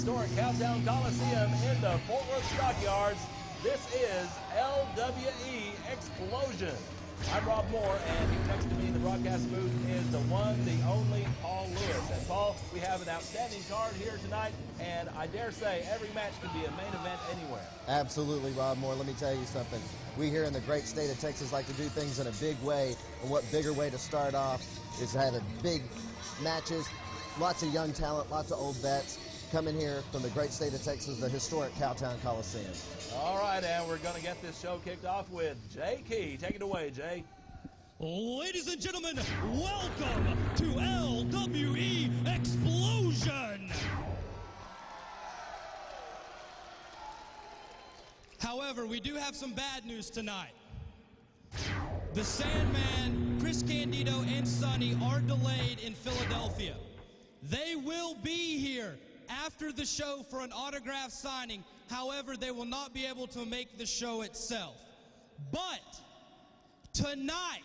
historic Cowtown Coliseum in the Fort Worth Stockyards. This is LWE Explosion. I'm Rob Moore, and here next to me in the broadcast booth is the one, the only Paul Lewis. And Paul, we have an outstanding card here tonight, and I dare say every match could be a main event anywhere. Absolutely, Rob Moore. Let me tell you something. We here in the great state of Texas like to do things in a big way, and what bigger way to start off is having big matches, lots of young talent, lots of old vets coming here from the great state of Texas, the historic Cowtown Coliseum. All right, and we're going to get this show kicked off with Jay Key. Take it away, Jay. Ladies and gentlemen, welcome to LWE Explosion! However, we do have some bad news tonight. The Sandman, Chris Candido, and Sonny are delayed in Philadelphia. They will be here after the show for an autograph signing. However, they will not be able to make the show itself. But tonight,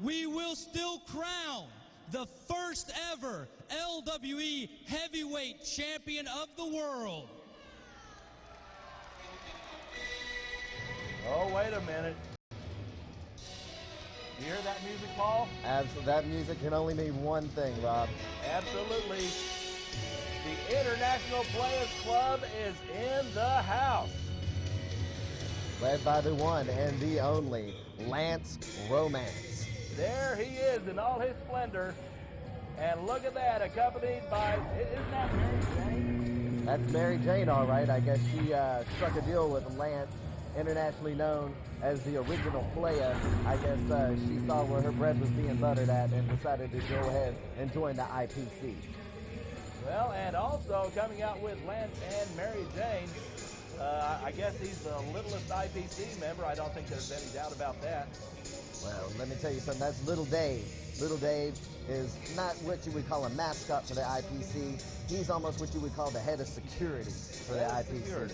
we will still crown the first ever LWE Heavyweight Champion of the world. Oh, wait a minute. You hear that music, Paul? Absolutely. That music can only mean one thing, Rob. Absolutely. The International Players Club is in the house. Led by the one and the only Lance Romance. There he is in all his splendor. And look at that, accompanied by, isn't that Mary Jane? That's Mary Jane, all right. I guess she struck a deal with Lance, internationally known as the original player. I guess she saw where her bread was being buttered at and decided to go ahead and join the IPC. Well, and also coming out with Lance and Mary Jane, I guess he's the littlest IPC member. I don't think there's any doubt about that. Well, let me tell you something. That's Little Dave. Little Dave is not what you would call a mascot for the IPC. He's almost what you would call the head of security for the IPC.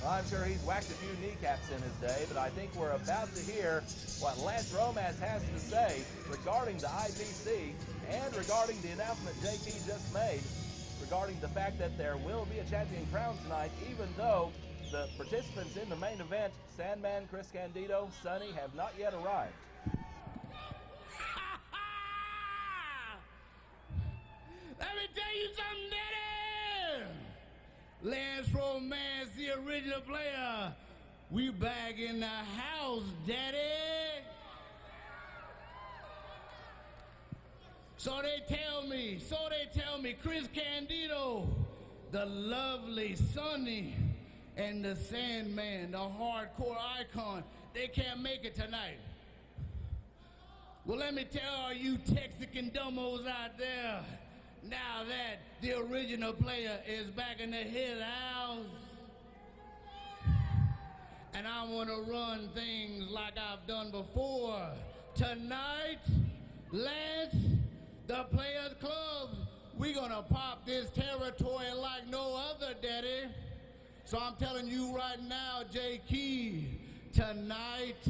Well, I'm sure he's whacked a few kneecaps in his day, but I think we're about to hear what Lance Romance has to say regarding the IPC and regarding the announcement JP just made regarding the fact that there will be a champion crowned tonight, even though the participants in the main event, Sandman, Chris Candido, Sonny, have not yet arrived. Let me tell you something, Daddy! Lance Romance, the original player. We back in the house, Daddy! So they tell me, Chris Candido, the lovely Sonny, and the Sandman, the hardcore icon, they can't make it tonight. Well, let me tell all you Texican dumbos out there, now that the original player is back in his house, and I want to run things like I've done before. Tonight, Lance, the Players Club, we're going to pop this territory like no other, Daddy. So I'm telling you right now, J. Key, tonight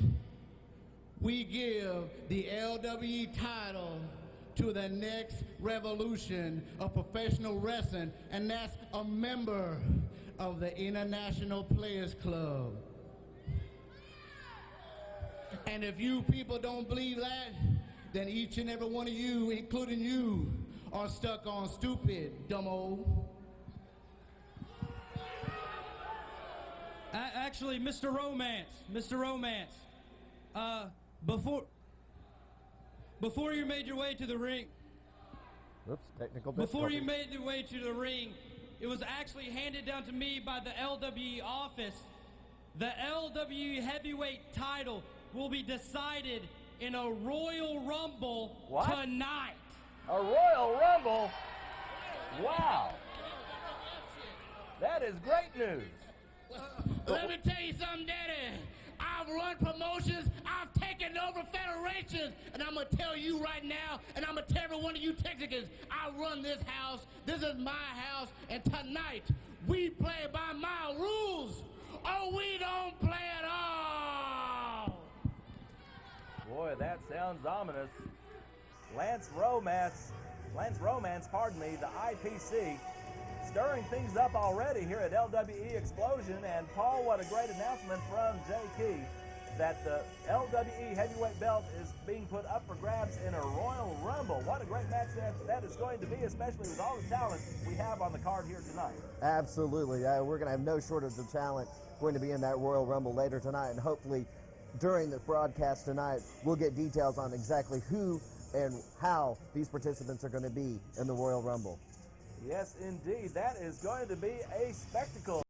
we give the LWE title to the next revolution of professional wrestling, and that's a member of the International Players Club. And if you people don't believe that, then each and every one of you, including you, are stuck on stupid, dumbo. Actually, Mr. Romance, before you made your way to the ring, Before you made your way to the ring, it was actually handed down to me by the LWE office. The LWE heavyweight title will be decided in a Royal Rumble tonight. A Royal Rumble? Wow. That is great news. Let me tell you something, Daddy. I've run promotions, I've taken over federations, and I'm going to tell you right now, and I'm going to tell every one of you Texicans, I run this house, this is my house, and tonight, we play by my rules, or we don't play at all. Boy, that sounds ominous. Lance Romance, pardon me, the IPC, stirring things up already here at LWE Explosion. And Paul, what a great announcement from J.K. that the LWE heavyweight belt is being put up for grabs in a Royal Rumble. What a great match that is going to be, especially with all the talent we have on the card here tonight. Absolutely. We're going to have no shortage of talent going to be in that Royal Rumble later tonight, and hopefully during the broadcast tonight we'll get details on exactly who and how these participants are going to be in the Royal Rumble. Yes, indeed. That is going to be a spectacle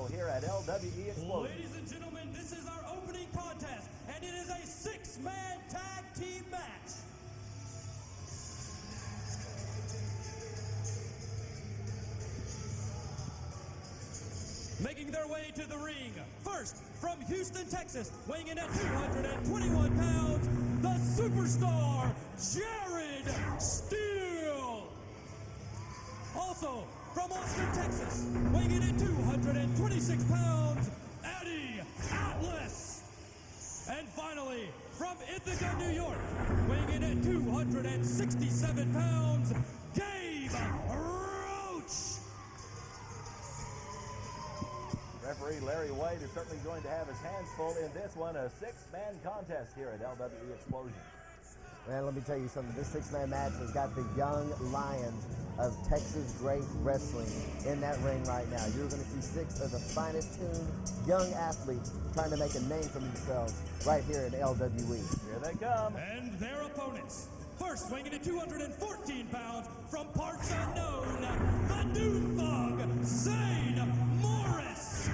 here at LWE Explosion. Ladies and gentlemen, this is our opening contest, and it is a six-man tag team match. Making their way to the ring, first from Houston, Texas, weighing in at 221 pounds, the superstar, Jared Steele. Also, from Austin, Texas, weighing in at 226 pounds, Eddie Atlas. And finally, from Ithaca, New York, weighing in at 267 pounds, Gabe Roach. Referee Larry Wade is certainly going to have his hands full in this one, a six-man contest here at LWE Explosion. Man, let me tell you something. This six-man match has got the young lions of Texas great wrestling in that ring right now. You're going to see six of the finest tuned young athletes trying to make a name for themselves right here in LWE. Here they come. And their opponents. First, weighing in at 214 pounds, from parts unknown, the Doom Thug, Zane Morris.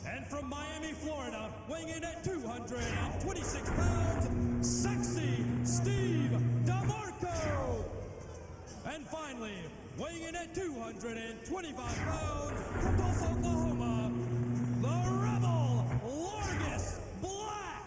And from Miami, Florida, weighing in at 226 pounds, Sexy Steve DeMarco. And finally, weighing in at 225 pounds, from Tulsa, Oklahoma, the Rebel, Largus Black.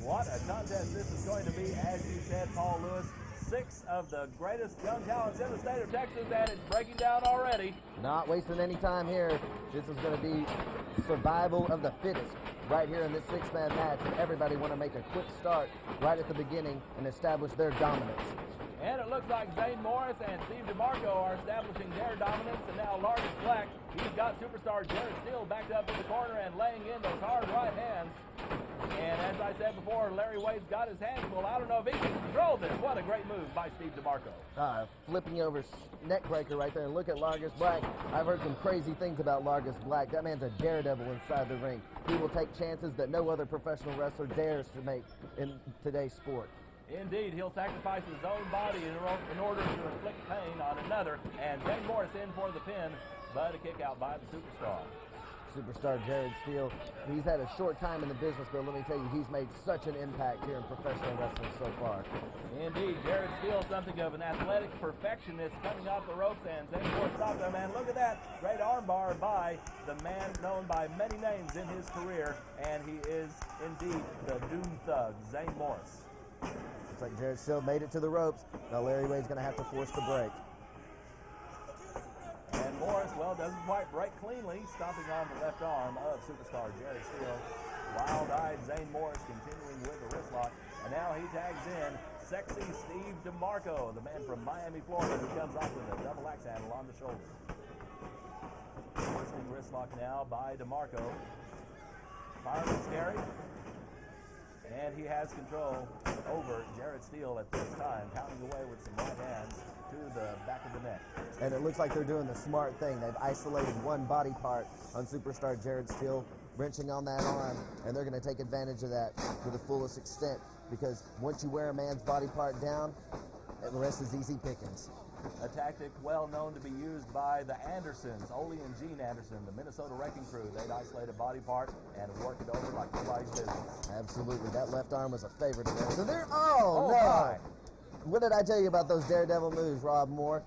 What a contest this is going to be, as you said, Paul Lewis. Six of the greatest young talents in the state of Texas, and it's breaking down already. Not wasting any time here. This is going to be survival of the fittest right here in this six-man match, and everybody want to make a quick start right at the beginning and establish their dominance. And it looks like Zane Morris and Steve DeMarco are establishing their dominance, and now Largus Black, he's got superstar Jared Steele backed up in the corner and laying in those hard right hands. And as I said before, Larry Wade's got his hands full. I don't know if he can control this. What a great move by Steve DeMarco. Flipping over neck breaker right there. And look at Largus Black. I've heard some crazy things about Largus Black. That man's a daredevil inside the ring. He will take chances that no other professional wrestler dares to make in today's sport. Indeed, he'll sacrifice his own body in order to inflict pain on another. And Zane Morris in for the pin, but a kick out by the superstar. Superstar Jared Steele, he's had a short time in the business, but let me tell you, he's made such an impact here in professional wrestling so far. Indeed, Jared Steele, something of an athletic perfectionist coming off the ropes, and Zane Morris stopped there, man. Look at that great armbar by the man known by many names in his career, and he is indeed the Doom Thug, Zane Morris. Looks like Jared Steele made it to the ropes. Now Larry Wade's going to have to force the break. And Morris, well, doesn't quite break cleanly, stomping on the left arm of superstar Jared Steele. Wild-eyed Zane Morris continuing with the wrist lock. And now he tags in Sexy Steve DeMarco, the man from Miami, Florida, who comes off with a double axe handle on the shoulder. Twisting wrist lock now by DeMarco. Firing scary. And he has control over Jared Steele at this time, pounding away with some right hands to the back of the neck. And it looks like they're doing the smart thing. They've isolated one body part on superstar Jared Steele, wrenching on that arm, and they're going to take advantage of that to the fullest extent, because once you wear a man's body part down, the rest is easy pickings. A tactic well known to be used by the Andersons, Ole and Gene Anderson, the Minnesota Wrecking Crew. They'd isolate a body part and work it over like nobody's business. Absolutely. That left arm was a favorite of theirs. So oh, no! My. What did I tell you about those daredevil moves, Rob Moore?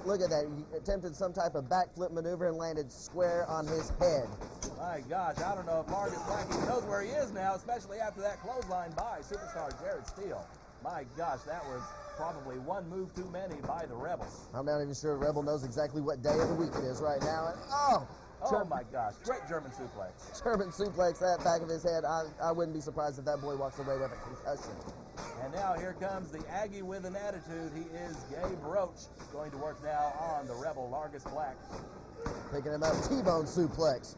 Look at that. He attempted some type of backflip maneuver and landed square on his head. My gosh, I don't know if Largus Black even knows where he is now, especially after that clothesline by superstar Jared Steele. My gosh, that was probably one move too many by the Rebels. I'm not even sure Rebel knows exactly what day of the week it is right now. And, oh, Oh my gosh, great German suplex. German suplex, that back of his head. I wouldn't be surprised if that boy walks away with a concussion. And now here comes the Aggie with an attitude. He is Gabe Roach, going to work now on the Rebel Largus Black. Picking him up, T-bone suplex.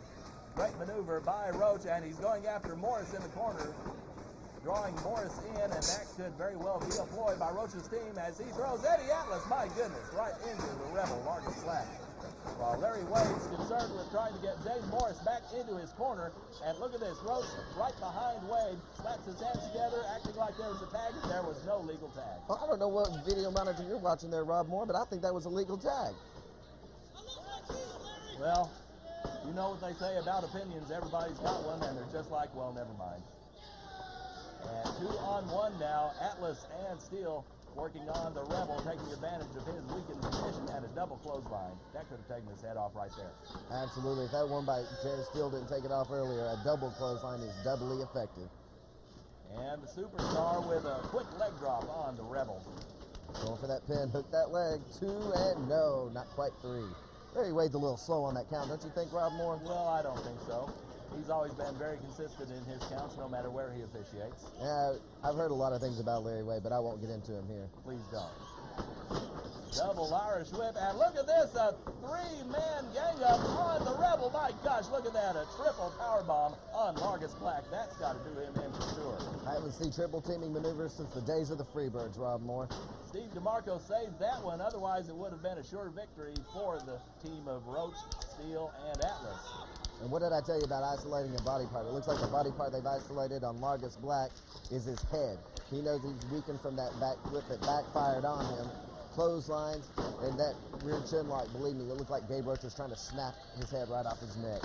Great maneuver by Roach, and he's going after Morris in the corner, drawing Morris in, and that could very well be a ploy by Roach's team as he throws Eddie Atlas, my goodness, right into the Rebel Largus Black. While Larry Wade's concerned with trying to get Zane Morris back into his corner, and look at this, Roach right behind Wade, slaps his hands together, acting like there was a tag, and there was no legal tag. Well, I don't know what video monitor you're watching there, Rob Moore, but I think that was a legal tag. Well, you know what they say about opinions, everybody's got one, and they're just like, well, never mind. And 2-on-1 now, Atlas and Steele working on the Rebel, taking advantage of his weakened position and a double clothesline. That could have taken his head off right there. Absolutely. If that one by Jared Steele didn't take it off earlier, a double clothesline is doubly effective. And the Superstar with a quick leg drop on the Rebel. Going for that pin, hook that leg, 2 and no, not quite 3. Larry Wade's a little slow on that count, don't you think, Rob Moore? Well, I don't think so. He's always been very consistent in his counts, no matter where he officiates. Yeah, I've heard a lot of things about Larry Wade, but I won't get into him here. Please don't. Double Irish whip, and look at this, a 3-man gang up on the Rebel. My gosh, look at that, a triple powerbomb on Largus Black. That's got to do him in for sure. I haven't seen triple teaming maneuvers since the days of the Freebirds, Rob Moore. Steve DeMarco saved that one, otherwise it would have been a sure victory for the team of Roach, Steele, and Atlas. And what did I tell you about isolating a body part? It looks like the body part they've isolated on Largus Black is his head. He knows he's weakened from that back flip that backfired on him. Clotheslines and that rear chin lock, believe me, it looked like Gabe Roach was trying to snap his head right off his neck.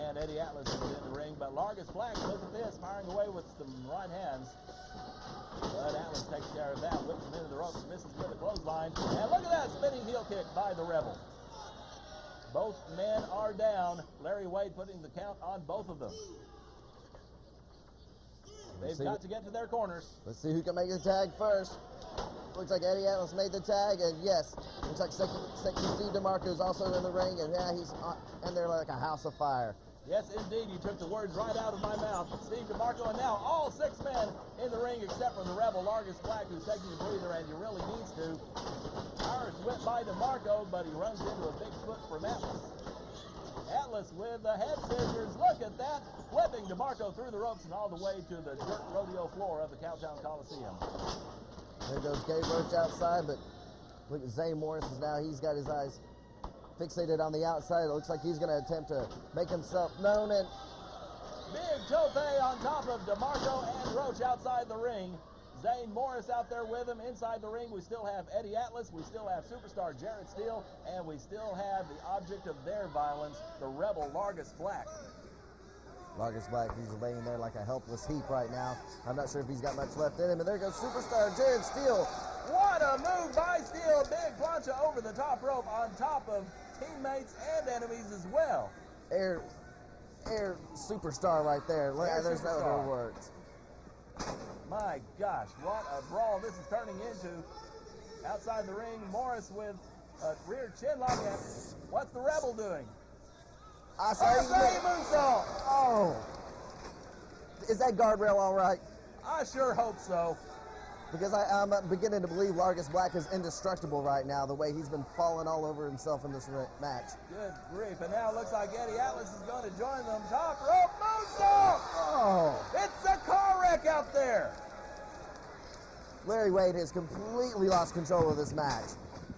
And Eddie Atlas is in the ring, but Largus Black, look at this, firing away with some right hands. But Atlas takes care of that, whips him into the ropes, misses with a clothesline. And look at that spinning heel kick by the Rebel. Both men are down. Larry Wade putting the count on both of them. They've got to get to their corners. Let's see who can make the tag first. Looks like Eddie Atlas made the tag, and yes, looks like second Steve DeMarco is also in the ring, and yeah, he's in there like a house of fire. Yes, indeed, you took the words right out of my mouth. Steve DeMarco, and now all 6 men in the ring except for the Rebel, Largus Black, who's taking a breather, and he really needs to. Irish whip by DeMarco, but he runs into a big foot from Atlas. Atlas with the head scissors, look at that, flipping DeMarco through the ropes and all the way to the dirt rodeo floor of the Cowtown Coliseum. There goes Gabe Roach outside, but look at Zane Morris is now, he's got his eyes fixated on the outside. It looks like he's going to attempt to make himself known, and big tope on top of DeMarco and Roach outside the ring. Zane Morris out there with him. Inside the ring, we still have Eddie Atlas, we still have Superstar Jared Steele, and we still have the object of their violence, the Rebel Largus Black. Largus Black, he's laying there like a helpless heap right now. I'm not sure if he's got much left in him, and there goes Superstar Jared Steele. What a move by Steele. Big plancha over the top rope on top of teammates and enemies as well. Air Superstar right there. There's no other words. My gosh, what a brawl this is turning into. Outside the ring, Morris with a rear chin lock. What's the Rebel doing? I say moonsault. Oh. Is that guardrail all right? I sure hope so. Because I'm beginning to believe Largus Black is indestructible right now, the way he's been falling all over himself in this match. Good grief. And now it looks like Eddie Atlas is going to join them. Top rope moonsault. Oh. It's a car wreck out there. Larry Wade has completely lost control of this match.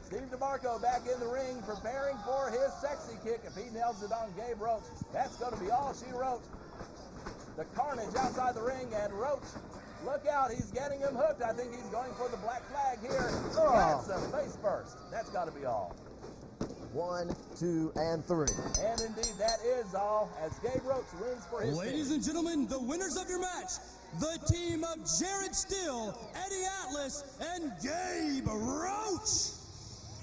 Steve DeMarco back in the ring, preparing for his sexy kick. If he nails it on Gabe Roach, that's going to be all she wrote. The carnage outside the ring, and Roach, look out, he's getting him hooked. I think he's going for the black flag here. Oh. That's a face first. That's got to be all. 1, 2, and 3. And indeed, that is all, as Gabe Roach wins for his Ladies team. and gentlemen, the winners of your match, the team of Jared Steele, Eddie Atlas, and Gabe Roach.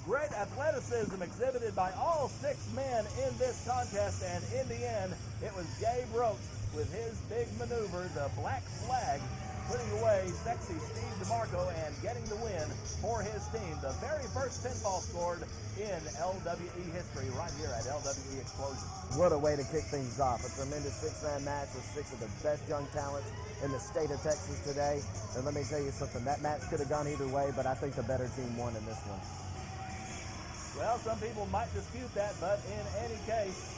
Great athleticism exhibited by all 6 men in this contest, and in the end, it was Gabe Roach with his big maneuver, the black flag, putting away sexy Steve DeMarco and getting the win for his team. The very first pinfall scored in LWE history right here at LWE Explosion. What a way to kick things off. A tremendous six-man match with six of the best young talents in the state of Texas today. And let me tell you something, that match could have gone either way, but I think the better team won in this one. Well, some people might dispute that, but in any case,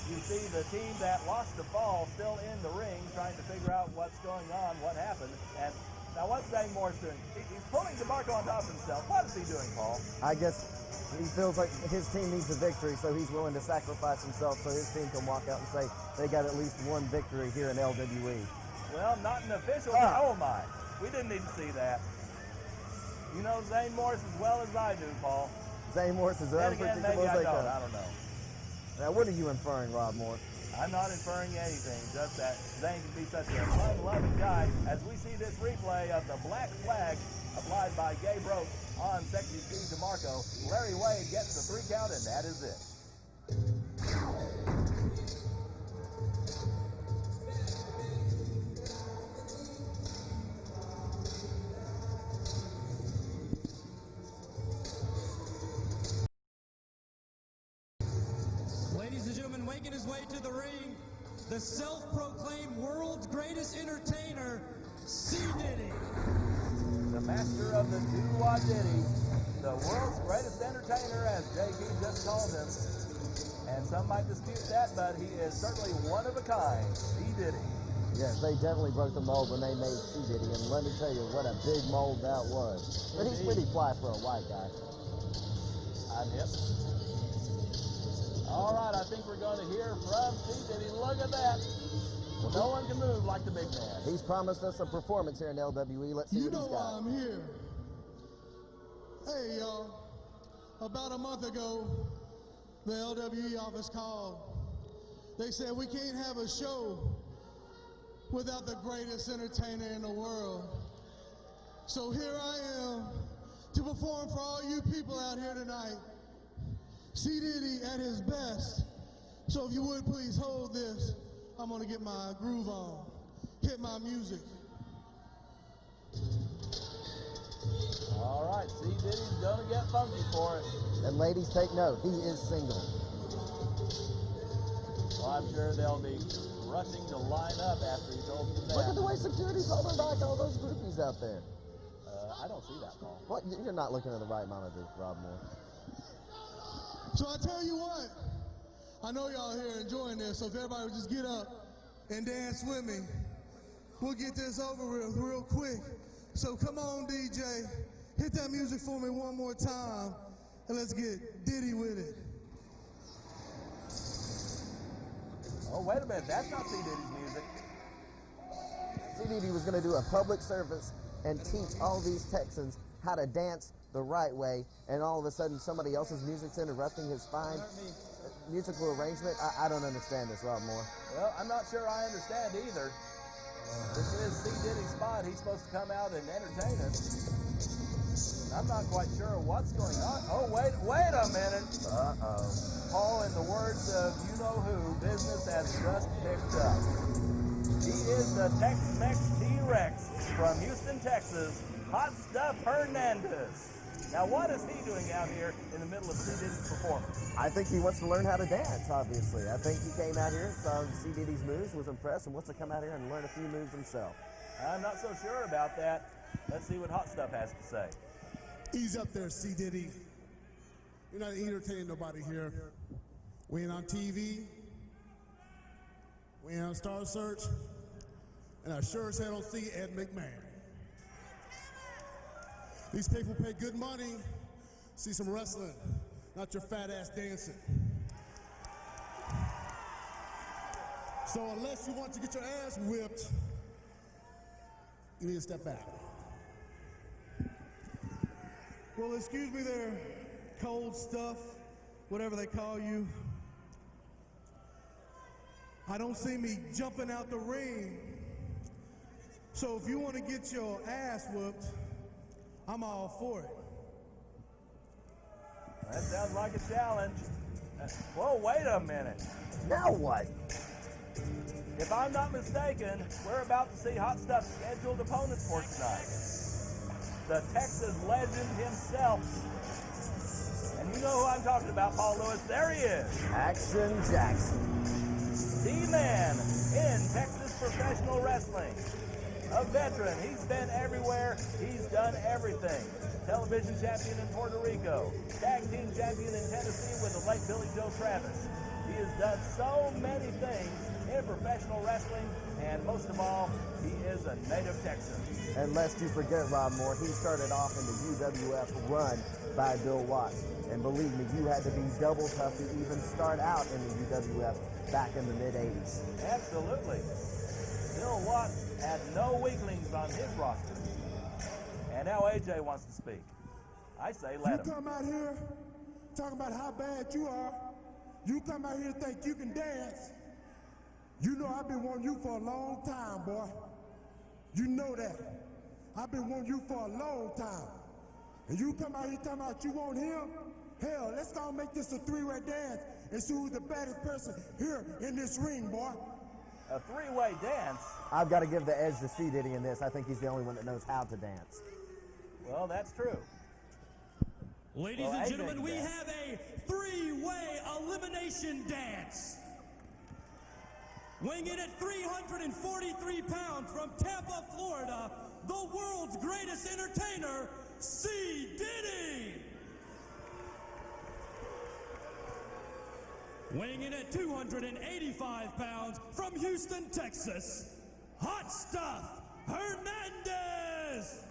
you see the team that lost the fall still in the ring trying to figure out what's going on, what happened. And now what's Zane Morris doing? He's pulling DeMarco on top of himself. What is he doing, Paul? I guess he feels like his team needs a victory, so he's willing to sacrifice himself so his team can walk out and say they got at least one victory here in LWE. Well, not an official. Oh, my. We didn't need to see that. You know Zane Morris as well as I do, Paul. Zane Morris is unpredictable as they come. I don't know. Now, what are you inferring, Rob Moore? I'm not inferring anything, just that Zane can be such a fun-loving guy as we see this replay of the black flag applied by Gabe Roach on sexy Steve DeMarco. Larry Wade gets the 3 count, and that is it. Making his way to the ring, the self-proclaimed world's greatest entertainer, C. Diddy. The master of the doo-wah ditty, the world's greatest entertainer, as JP just called him. And some might dispute that, but he is certainly one of a kind, C. Diddy. Yes, they definitely broke the mold when they made C. Diddy, and let me tell you what a big mold that was. But he's pretty fly for a white guy. I'm hip. All right, I think we're going to hear from C. Diddy. Look at that. Well, no one can move like the big man. He's promised us a performance here in LWE. Let's see what he's got. You know why I'm here. Hey, y'all. About a month ago, the LWE office called. They said we can't have a show without the greatest entertainer in the world. So here I am to perform for all you people out here tonight. C. Diddy at his best. So if you would please hold this, I'm gonna get my groove on, hit my music. All right, C. Diddy's gonna get funky for it. And ladies, take note, he is single. Well, I'm sure they'll be rushing to line up after he told them that. Look at the way security's holding back all those groupies out there. I don't see that, Paul. What? You're not looking at the right monitor, Rob Moore. So I tell you what, I know y'all here enjoying this, so if everybody would just get up and dance with me, we'll get this over with real quick. So come on, DJ, hit that music for me one more time, and let's get Diddy with it. Oh, wait a minute, that's not C. Diddy's music. C. Diddy was going to do a public service and teach all these Texans how to dance the right way, and all of a sudden somebody else's music's interrupting his fine musical arrangement. I don't understand this, Rob Moore. Well, I'm not sure I understand either. This is C. Diddy's spot. He's supposed to come out and entertain us. I'm not quite sure what's going on. Oh, wait a minute. Uh-oh. Paul, in the words of you-know-who, business has just picked up. He is the Tex-Mex T-Rex from Houston, Texas, Hot Stuff Hernandez. Now, what is he doing out here in the middle of C. Diddy's performance? I think he wants to learn how to dance, obviously. I think he came out here, saw C. Diddy's moves, was impressed, and wants to come out here and learn a few moves himself. I'm not so sure about that. Let's see what Hot Stuff has to say. Ease up there, C. Diddy. You're not entertaining nobody here. We ain't on TV. We ain't on Star Search. And I sure as hell don't see Ed McMahon. These people pay good money, see some wrestling, not your fat ass dancing. So unless you want to get your ass whipped, you need to step back. Well, excuse me there, cold stuff, whatever they call you. I don't see me jumping out the ring. So if you want to get your ass whooped, I'm all for it. That sounds like a challenge. Whoa, wait a minute. Now what? If I'm not mistaken, we're about to see Hot Stuff's scheduled opponent for tonight. The Texas legend himself. And you know who I'm talking about, Paul Lewis. There he is. Action Jackson. The man in Texas professional wrestling. A veteran. He's been everywhere. He's done everything. Television champion in Puerto Rico. Tag team champion in Tennessee with the late Billy Joe Travis. He has done so many things in professional wrestling, and most of all, he is a native Texan. And lest you forget, Rob Moore, he started off in the UWF run by Bill Watts. And believe me, you had to be double tough to even start out in the UWF back in the mid-'80s. Absolutely. Bill Watts had no weaklings on his roster. And now AJ wants to speak. I say let him. You come out here talking about how bad you are. You come out here think you can dance. You know I've been wanting you for a long time, boy. You know that. I've been wanting you for a long time. And you come out here talking about you want him? Hell, let's go and make this a three-way dance and see who's the baddest person here in this ring, boy. A three-way dance? I've got to give the edge to C. Diddy in this. I think he's the only one that knows how to dance. Well, that's true. Ladies and gentlemen, we have a three-way elimination dance. Weighing in at 343 pounds from Tampa, Florida, the world's greatest entertainer, C. Diddy. Weighing in at 285 pounds from Houston, Texas, Hot Stuff Hernandez.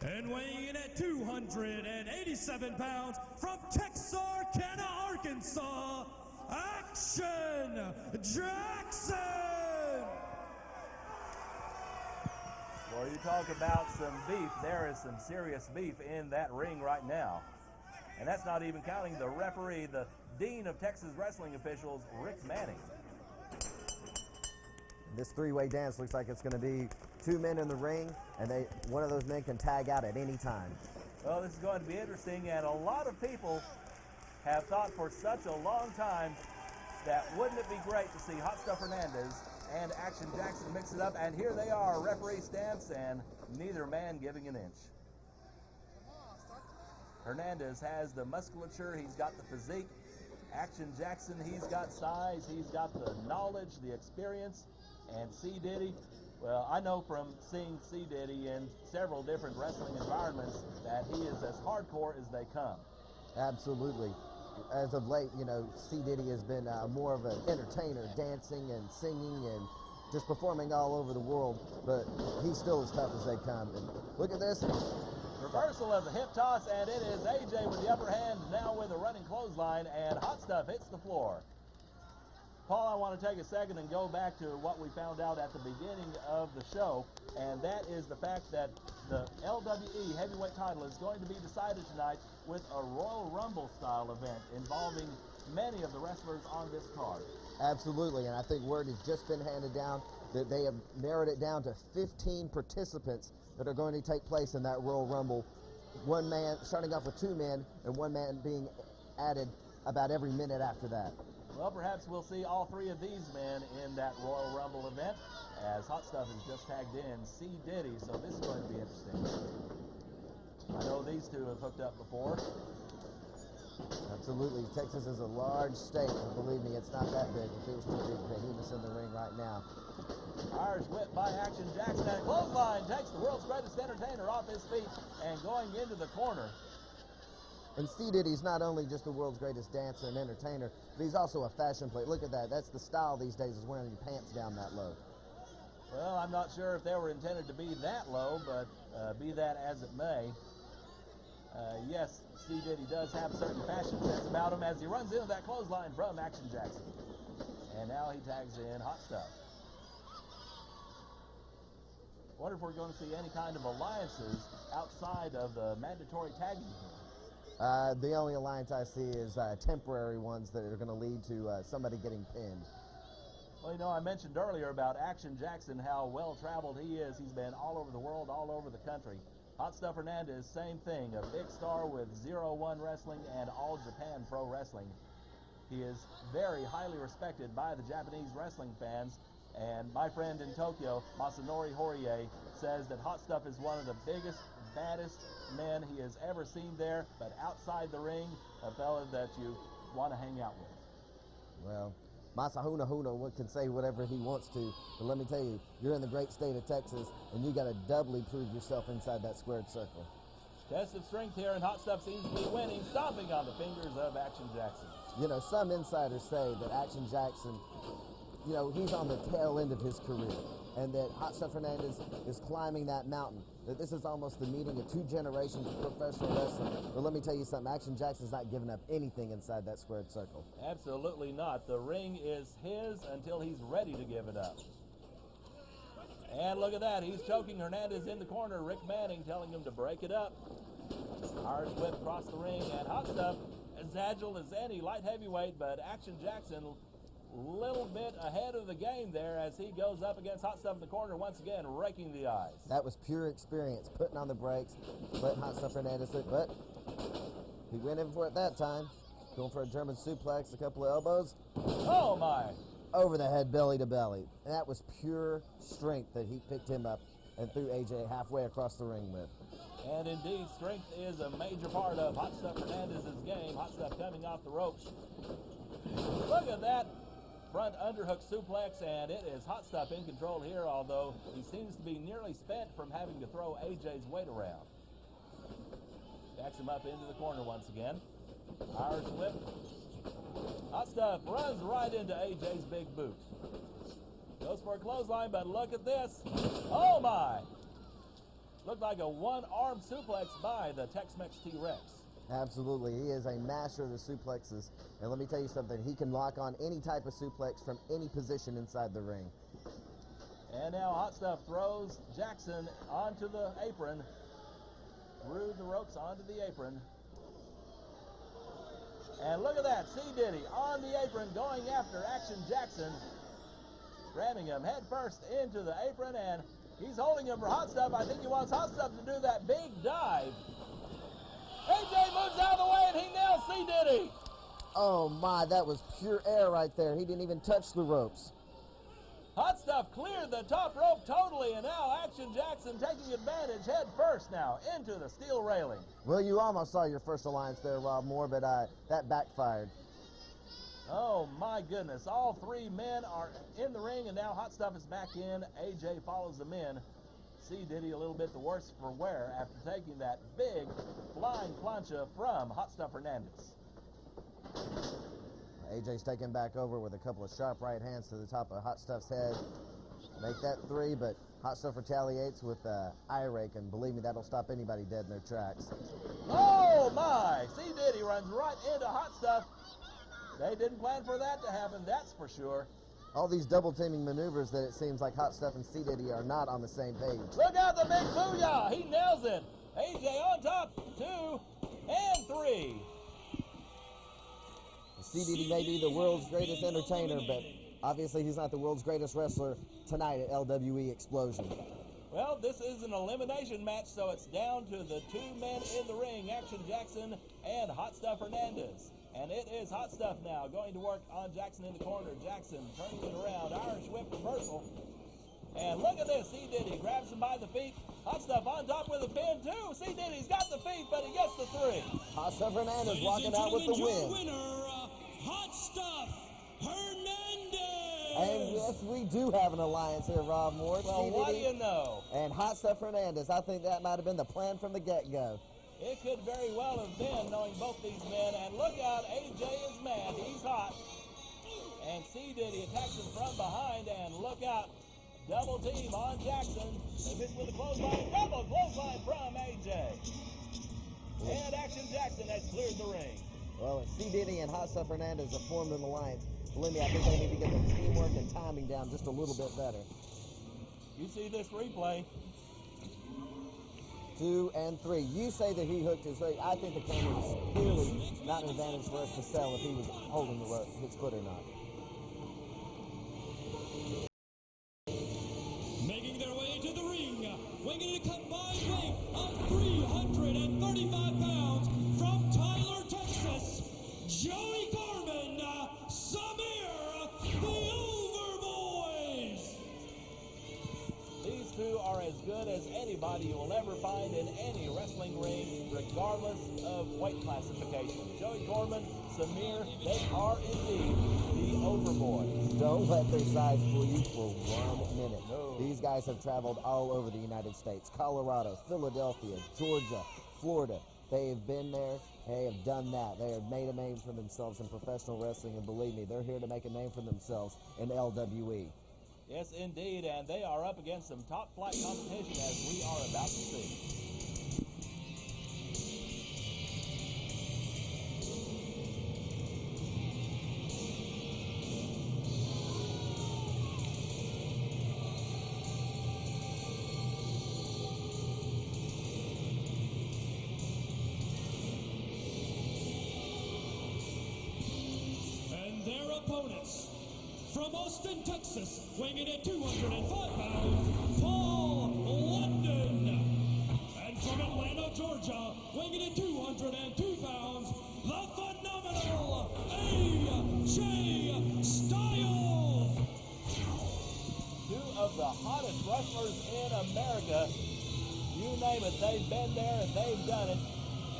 And weighing in at 287 pounds from Texarkana, Arkansas, Action Jackson! Well, you talk about some beef. There is some serious beef in that ring right now. And that's not even counting the referee, the Dean of Texas Wrestling Officials, Rick Manning. This three-way dance looks like it's going to be two men in the ring, and one of those men can tag out at any time. Well, this is going to be interesting, and a lot of people have thought for such a long time that wouldn't it be great to see Hot Stuff Hernandez and Action Jackson mix it up, and here they are, referee stance, and neither man giving an inch. Hernandez has the musculature, he's got the physique. Action Jackson, he's got size, he's got the knowledge, the experience. And C. Diddy, well, I know from seeing C. Diddy in several different wrestling environments that he is as hardcore as they come. Absolutely. As of late, you know, C. Diddy has been more of an entertainer, dancing and singing and just performing all over the world, but he's still as tough as they come. And look at this. Reversal of the hip toss, and it is AJ with the upper hand, now with a running clothesline, and Hot Stuff hits the floor. Paul, I want to take a second and go back to what we found out at the beginning of the show, and that is the fact that the LWE heavyweight title is going to be decided tonight with a Royal Rumble style event involving many of the wrestlers on this card. Absolutely, and I think word has just been handed down that they have narrowed it down to 15 participants that are going to take place in that Royal Rumble. One man, starting off with two men, and one man being added about every minute after that. Well, perhaps we'll see all three of these men in that Royal Rumble event, as Hot Stuff has just tagged in C. Diddy, so this is going to be interesting. I know these two have hooked up before. Absolutely. Texas is a large state, and believe me, it's not that big. If it was too big, behemoths in the ring right now. Irish whip by Action Jackson, and clothesline takes the world's greatest entertainer off his feet and going into the corner. And C. Diddy's not only just the world's greatest dancer and entertainer, but he's also a fashion plate. Look at that. That's the style these days, is wearing your pants down that low. Well, I'm not sure if they were intended to be that low, but be that as it may. Yes, C. Diddy does have certain fashion sense about him as he runs into that clothesline from Action Jackson. And now he tags in Hot Stuff. Wonder if we're going to see any kind of alliances outside of the mandatory tagging here. The only alliance I see is temporary ones that are going to lead to somebody getting pinned. Well, you know, I mentioned earlier about Action Jackson, how well-traveled he is. He's been all over the world, all over the country. Hot Stuff Hernandez, same thing, a big star with 0-1 Wrestling and All Japan Pro Wrestling. He is very highly respected by the Japanese wrestling fans. And my friend in Tokyo, Masanori Horie, says that Hot Stuff is one of the biggest, baddest men he has ever seen there, but outside the ring, a fella that you want to hang out with. Well, Masahuna Huna can say whatever he wants to, but let me tell you, you're in the great state of Texas, and you got to doubly prove yourself inside that squared circle. Test of strength here, and Hot Stuff seems to be winning, stomping on the fingers of Action Jackson. You know, some insiders say that Action Jackson, you know, he's on the tail end of his career, and that Hot Stuff Hernandez is climbing that mountain. That this is almost the meeting of two generations of professional wrestling. But let me tell you something, Action Jackson's not giving up anything inside that squared circle. Absolutely not. The ring is his until he's ready to give it up. And look at that, he's choking Hernandez in the corner. Rick Manning telling him to break it up. Irish whip across the ring, and Hot Stuff as agile as any light heavyweight, but Action Jackson a little bit ahead of the game there as he goes up against Hot Stuff in the corner once again, raking the eyes. That was pure experience, putting on the brakes, letting Hot Stuff Hernandez hit, but he went in for it that time. Going for a German suplex, a couple of elbows. Oh my! Over the head, belly to belly. And that was pure strength that he picked him up and threw AJ halfway across the ring with. And indeed, strength is a major part of Hot Stuff Hernandez's game. Hot Stuff coming off the ropes. Look at that front underhook suplex, and it is Hot Stuff in control here, although he seems to be nearly spent from having to throw AJ's weight around. Backs him up into the corner once again. Irish whip. Hot Stuff runs right into AJ's big boot. Goes for a clothesline, but look at this. Oh my! Looked like a one-arm suplex by the Tex-Mex T-Rex. Absolutely, he is a master of the suplexes. And let me tell you something, he can lock on any type of suplex from any position inside the ring. And now Hot Stuff throws Jackson onto the apron. Through the ropes onto the apron. And look at that, C. Diddy on the apron going after Action Jackson. Ramming him head first into the apron, and he's holding him for Hot Stuff. I think he wants Hot Stuff to do that big dive. AJ moves out of the way, and he nails C. Diddy. Oh my, that was pure air right there. He didn't even touch the ropes. Hot Stuff cleared the top rope totally, and now Action Jackson taking advantage head first now into the steel railing. Well, you almost saw your first alliance there, Rob Moore, but that backfired. Oh my goodness, all three men are in the ring, and now Hot Stuff is back in. AJ follows them in. C. Diddy a little bit the worse for wear after taking that big flying plancha from Hot Stuff Hernandez. AJ's taken back over with a couple of sharp right hands to the top of Hot Stuff's head. Make that three, but Hot Stuff retaliates with eye rake, and believe me, that'll stop anybody dead in their tracks. Oh my! C. Diddy runs right into Hot Stuff. They didn't plan for that to happen, that's for sure. All these double teaming maneuvers that it seems like Hot Stuff and C. Diddy are not on the same page. Look out, the big booyah! He nails it. AJ on top, 2 and 3. C. Diddy may be the world's greatest entertainer, but obviously he's not the world's greatest wrestler tonight at LWE Explosion. Well, this is an elimination match, so it's down to the two men in the ring, Action Jackson and Hot Stuff Hernandez. And it is Hot Stuff now going to work on Jackson in the corner. Jackson turning it around, Irish whip reversal. And look at this, C. Diddy grabs him by the feet. Hot Stuff on top with a pin too. C. Diddy's got the feet, but he gets the 3. Hot Stuff Hernandez walking out with the win. Winner, Hot Stuff Hernandez. And yes, we do have an alliance here, Rob Moore. Well, what do you know? And Hot Stuff Hernandez. I think that might have been the plan from the get-go. It could very well have been, knowing both these men. And look out, AJ is mad. He's hot. And C. Diddy attacks him from behind. And look out, double team on Jackson. They miss with a clothesline. Double clothesline from AJ. And Action Jackson has cleared the ring. Well, if C. Diddy and Hot Stuff Hernandez have formed an alliance, believe me, I think they need to get the teamwork and timing down just a little bit better. You see this replay. 2 and 3. You say that he hooked his leg. I think the camera was clearly not an advantage for us to sell if he was holding his foot or not. Making their way to the ring, weighing a combined weight of 335 pounds from Tyler, Texas, Joey Gorman, as anybody you will ever find in any wrestling ring, regardless of weight classification. Joey Corbin, Samir, they are indeed the Overboys. Don't let their size fool you for 1 minute. No. These guys have traveled all over the United States, Colorado, Philadelphia, Georgia, Florida. They have been there. They have done that. They have made a name for themselves in professional wrestling, and believe me, they're here to make a name for themselves in LWE. Yes, indeed, and they are up against some top-flight competition, as we are about to see. And their opponents, from Austin, Texas, weighing in at 205 pounds, Paul London. And from Atlanta, Georgia, weighing in at 202 pounds, the phenomenal AJ Styles. Two of the hottest wrestlers in America. You name it, they've been there and they've done it.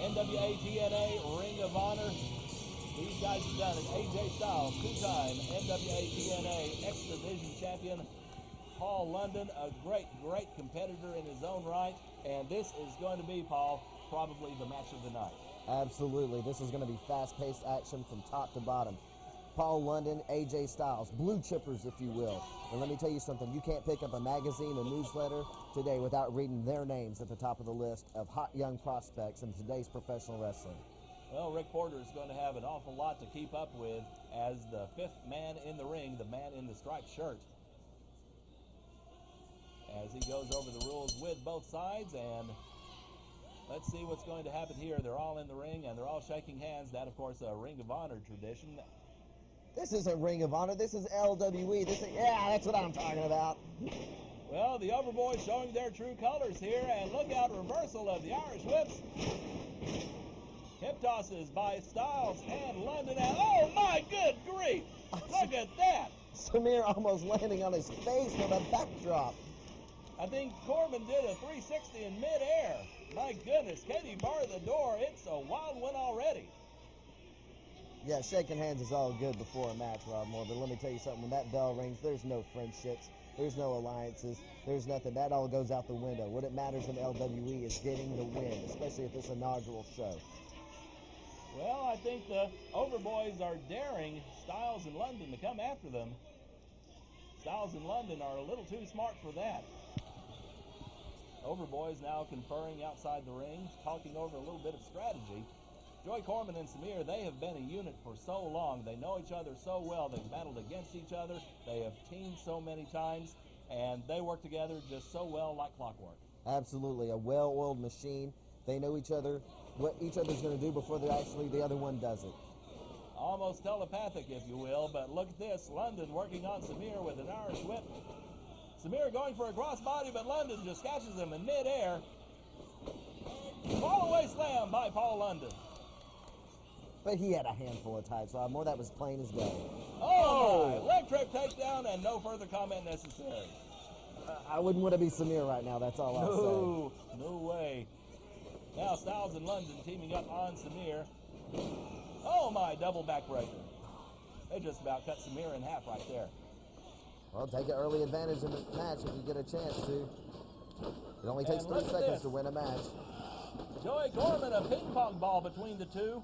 NWA, TNA, Ring of Honor. These guys have done it. AJ Styles, two-time NWA, TNA X Division champion. Paul London, a great, great competitor in his own right. And this is going to be, Paul, probably the match of the night. Absolutely. This is going to be fast-paced action from top to bottom. Paul London, AJ Styles, blue chippers, if you will. And let me tell you something, you can't pick up a magazine, a newsletter today without reading their names at the top of the list of hot young prospects in today's professional wrestling. Well, Rick Porter is going to have an awful lot to keep up with as the fifth man in the ring, the man in the striped shirt. As he goes over the rules with both sides, and let's see what's going to happen here. They're all in the ring, and they're all shaking hands. That, of course, a Ring of Honor tradition. This isn't Ring of Honor, this is LWE. Yeah, that's what I'm talking about. Well, the Overboys showing their true colors here, and look out, reversal of the Irish whips. Hip tosses by Styles and London, and oh my good grief! Look at that! Samir almost landing on his face with a backdrop. I think Corbin did a 360 in midair. My goodness, can he bar the door? It's a wild one already. Yeah, shaking hands is all good before a match, Rob Moore, but let me tell you something, when that bell rings, there's no friendships, there's no alliances, there's nothing. That all goes out the window. What it matters in LWE is getting the win, especially at this inaugural show. Well, I think the Overboys are daring Styles and London to come after them. Styles and London are a little too smart for that. Overboys now conferring outside the ring, talking over a little bit of strategy. Joey Corbin and Samir, they have been a unit for so long. They know each other so well. They've battled against each other. They have teamed so many times, and they work together just so well like clockwork. Absolutely, a well-oiled machine. They know each other, what each other's going to do before the other one does it. Almost telepathic, if you will, but look at this. London working on Samir with an Irish whip. Samir going for a crossbody, but London just catches him in midair. Fall-away slam by Paul London. But he had a handful of times, Rob Moore. That was plain as day. Oh, my. Leg trip takedown and no further comment necessary. I wouldn't want to be Samir right now, that's all I'll say. No way. Now Styles and London teaming up on Samir. Oh, my, double backbreaker. They just about cut Samir in half right there. Well, take an early advantage in the match if you get a chance to. It only takes 3 seconds to win a match. Joey Corbin, a ping pong ball between the two.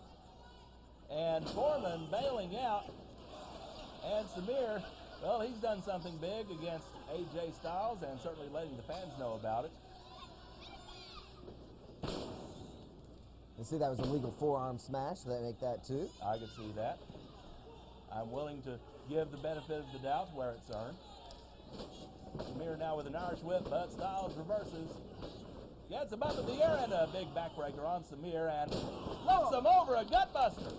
And Corbin bailing out. And Samir, well, he's done something big against AJ Styles and certainly letting the fans know about it. You see that was a legal forearm smash, so they make that too. I could see that. I'm willing to give the benefit of the doubt where it's earned. Samir now with an Irish whip, but Styles reverses. Gets him up in the air and a big backbreaker on Samir and floats him over, a gutbuster.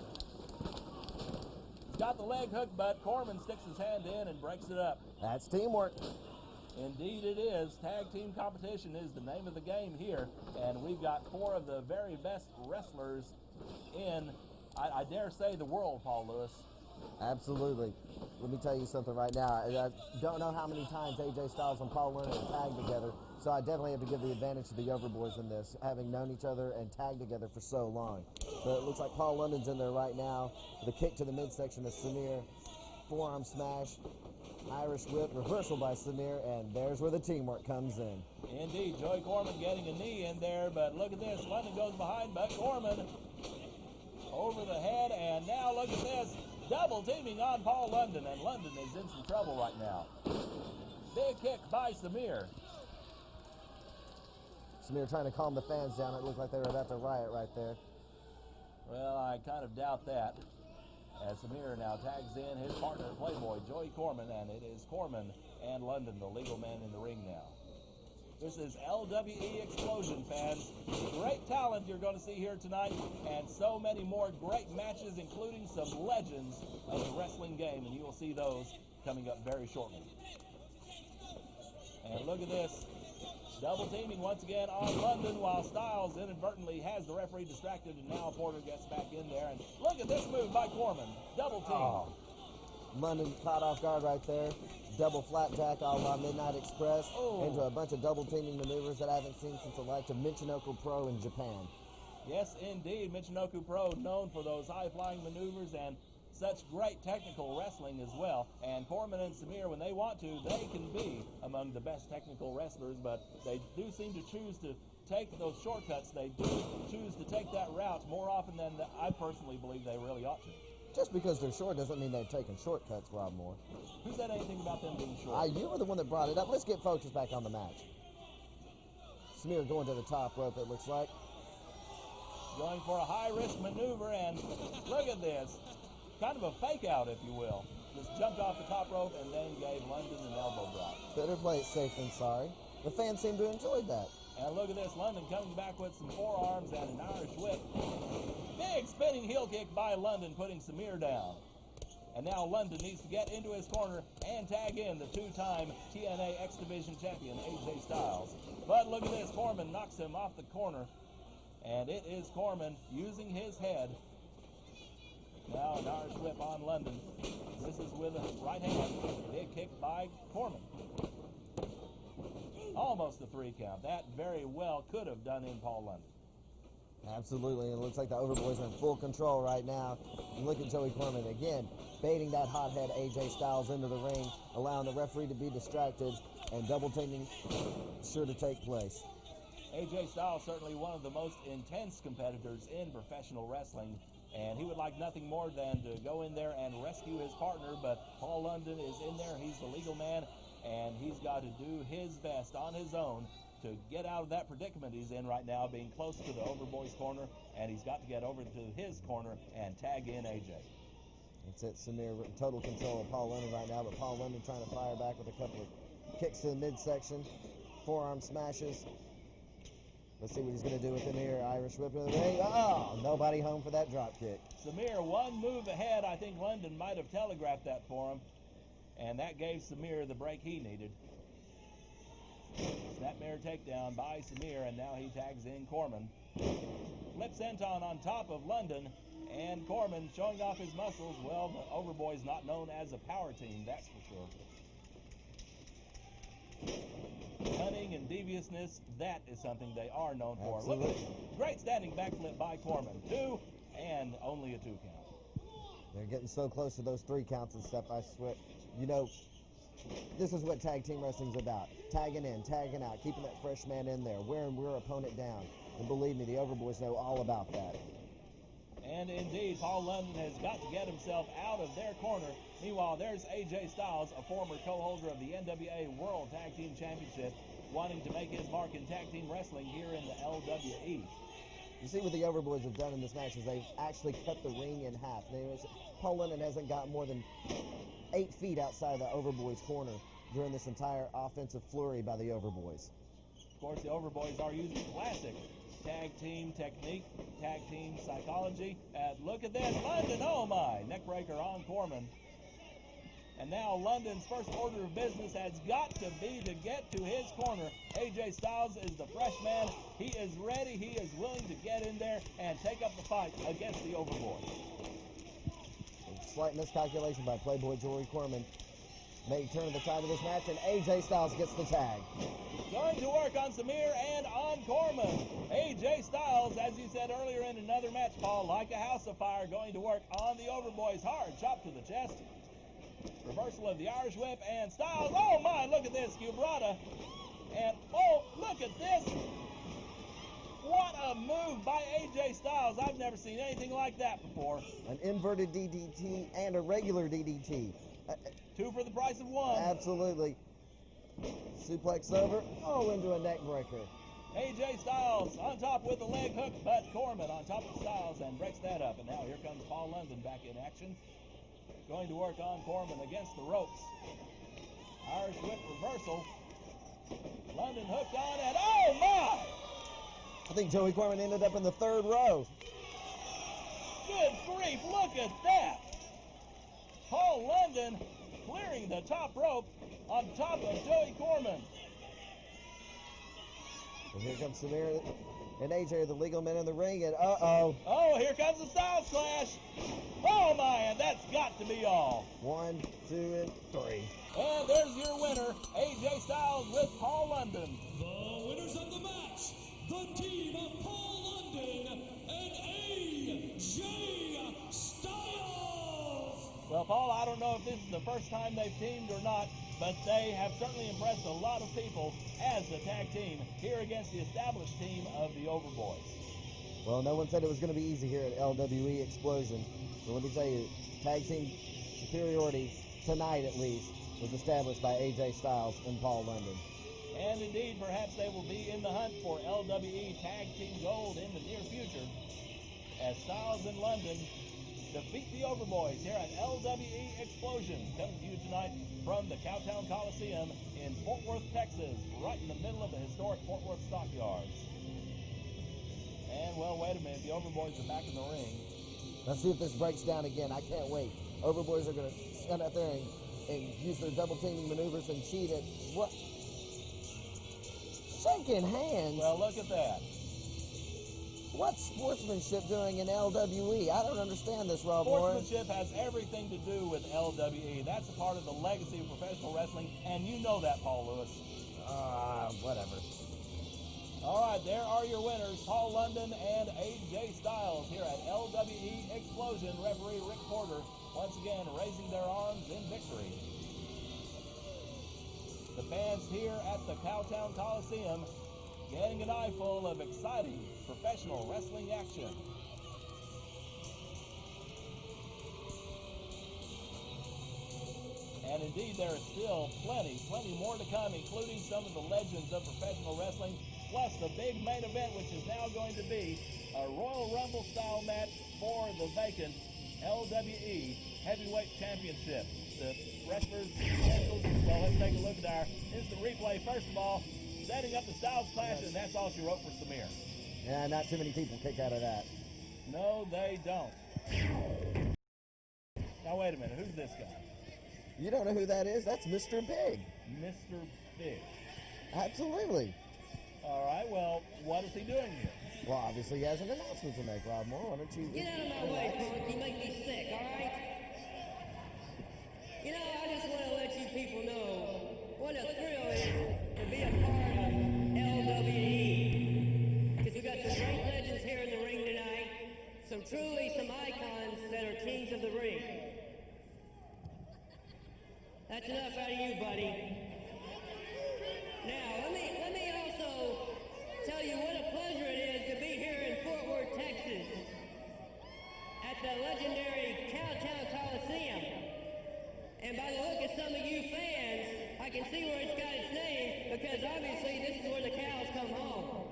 He's got the leg hook, but Corbin sticks his hand in and breaks it up. That's teamwork. Indeed it is. Tag team competition is the name of the game here, and we've got 4 of the very best wrestlers in, I dare say, the world, Paul Lewis. Absolutely. Let me tell you something right now. I don't know how many times AJ Styles and Paul London have tagged together, so I definitely have to give the advantage to the Overboys in this, having known each other and tagged together for so long. But it looks like Paul London's in there right now. The kick to the midsection of Samir, forearm smash, Irish whip, reversal by Samir, and there's where the teamwork comes in. Indeed, Joey Corman getting a knee in there, but look at this. London goes behind, but Corman over the head, and now look at this. Double teaming on Paul London, and London is in some trouble right now. Big kick by Samir. Samir trying to calm the fans down. It looked like they were about to riot right there. Well, I kind of doubt that. As Samir now tags in his partner, Playboy, Joey Corman, and it is Corman and London, the legal man in the ring now. This is LWE Explosion, fans. Great talent you're going to see here tonight, and so many more great matches, including some legends of the wrestling game, and you will see those coming up very shortly. And look at this. Double teaming once again on London, while Styles inadvertently has the referee distracted, and now Porter gets back in there. And look at this move by Corman. Double team. Oh. London caught off guard right there. Double flapjack a la Midnight Express into a bunch of double teaming maneuvers that I haven't seen since the likes of Michinoku Pro in Japan. Yes, indeed. Michinoku Pro, known for those high-flying maneuvers and such great technical wrestling as well. And Corman and Samir, when they want to, they can be among the best technical wrestlers, but they do seem to choose to take those shortcuts. They do choose to take that route more often than I personally believe they really ought to. Just because they're short doesn't mean they've taken shortcuts, Rob Moore. Who said anything about them being short? You were the one that brought it up. Let's get focused back on the match. Samir going to the top rope, it looks like. Going for a high-risk maneuver, and look at this. Kind of a fake out, if you will. Just jumped off the top rope and then gave London an elbow drop. Better play it safe than sorry. The fans seem to enjoy that. And look at this, London coming back with some forearms and an Irish whip. Big spinning heel kick by London, putting Samir down. And now London needs to get into his corner and tag in the two-time TNA X Division champion, AJ Styles. But look at this, Corman knocks him off the corner. And it is Corman using his head. Now an Irish whip on London. This is with a right hand. Big kick by Corman. Almost a 3 count. That very well could have done in Paul London. Absolutely. It looks like the Overboys are in full control right now. And look at Joey Corman again, baiting that hothead AJ Styles into the ring, allowing the referee to be distracted, and double teaming sure to take place. AJ Styles certainly one of the most intense competitors in professional wrestling, and he would like nothing more than to go in there and rescue his partner, but Paul London is in there. He's the legal man, and he's got to do his best on his own to get out of that predicament he's in right now, being close to the Overboys corner, and he's got to get over to his corner and tag in AJ. That's it, Samir in total control of Paul London right now, but Paul London trying to fire back with a couple of kicks to the midsection, forearm smashes. Let's see what he's going to do with him here. Irish whip in the ring. Oh, nobody home for that drop kick. Samir one move ahead. I think London might have telegraphed that for him, and that gave Samir the break he needed. Snapmare takedown by Samir, and now he tags in Corman. Flip senton on top of London, and Corman showing off his muscles. Well, the Overboys not known as a power team, that's for sure. Cunning and deviousness, that is something they are known for. Absolutely. Look at this. Great standing backflip by Corman. 2 and only a 2 count. They're getting so close to those 3 counts and stuff, I swear. You know, this is what tag team wrestling's about. Tagging in, tagging out, keeping that fresh man in there, wearing your opponent down. And believe me, the Overboys know all about that. And indeed, Paul London has got to get himself out of their corner. Meanwhile, there's AJ Styles, a former co-holder of the NWA World Tag Team Championship, wanting to make his mark in tag team wrestling here in the LWE. You see what the Overboys have done in this match is they've actually cut the ring in half. Paul London hasn't got more than 8 feet outside the Overboys corner during this entire offensive flurry by the Overboys. Of course, the Overboys are using classic tag team technique, tag team psychology. And look at this, London, oh my, neckbreaker on Corman. And now London's first order of business has got to be to get to his corner. AJ Styles is the fresh man. He is ready. He is willing to get in there and take up the fight against the Overboys. slight miscalculation by Playboy Joey Corman may turn the tide of this match, and AJ Styles gets the tag. Going to work on Samir and on Corman. AJ Styles, as you said earlier in another match, Paul, like a house of fire, going to work on the Overboys. Hard chop to the chest. Reversal of the Irish whip, and Styles, oh my, look at this, Cubrata. And oh, look at this. What a move by AJ Styles. I've never seen anything like that before. An inverted DDT and a regular DDT. Two for the price of one. Absolutely. Suplex over. Oh, into a neck breaker. AJ Styles on top with the leg hook, but Corman on top of Styles and breaks that up. And now here comes Paul London back in action. Going to work on Corman against the ropes. Irish whip reversal. London hooked on, and oh my! I think Joey Corman ended up in the third row. Good grief, look at that! Paul London clearing the top rope on top of Joey Corman. And here comes Samir and AJ, the legal men in the ring, and uh-oh. Oh, here comes the Styles Clash. Oh my, and that's got to be all. 1, 2, and 3. And there's your winner, AJ Styles with Paul London. The winners of the match, the team of Paul London and AJ Styles. Well, Paul, I don't know if this is the first time they've teamed or not, but they have certainly impressed a lot of people as a tag team here against the established team of the Overboys. Well, no one said it was going to be easy here at LWE Explosion. But let me tell you, tag team superiority, tonight at least, was established by AJ Styles and Paul London. And indeed, perhaps they will be in the hunt for LWE Tag Team Gold in the near future as Styles and London defeat the Overboys here at LWE Explosion, coming to you tonight from the Cowtown Coliseum in Fort Worth, Texas, right in the middle of the historic Fort Worth Stockyards. And, well, wait a minute, the Overboys are back in the ring. Let's see if this breaks down again. I can't wait. Overboys are going to stand out there and use their double teaming maneuvers and cheat it. What? Shaking hands. Well, look at that. What's sportsmanship doing in LWE? I don't understand this, Rob Warren. Sportsmanship has everything to do with LWE. That's a part of the legacy of professional wrestling, and you know that, Paul Lewis. Whatever. All right, there are your winners, Paul London and AJ Styles here at LWE Explosion. Referee Rick Porter once again raising their arms in victory. The fans here at the Cowtown Coliseum getting an eyeful of exciting professional wrestling action. And indeed, there is still plenty more to come, including some of the legends of professional wrestling, plus the big main event, which is now going to be a Royal Rumble style match for the vacant LWE Heavyweight Championship. The wrestlers, well, let's take a look at our, here's the replay. First of all, setting up the Styles Clash, and that's all she wrote for Samir. Yeah, not too many people kick out of that. No, they don't. Now, wait a minute. Who's this guy? You don't know who that is? That's Mr. Big. Mr. Big. Absolutely. All right, well, what is he doing here? Well, obviously he has an announcement to make, Rob Moore. Why don't you... Get out of my way, punk. You make me sick, all right? You know, I just want to let you people know what a thrill it is to be a part of LWE. Because we got some great legends here in the ring tonight. Some icons that are kings of the ring. That's enough out of you, buddy. Now, let me also tell you what a pleasure it is to be here in Fort Worth, Texas, at the legendary Cowtown Coliseum. And by the look of some of you fans, I can see where it's got its name, because obviously this is where the cows come home.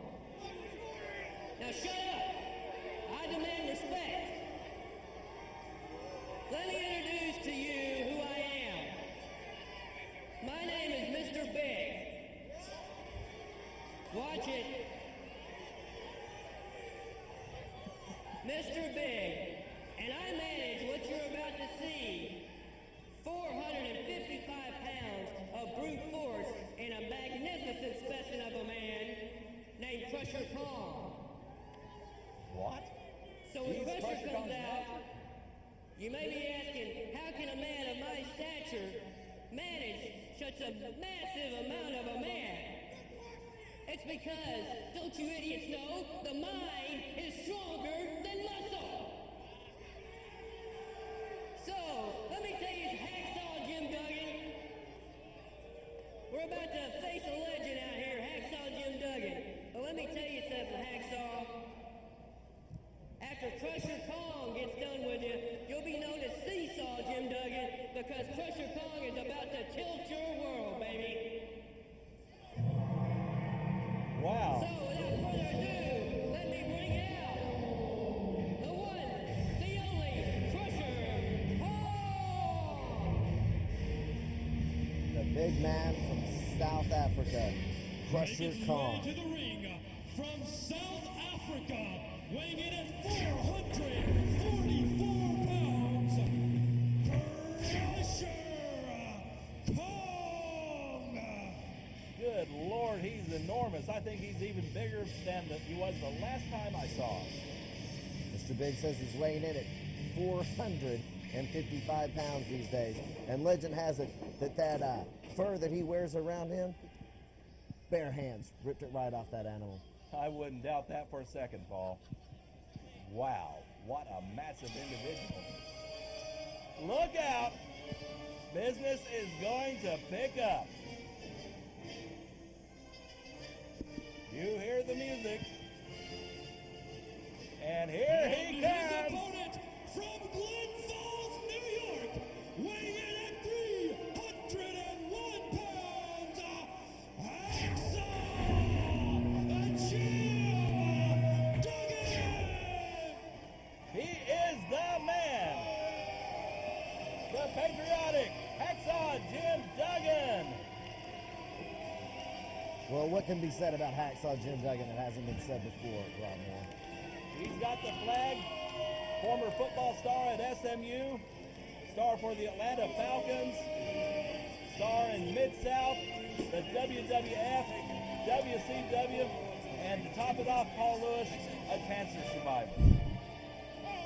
Now shut up. I demand respect. Let me introduce to you who I am. My name is Mr. Big. Watch it. Mr. Big. And I manage what you're about to see. 455 pounds of brute force and a magnificent specimen of a man named Krusher Palm. You may be asking, how can a man of my stature manage such a massive amount of a man? It's because, don't you idiots know, the mind is stronger than muscle. So, let me tell you, Hacksaw Jim Duggan. We're about to face a legend out here, Hacksaw Jim Duggan. But let me tell you something, Hacksaw. After Krusher Kong gets done with you, you'll be known as Seesaw Jim Duggan, because Krusher Kong is about to tilt your world, baby. Wow. So, without further ado, let me bring out the one, the only, Krusher Kong! The big man from South Africa, Krusher Kong. To the ring from South Africa, weighing in at 444 pounds, Krusher Kong! Good Lord, he's enormous. I think he's even bigger than he was the last time I saw him. Mr. Big says he's weighing in at 455 pounds these days. And legend has it that fur that he wears around him, bare hands ripped it right off that animal. I wouldn't doubt that for a second, Paul. Wow, what a massive individual. Look out! Business is going to pick up. You hear the music. And here he His comes. opponent from Glen Falls, New York, weighing in at 301 pounds, Hacksaw Jim Duggan! He is the man. The patriotic Hacksaw Jim Duggan. Well, what can be said about Hacksaw Jim Duggan that hasn't been said before, Rodmore? He's got the flag, former football star at SMU, star for the Atlanta Falcons, star in Mid-South, the WWF, WCW, and to top it off, Paul Lewis, a cancer survivor.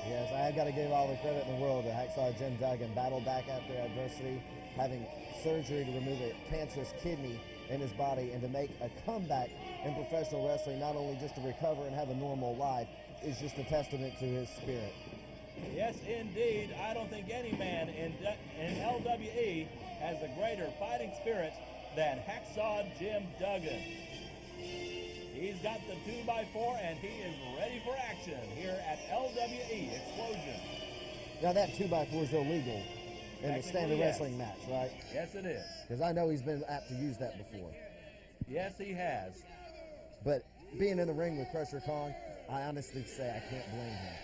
Yes, I have got to give all the credit in the world to Hacksaw Jim Duggan. Battled back after adversity, having surgery to remove a cancerous kidney in his body, and to make a comeback in professional wrestling, not only just to recover and have a normal life, is just a testament to his spirit. Yes, indeed. I don't think any man in LWE has a greater fighting spirit than Hacksaw Jim Duggan. He's got the 2x4 and he is ready for action here at LWE Explosion. Now that 2x4 is illegal in a standard wrestling match, right? Yes, it is. Because I know he's been apt to use that before. Yes, he has. But being in the ring with Krusher Kong, I honestly say I can't blame him.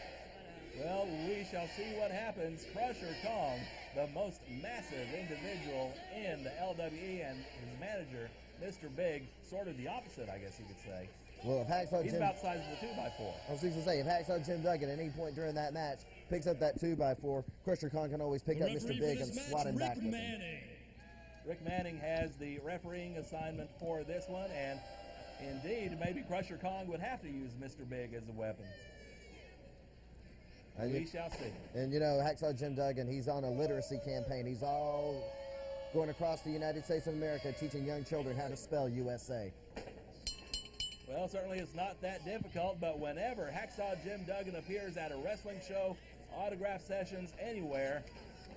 Well, we shall see what happens. Krusher Kong, the most massive individual in the LWE, and his manager, Mr. Big, sort of the opposite, I guess you could say. Well, if Hacksaw He's Jim... about the size of the 2x4. I was just going to say, if Hacksaw Jim Duggan at any point during that match picks up that 2x4, Krusher Kong can always pick up Mr. Big and swat him back with him. Rick Manning has the refereeing assignment for this one, and indeed, maybe Krusher Kong would have to use Mr. Big as a weapon. We shall see. And you know, Hacksaw Jim Duggan, he's on a literacy campaign. He's all going across the United States of America teaching young children how to spell USA. Well, certainly it's not that difficult, but whenever Hacksaw Jim Duggan appears at a wrestling show, autograph sessions, anywhere,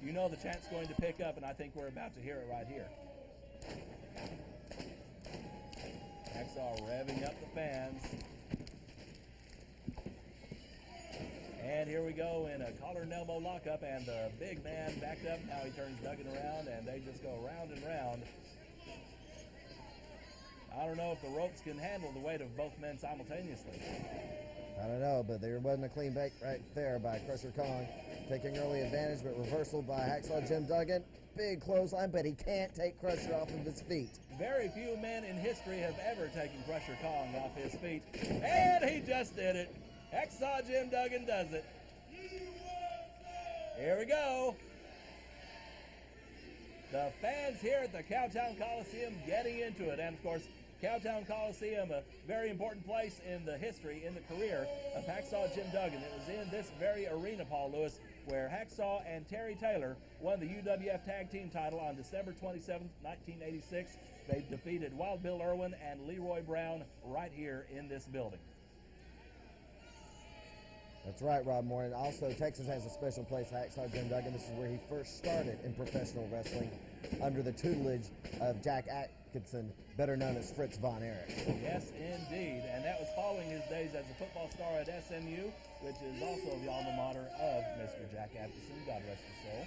you know the chant's going to pick up, and I think we're about to hear it right here. Hacksaw revving up the fans. And here we go in a collar and elbow lockup, and the big man backed up. Now he turns Duggan around, and they just go round and round. I don't know if the ropes can handle the weight of both men simultaneously. I don't know, but there wasn't a clean break right there by Krusher Kong. Taking early advantage, but reversal by Hacksaw Jim Duggan. Big clothesline, but he can't take Krusher off of his feet. Very few men in history have ever taken Krusher Kong off his feet. And he just did it. Hacksaw Jim Duggan does it. Here we go. The fans here at the Cowtown Coliseum getting into it. And, of course, Cowtown Coliseum, a very important place in the history, in the career of Hacksaw Jim Duggan. It was in this very arena, Paul Lewis, where Hacksaw and Terry Taylor won the UWF Tag Team title on December 27, 1986. They defeated Wild Bill Irwin and Leroy Brown right here in this building. That's right, Rob Moore. And also, Texas has a special place, Hacksaw Jim Duggan. This is where he first started in professional wrestling under the tutelage of Jack Atkinson, better known as Fritz Von Erich. Yes, indeed. And that was following his days as a football star at SMU, which is also the alma mater of Mr. Jack Atkinson, God rest his soul.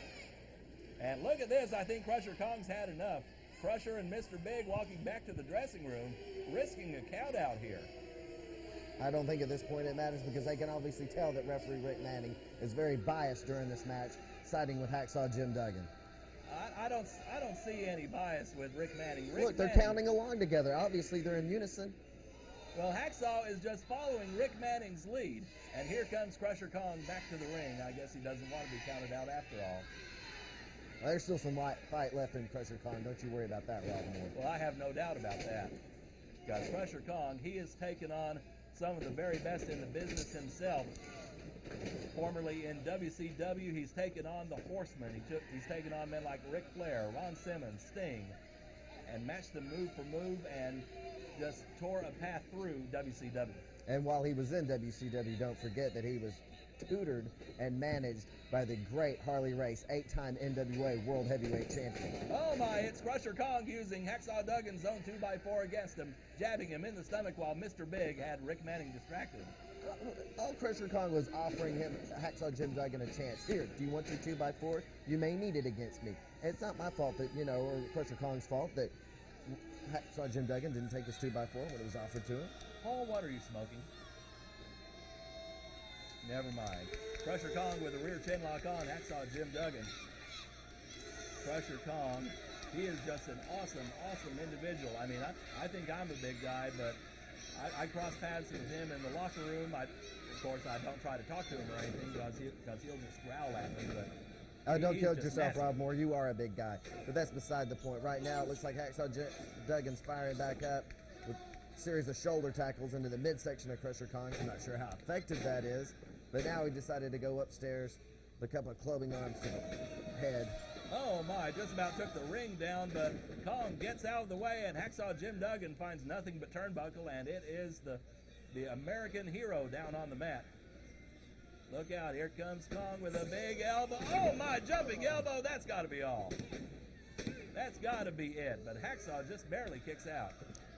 And look at this. I think Krusher Kong's had enough. Krusher and Mr. Big walking back to the dressing room, risking a count out here. I don't think at this point it matters because they can obviously tell that referee Rick Manning is very biased during this match, siding with Hacksaw Jim Duggan. I don't see any bias with Rick Manning. Look, they're counting along together. Obviously, they're in unison. Well, Hacksaw is just following Rick Manning's lead, and here comes Krusher Kong back to the ring. I guess he doesn't want to be counted out after all. Well, there's still some fight left in Krusher Kong. Don't you worry about that, Rob Moore. Well, I have no doubt about that. Because Krusher Kong, he has taken on some of the very best in the business himself. Formerly in WCW, he's taken on the Horsemen. He's taken on men like Ric Flair, Ron Simmons, Sting, and matched them move for move and just tore a path through WCW. And while he was in WCW, don't forget that he was tutored and managed by the great Harley Race, 8-time NWA World Heavyweight Champion. Oh my, it's Krusher Kong using Hacksaw Duggan's own 2x4 against him, jabbing him in the stomach while Mr. Big had Rick Manning distracted. All Krusher Kong was offering him, Hacksaw Jim Duggan, a chance. Here, do you want your 2x4? You may need it against me. And it's not my fault that, or Krusher Kong's fault that Hacksaw Jim Duggan didn't take his 2x4 when it was offered to him. Paul, what are you smoking? Never mind. Krusher Kong with a rear chin lock on Hacksaw Jim Duggan. Krusher Kong, he is just an awesome, awesome individual. I mean, I think I'm a big guy, but I cross paths with him in the locker room. Of course, I don't try to talk to him or anything because he'll just growl at me. But don't kill yourself, massive. Rob Moore. You are a big guy. But that's beside the point. Right now, it looks like Hacksaw Duggan's firing back up with a series of shoulder tackles into the midsection of Krusher Kong. I'm not sure how effective that is. But now he decided to go upstairs with a couple of clubbing arms to the head. Oh my, just about took the ring down, but Kong gets out of the way and Hacksaw Jim Duggan finds nothing but turnbuckle, and it is the American hero down on the mat. Look out, here comes Kong with a big elbow. Oh my, jumping elbow, that's got to be all. That's got to be it, but Hacksaw just barely kicks out.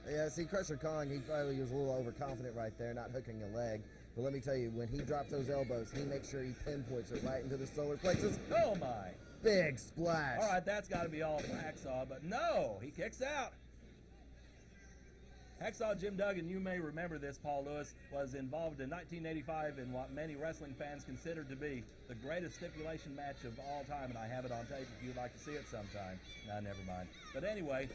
Yeah, see, Krusher Kong, he probably was a little overconfident right there, not hooking a leg. But let me tell you, when he drops those elbows, he makes sure he pinpoints it right into the solar plexus. Oh my. Big splash. All right, that's got to be all for Hacksaw, but no, he kicks out. Hacksaw Jim Duggan, you may remember this, Paul Lewis, was involved in 1985 in what many wrestling fans considered to be the greatest stipulation match of all time, and I have it on tape if you'd like to see it sometime. No, never mind. But anyway,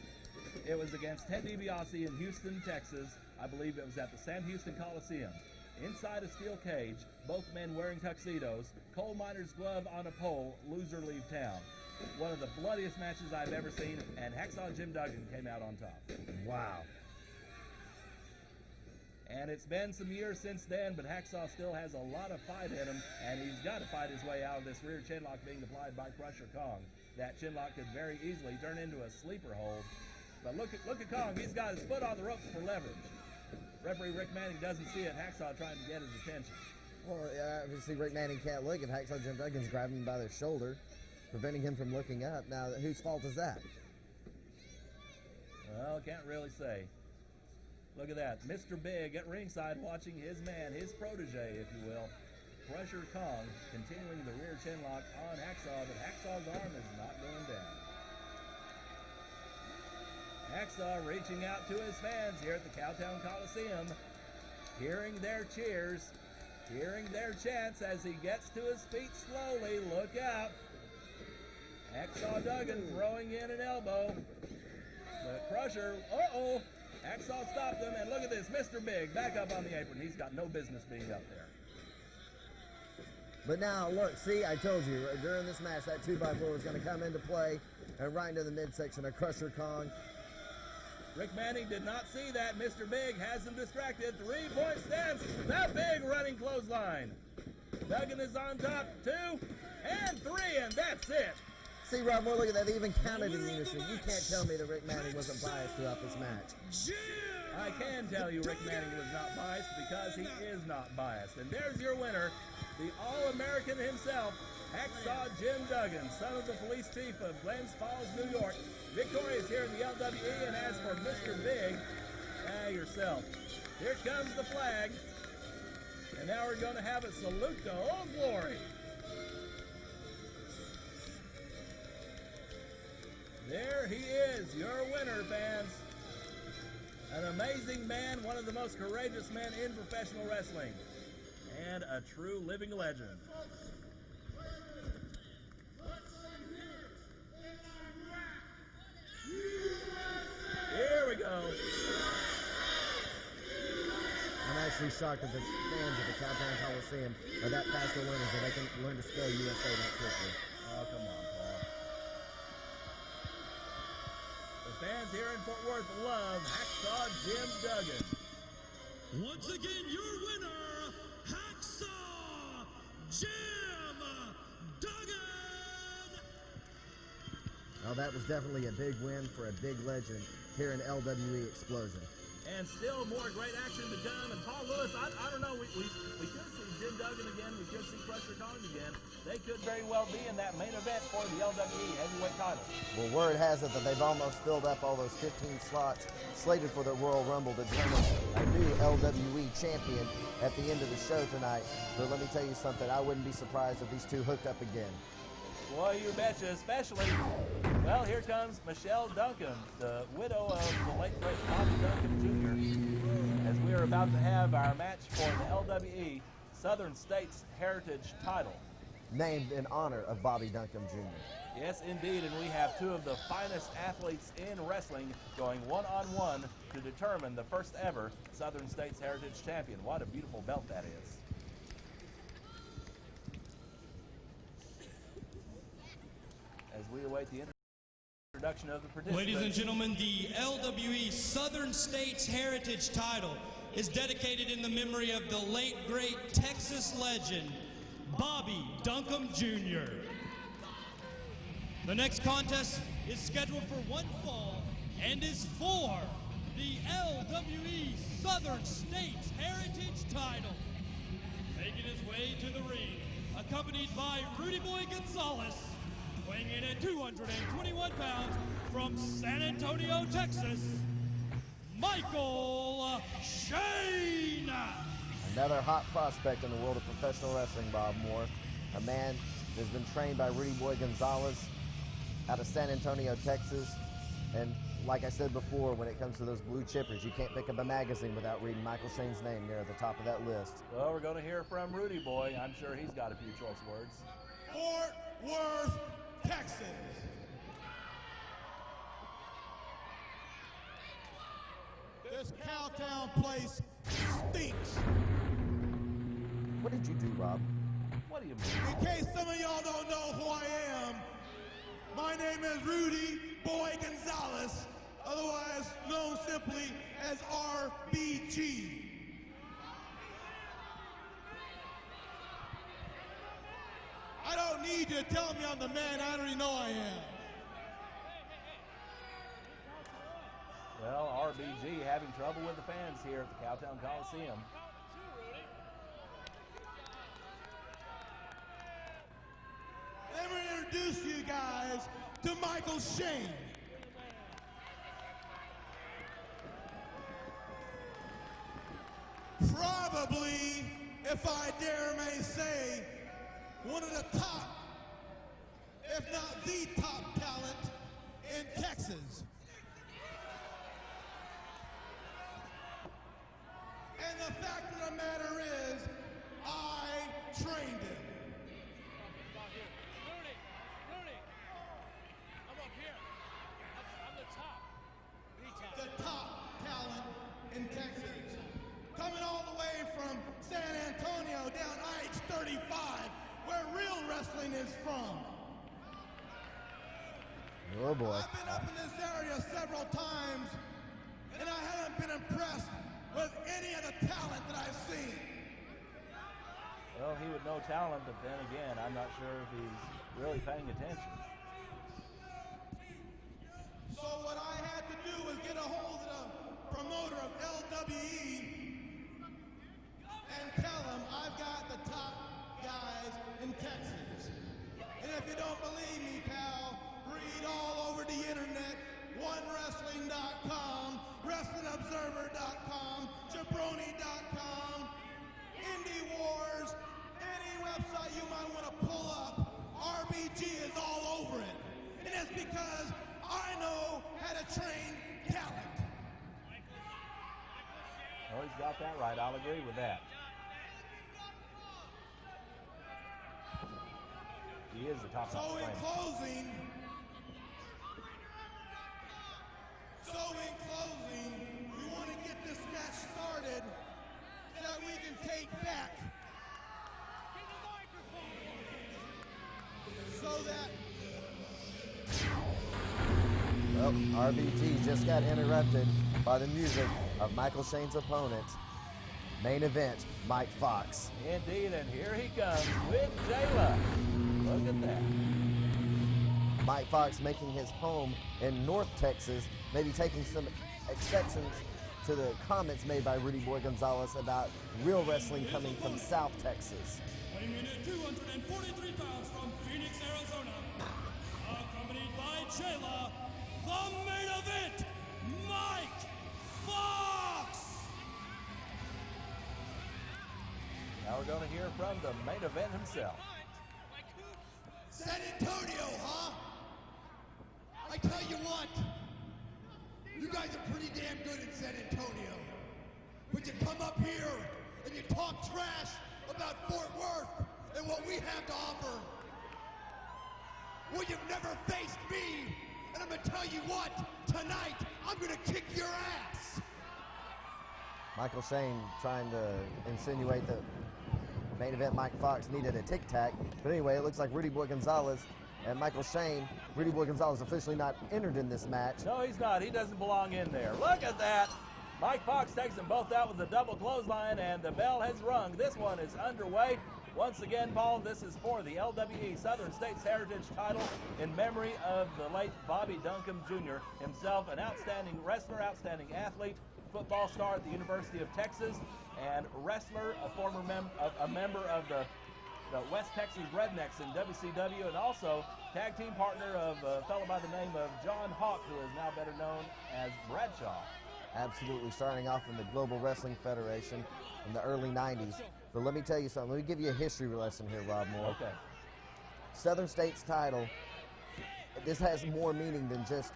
it was against Ted DiBiase in Houston, Texas. I believe it was at the Sam Houston Coliseum. Inside a steel cage, both men wearing tuxedos, coal miner's glove on a pole, loser leave town. One of the bloodiest matches I've ever seen, and Hacksaw Jim Duggan came out on top. Wow. And it's been some years since then, but Hacksaw still has a lot of fight in him, and he's got to fight his way out of this rear chinlock being applied by Krusher Kong. That chinlock could very easily turn into a sleeper hold. But look at Kong, he's got his foot on the ropes for leverage. Referee Rick Manning doesn't see it. Hacksaw trying to get his attention. Well, obviously Rick Manning can't look if Hacksaw Jim Duggan's grabbing him by the shoulder, preventing him from looking up. Now, whose fault is that? Well, can't really say. Look at that. Mr. Big at ringside watching his man, his protege, if you will. Krusher Kong continuing the rear chinlock on Hacksaw, but Hacksaw's arm is not going down. Hacksaw reaching out to his fans here at the Cowtown Coliseum, hearing their cheers, hearing their chants as he gets to his feet slowly. Look out. Hacksaw Duggan throwing in an elbow. But Krusher, uh-oh. Hacksaw stopped him, and look at this. Mr. Big back up on the apron. He's got no business being up there. But now, look, see, I told you, during this match, that 2x4 was going to come into play and right into the midsection of Krusher Kong. Rick Manning did not see that. Mr. Big has him distracted. 3-point stance. The big running clothesline. Duggan is on top. 2 and 3, and that's it. See, Rob Moore, look at that. They even counted in unison. You can't tell me that Rick Manning wasn't biased throughout this match. I can tell you Rick Manning was not biased because he is not biased. And there's your winner, the All-American himself, Hacksaw Jim Duggan, son of the police chief of Glens Falls, New York, victorious here in the LWE. And as for Mr. Big, yourself. Here comes the flag. And now we're going to have a salute to Old Glory. There he is, your winner, fans. An amazing man, one of the most courageous men in professional wrestling, and a true living legend. Here we go. I'm actually shocked that the fans of the Cowtown Coliseum are that fast to learners that they can learn to spell USA that quickly. Oh, come on, Paul. The fans here in Fort Worth love Hacksaw Jim Duggan. Once again, your winner, Hacksaw Jim Duggan! Oh, that was definitely a big win for a big legend here in LWE Explosion. And still more great action to come. And Paul Lewis, I don't know, we could see Jim Duggan again. We could see Krusher again. They could very well be in that main event for the LWE heavyweight title. Well, word has it that they've almost filled up all those 15 slots slated for the Royal Rumble to determine a new LWE champion at the end of the show tonight. But let me tell you something, I wouldn't be surprised if these two hooked up again. Boy, you betcha, especially, well, here comes Michelle Duncan, the widow of the late great Bobby Duncan Jr., as we are about to have our match for the LWE Southern States Heritage title. Named in honor of Bobby Duncan Jr. Yes, indeed, and we have two of the finest athletes in wrestling going one-on-one to determine the first ever Southern States Heritage champion. What a beautiful belt that is. As we await the introduction of the participants. Ladies and gentlemen, the LWE Southern States Heritage title is dedicated in the memory of the late, great Texas legend, Bobby Duncan Jr. The next contest is scheduled for one fall and is for the LWE Southern States Heritage title. Making his way to the ring, accompanied by Rudy Boy Gonzalez, weighing in at 221 pounds from San Antonio, Texas, Michael Shane. Another hot prospect in the world of professional wrestling, Bob Moore. A man that's been trained by Rudy Boy Gonzalez out of San Antonio, Texas. And like I said before, when it comes to those blue chippers, you can't pick up a magazine without reading Michael Shane's name there at the top of that list. Well, we're going to hear from Rudy Boy. I'm sure he's got a few choice words. Fort Worth, Texas. This Cowtown place stinks. What did you do, Rob? What do you mean? In case some of y'all don't know who I am, my name is Rudy Boy Gonzalez, otherwise known simply as RBG. I don't need you to tell me I'm the man, I already know I am. Well, RBG having trouble with the fans here at the Cowtown Coliseum. Let me introduce you guys to Michael Shane. Probably, if I dare may say, one of the top, if not the top talent in Texas. And the fact of the matter is, I trained him. Rudy, I'm up here. I'm the top. The top talent in Texas. Coming all the way from San Antonio down I-35, where real wrestling is from. Oh boy. I've been up in this area several times and I haven't been impressed with any of the talent that I've seen. Well, he would know talent, but then again, I'm not sure if he's really paying attention. So what I had to do was get a hold of the promoter of LWE and tell him I've got the top guys in Texas. And if you don't believe me, pal, read all over the internet, OneWrestling.com, WrestlingObserver.com, Jabroni.com, IndieWars, any website you might want to pull up, RBG is all over it. And it's because I know how to train talent. Well, he's got that right. I'll agree with that. He is the top So in trainer. closing, we want to get this match started so that we can take back. So that Well, RBG just got interrupted by the music of Michael Shane's opponent. Main event, Mike Fox. Indeed, and here he comes with Jayla. Look at that. Mike Fox making his home in North Texas, maybe taking some exceptions to the comments made by Rudy Boy Gonzalez about real wrestling coming from South Texas. Weighing in at 243 pounds from Phoenix, Arizona, accompanied by Jayla, the main event, Mike Fox! Now we're going to hear from the main event himself. San Antonio, huh? I tell you what, you guys are pretty damn good in San Antonio. But you come up here and you talk trash about Fort Worth and what we have to offer. Well, you've never faced me, and I'm gonna tell you what, tonight, I'm gonna kick your ass. Michael Shane trying to insinuate that main event Mike Fox needed a tic-tac. But anyway, it looks like Rudy Boy Gonzalez and Michael Shane. Rudy Boy Gonzalez officially not entered in this match. No, he's not. He doesn't belong in there. Look at that. Mike Fox takes them both out with a double clothesline, and the bell has rung. This one is underway. Once again, Paul, this is for the LWE Southern States Heritage title in memory of the late Bobby Duncombe Jr., himself an outstanding wrestler, outstanding athlete, football star at the University of Texas, and wrestler, a member of the West Texas Rednecks in WCW, and also tag team partner of a fellow by the name of John Hawk, who is now better known as Bradshaw. Absolutely, starting off in the Global Wrestling Federation in the early 90s. But let me tell you something. Let me give you a history lesson here, Rob Moore. Okay. Southern States title, this has more meaning than just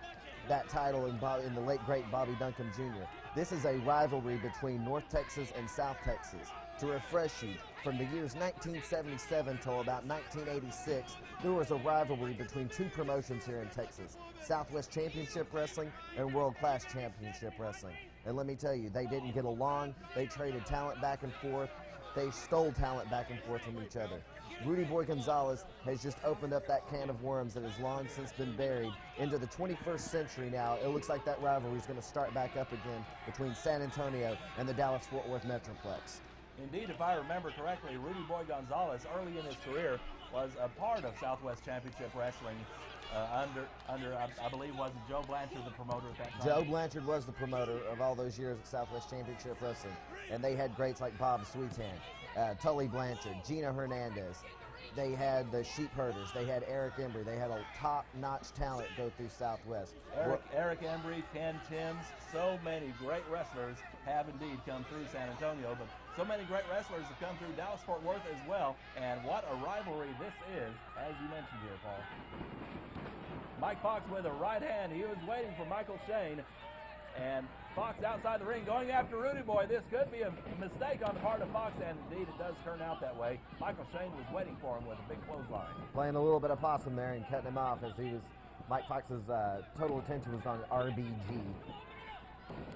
that title in the late, great Bobby Duncombe Jr. This is a rivalry between North Texas and South Texas. To refresh you, from the years 1977 till about 1986, there was a rivalry between two promotions here in Texas, Southwest Championship Wrestling and World Class Championship Wrestling. And let me tell you, they didn't get along. They traded talent back and forth. They stole talent back and forth from each other. Rudy Boy Gonzalez has just opened up that can of worms that has long since been buried into the 21st century now. It looks like that rivalry is going to start back up again between San Antonio and the Dallas-Fort Worth Metroplex. Indeed, if I remember correctly, Rudy Boy Gonzalez, early in his career, was a part of Southwest Championship Wrestling under I believe, was Joe Blanchard the promoter at that time? Joe Blanchard was the promoter of all those years at Southwest Championship Wrestling. And they had greats like Bob Sweetan, Tully Blanchard, Gina Hernandez. They had the Sheep Herders. They had Eric Embry. They had a top-notch talent go through Southwest. Eric Embry, Ken Timms, so many great wrestlers have indeed come through San Antonio, but so many great wrestlers have come through Dallas-Fort Worth as well, and what a rivalry this is, as you mentioned here, Paul. Mike Fox with a right hand. He was waiting for Michael Shane, and Fox outside the ring going after Rudy Boy. This could be a mistake on the part of Fox, and indeed it does turn out that way. Michael Shane was waiting for him with a big clothesline. Playing a little bit of possum there and cutting him off as Mike Fox's total attention was on RBG.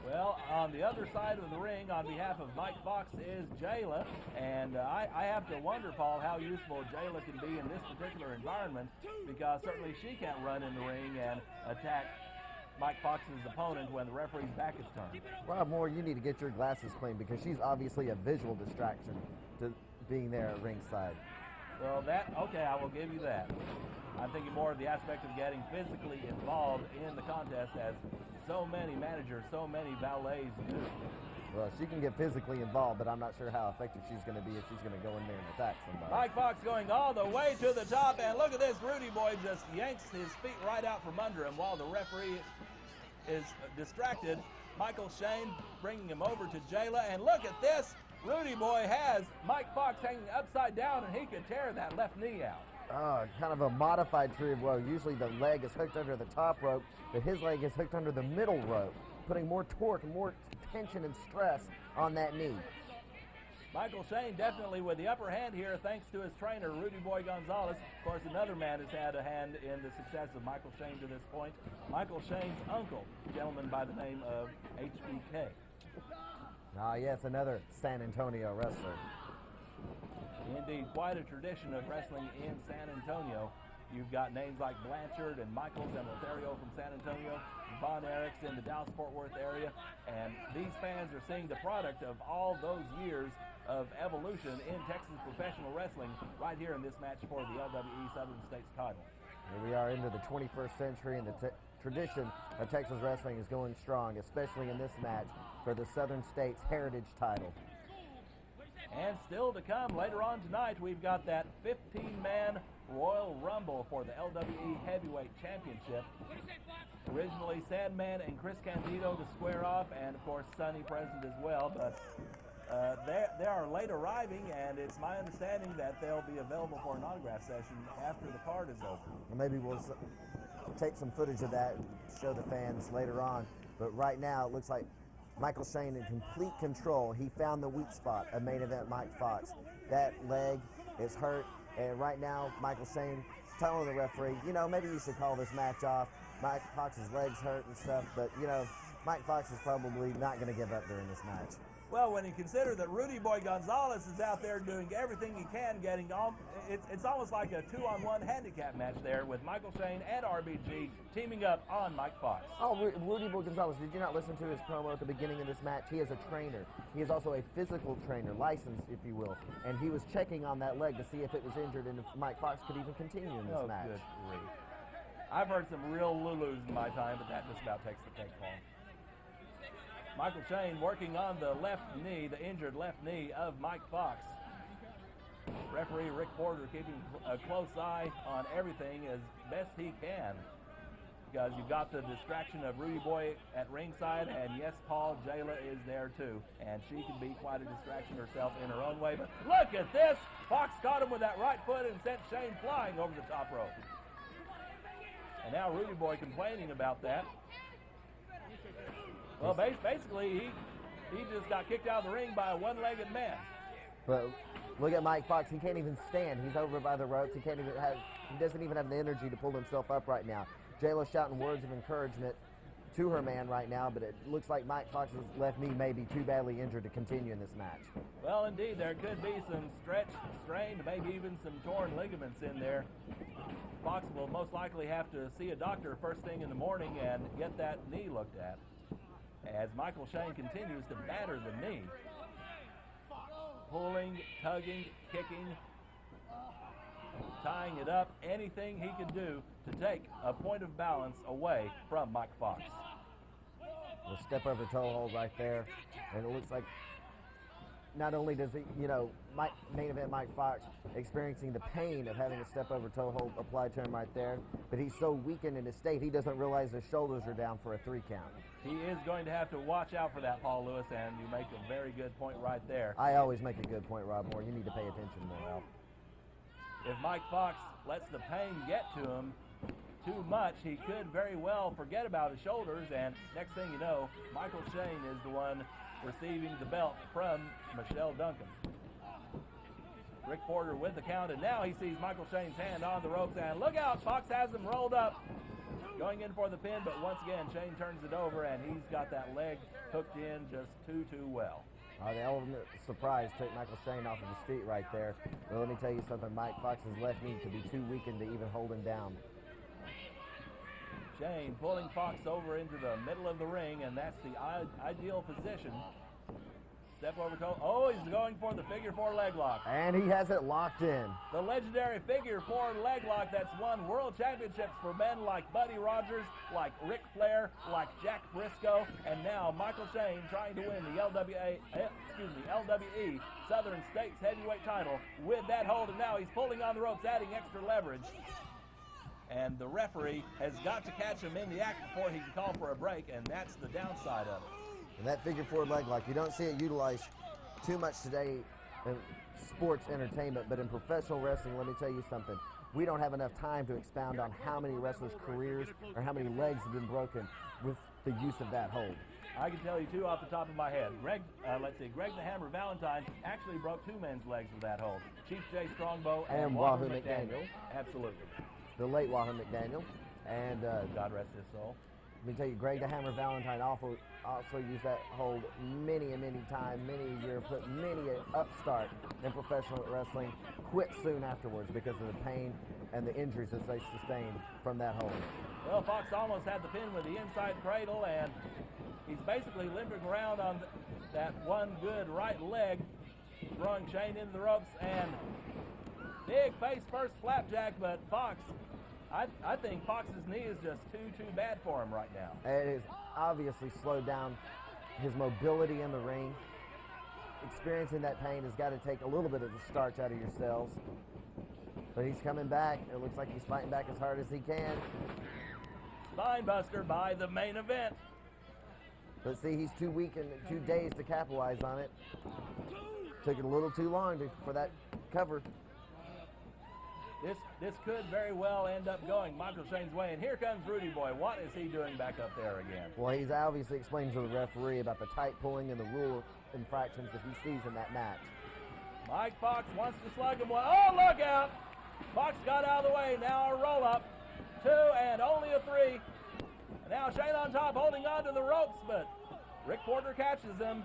Well, on the other side of the ring, on behalf of Mike Fox, is Jayla, and I have to wonder, Paul, how useful Jayla can be in this particular environment, because certainly she can't run in the ring and attack Mike Fox's opponent when the referee's back is turned. Rob Moore, you need to get your glasses clean because she's obviously a visual distraction to being there at ringside. Well, okay, I will give you that. I'm thinking more of the aspect of getting physically involved in the contest, as so many managers, so many valets do. Well, she can get physically involved, but I'm not sure how effective she's going to be if she's going to go in there and attack somebody. Mike Fox going all the way to the top, and look at this. Rudy Boy just yanks his feet right out from under him while the referee is distracted. Michael Shane bringing him over to Jayla, and look at this. Rudy Boy has Mike Fox hanging upside down, and he could tear that left knee out. Kind of a modified tree of woe. Usually the leg is hooked under the top rope, but his leg is hooked under the middle rope, putting more torque, more tension and stress on that knee. Michael Shane definitely with the upper hand here thanks to his trainer, Rudy Boy Gonzalez. Of course, another man has had a hand in the success of Michael Shane to this point. Michael Shane's uncle, a gentleman by the name of HBK. Yes, another San Antonio wrestler. Indeed, quite a tradition of wrestling in San Antonio. You've got names like Blanchard and Michaels and Lothario from San Antonio, Von Erichs in the Dallas-Fort Worth area, and these fans are seeing the product of all those years of evolution in Texas professional wrestling right here in this match for the LWE Southern States title. Here we are into the 21st century, and the tradition of Texas wrestling is going strong, especially in this match for the Southern States Heritage title. And still to come later on tonight, we've got that 15-man Royal Rumble for the LWE Heavyweight Championship. Originally Sandman and Chris Candido to square off, and of course Sonny present as well, but they are late arriving, and it's my understanding that they'll be available for an autograph session after the card is over. Well, maybe we'll take some footage of that and show the fans later on, but right now it looks like Michael Shane in complete control. He found the weak spot of main event Mike Fox. That leg is hurt, and right now Michael Shane telling the referee, maybe you should call this match off. Mike Fox's legs hurt and stuff, but Mike Fox is probably not going to give up during this match. Well, when you consider that Rudy Boy Gonzalez is out there doing everything he can, getting on, it's almost like a 2-on-1 handicap match there with Michael Shane and RBG teaming up on Mike Fox. Oh, Rudy Boy Gonzalez, did you not listen to his promo at the beginning of this match? He is a trainer. He is also a physical trainer, licensed, if you will, and he was checking on that leg to see if it was injured and if Mike Fox could even continue in this match. Good grief. I've heard some real Lulus in my time, but that just about takes the cake, Paul. Michael Shane working on the left knee, the injured left knee of Mike Fox. Referee Rick Porter keeping a close eye on everything as best he can, because you've got the distraction of Rudy Boy at ringside, and yes, Paul, Jayla is there too, and she can be quite a distraction herself in her own way. But look at this! Fox caught him with that right foot and sent Shane flying over the top rope. And now Rudy Boy complaining about that. Well, basically, he just got kicked out of the ring by a one-legged man. But look at Mike Fox. He can't even stand. He's over by the ropes. He doesn't even have the energy to pull himself up right now. Jayla's shouting words of encouragement to her man right now, but it looks like Mike Fox's left knee may be too badly injured to continue in this match. Well, indeed, there could be some stretched, strained, maybe even some torn ligaments in there. Fox will most likely have to see a doctor first thing in the morning and get that knee looked at, as Michael Shane continues to batter the knee. Pulling, tugging, kicking, tying it up, anything he can do to take a point of balance away from Mike Fox. The step over toe hold right there, and it looks like not only does he, main event Mike Fox experiencing the pain of having a step over toe hold applied to him right there, but he's so weakened in his state he doesn't realize his shoulders are down for a 3 count. He is going to have to watch out for that, Paul Lewis, and you make a very good point right there. I always make a good point, Rob Moore. You need to pay attention more, Al. If Mike Fox lets the pain get to him too much, he could very well forget about his shoulders, and next thing you know, Michael Shane is the one receiving the belt from Michelle Duncan. Rick Porter with the count, and now he sees Michael Shane's hand on the ropes, and look out, Fox has him rolled up, going in for the pin, but once again, Shane turns it over, and he's got that leg hooked in just too well. The element of surprise took Michael Shane off of his feet right there. But let me tell you something, Mike Fox's left knee could be too weakened to even hold him down. Shane pulling Fox over into the middle of the ring, and that's the ideal position. Step over toe. Oh, he's going for the figure 4 leg lock. And he has it locked in. The legendary figure 4 leg lock that's won world championships for men like Buddy Rogers, like Ric Flair, like Jack Briscoe, and now Michael Shane trying to win the LWE Southern States Heavyweight title with that hold, and now he's pulling on the ropes, adding extra leverage. And the referee has got to catch him in the act before he can call for a break, and that's the downside of it. And that figure 4 leg lock, you don't see it utilized too much today in sports entertainment, but in professional wrestling, let me tell you something. We don't have enough time to expound on how many wrestlers' careers or how many legs have been broken with the use of that hold. I can tell you two off the top of my head. Greg the Hammer Valentine actually broke 2 men's legs with that hold. Chief J Strongbow and Wahoo McDaniel. Absolutely. The late Wahoo McDaniel. And God rest his soul. Let me tell you, Greg the Hammer Valentine also used that hold many times, many a year, put many an upstart in professional wrestling, quit soon afterwards because of the pain and the injuries that they sustained from that hold. Well, Fox almost had the pin with the inside cradle, and he's basically limping around on that one good right leg, throwing Shane into the ropes, and big face first flapjack, but Fox, I think Fox's knee is just too bad for him right now. It has obviously slowed down his mobility in the ring. Experiencing that pain has got to take a little bit of the starch out of your cells. But he's coming back. It looks like he's fighting back as hard as he can. Spinebuster by the main event. But see, he's too weak and too dazed to capitalize on it. Took it a little too long for that cover. This could very well end up going Michael Shane's way, and here comes Rudy Boy. What is he doing back up there again? Well, he's obviously explaining to the referee about the tight pulling and the rule infractions that he sees in that match. Mike Fox wants to slug him one. Oh, look out! Fox got out of the way. Now a roll-up. 2 and only a 3. And now Shane on top holding on to the ropes, but Rick Porter catches him.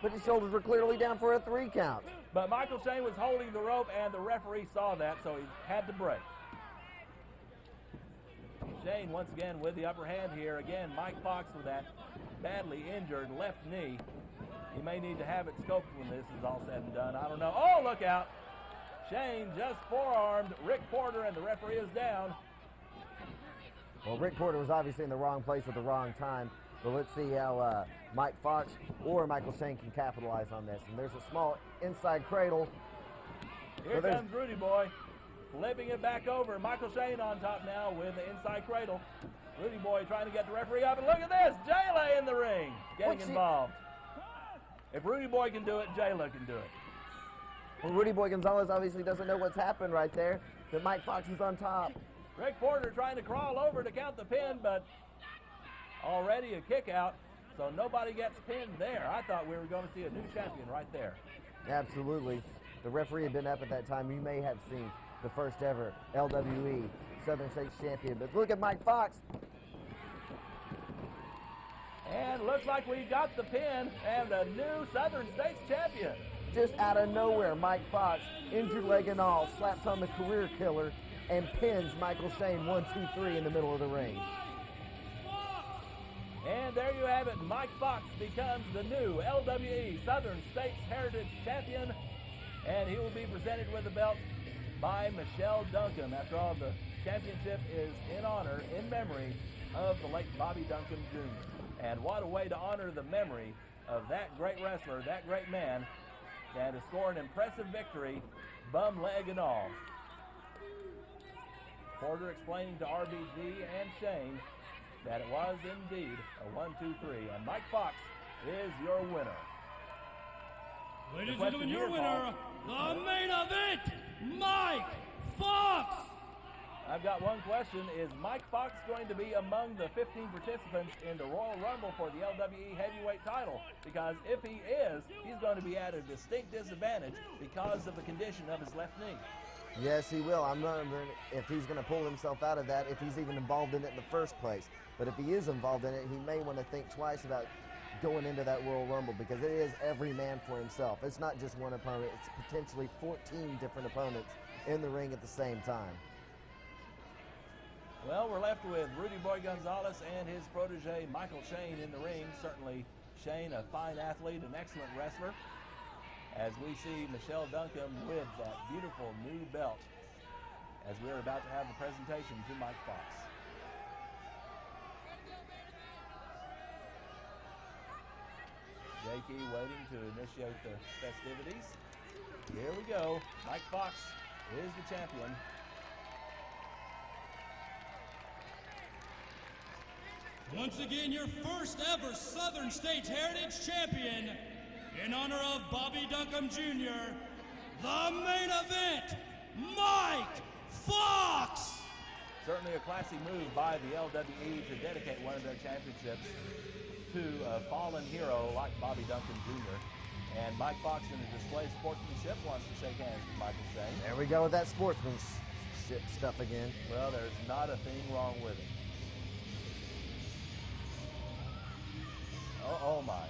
But his shoulders were clearly down for a 3 count. But Michael Shane was holding the rope, and the referee saw that, so he had to break. Shane once again with the upper hand here. Again, Mike Fox with that badly injured left knee. He may need to have it scoped when this is all said and done. I don't know. Oh, look out. Shane just forearmed Rick Porter, and the referee is down. Well, Rick Porter was obviously in the wrong place at the wrong time. But let's see how Mike Fox or Michael Shane can capitalize on this. And there's a small inside cradle. Here comes Rudy Boy, flipping it back over. Michael Shane on top now with the inside cradle. Rudy Boy trying to get the referee up. And look at this, Jayla in the ring, getting involved. If Rudy Boy can do it, Jayla can do it. Well, Rudy Boy Gonzalez obviously doesn't know what's happened right there. That Mike Fox is on top. Rick Porter trying to crawl over to count the pin, but already a kick out, so nobody gets pinned there. I thought we were going to see a new champion right there. Absolutely. The referee had been up at that time. You may have seen the first ever LWE Southern States champion. But look at Mike Fox. And looks like we got the pin and a new Southern States champion. Just out of nowhere, Mike Fox, injured leg and all, slaps on the career killer and pins Michael Shane 1, 2, 3 in the middle of the ring. And there you have it. Mike Fox becomes the new LWE Southern States Heritage Champion, and he will be presented with the belt by Michelle Duncan. After all, the championship is in honor, in memory of the late Bobby Duncan Jr. And what a way to honor the memory of that great wrestler, that great man, and to score an impressive victory, bum leg and all. Porter explaining to RBG and Shane that it was indeed a 1, 2, 3, and Mike Fox is your winner. Ladies and gentlemen, your winner, the main event, Mike Fox. I've got one question. Is Mike Fox going to be among the 15 participants in the Royal Rumble for the LWE Heavyweight title? Because if he is, he's going to be at a distinct disadvantage because of the condition of his left knee. Yes, he will. I'm wondering if he's going to pull himself out of that, if he's even involved in it in the first place. But if he is involved in it, he may want to think twice about going into that Royal Rumble, because it is every man for himself. It's not just one opponent. It's potentially 14 different opponents in the ring at the same time. Well, we're left with Rudy Boy Gonzalez and his protege, Michael Shane, in the ring. Certainly, Shane, a fine athlete, an excellent wrestler. As we see Michelle Duncan with that beautiful new belt as we're about to have the presentation to Mike Fox. Jakey waiting to initiate the festivities. Here we go. Mike Fox is the champion. Once again, your first ever Southern States Heritage Champion, in honor of Bobby Duncombe Jr., the main event, Mike Fox! Certainly a classy move by the LWE to dedicate one of their championships to a fallen hero like Bobby Duncombe Jr. And Mike Fox, in a display of sportsmanship, wants to shake hands with Michael Shane. There we go with that sportsmanship stuff again. Well, there's not a thing wrong with it. Oh my.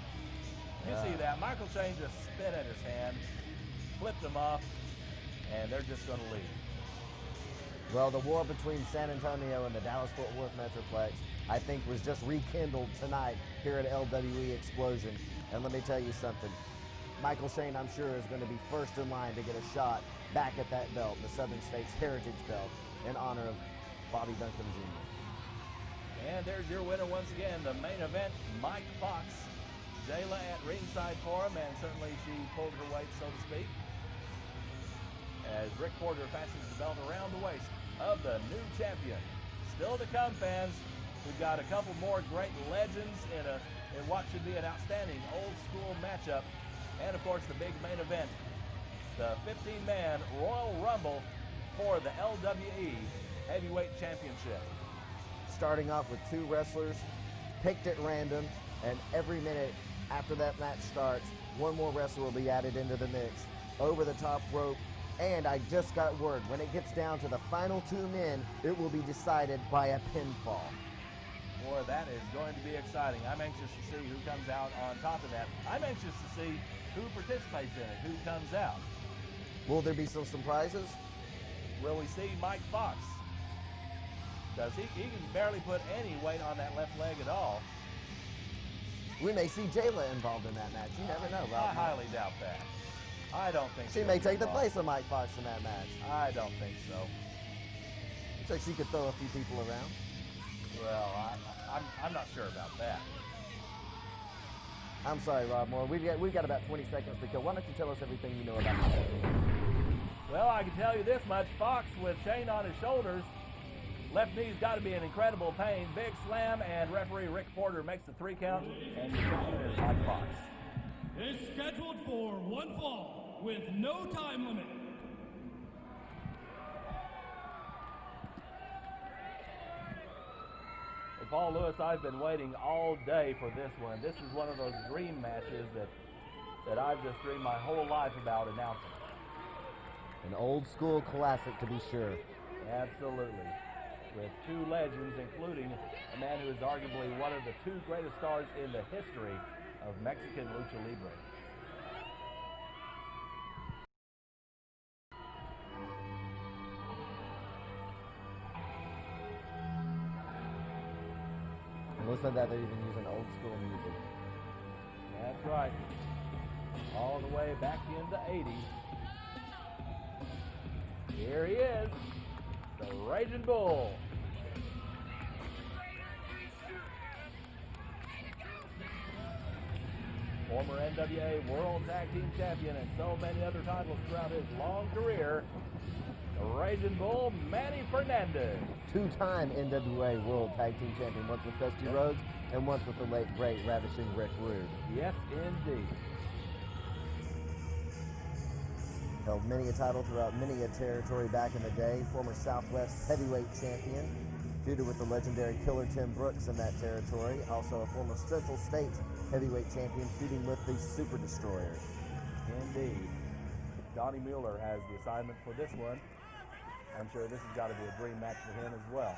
You see that? Michael Shane just spit at his hand, flipped him off, and they're just going to leave. Well, the war between San Antonio and the Dallas-Fort Worth Metroplex, I think, was just rekindled tonight here at LWE Explosion. And let me tell you something. Michael Shane, I'm sure, is going to be first in line to get a shot back at that belt, the Southern States Heritage belt, in honor of Bobby Duncombe Jr. And there's your winner once again, the main event, Mike Fox. Jayla at ringside for him, and certainly she pulled her weight, so to speak, as Rick Porter fastens the belt around the waist of the new champion. Still to come, fans. We've got a couple more great legends in what should be an outstanding old-school matchup. And, of course, the big main event, the 15-man Royal Rumble for the LWE Heavyweight Championship. Starting off with two wrestlers picked at random, and every minute after that match starts, one more wrestler will be added into the mix. Over the top rope, and I just got word, when it gets down to the final two men, it will be decided by a pinfall. Boy, that is going to be exciting. I'm anxious to see who comes out on top of that. I'm anxious to see who participates in it, who comes out. Will there be some surprises? Will we see Mike Fox? Because he can barely put any weight on that left leg at all. We may see Jayla involved in that match. You never know, Rob. I highly doubt that. I don't think she may take the place of Mike Fox in that match. I don't think so. So she could throw a few people around. Well, I'm not sure about that. I'm sorry, Rob Moore. We've got about 20 seconds to go. Why don't you tell us everything you know about it? Well, I can tell you this much. Fox with Shane on his shoulders. Left knee's got to be in incredible pain. Big slam, and referee Rick Porter makes the 3 count, and the champion is Mike Fox. Is scheduled for one fall with no time limit. Well, Paul Lewis, I've been waiting all day for this one. This is one of those dream matches that I've just dreamed my whole life about announcing. An old school classic, to be sure. Absolutely. With two legends, including a man who is arguably one of the 2 greatest stars in the history of Mexican Lucha Libre. And listen to that, they're even using old school music. That's right. All the way back in the 80s. Here he is, the Raging Bull. Former NWA World Tag Team Champion and so many other titles throughout his long career, the Raging Bull, Manny Fernandez. 2-time NWA World Tag Team Champion, once with Dusty Rhodes and once with the late, great, ravishing Rick Rude. Yes, indeed. Held many a title throughout many a territory back in the day. Former Southwest Heavyweight Champion, feuded with the legendary Killer Tim Brooks in that territory. Also a former Central States Heavyweight Champion, feuding with the Super Destroyers. Indeed. Donnie Mueller has the assignment for this one. I'm sure this has got to be a dream match for him as well.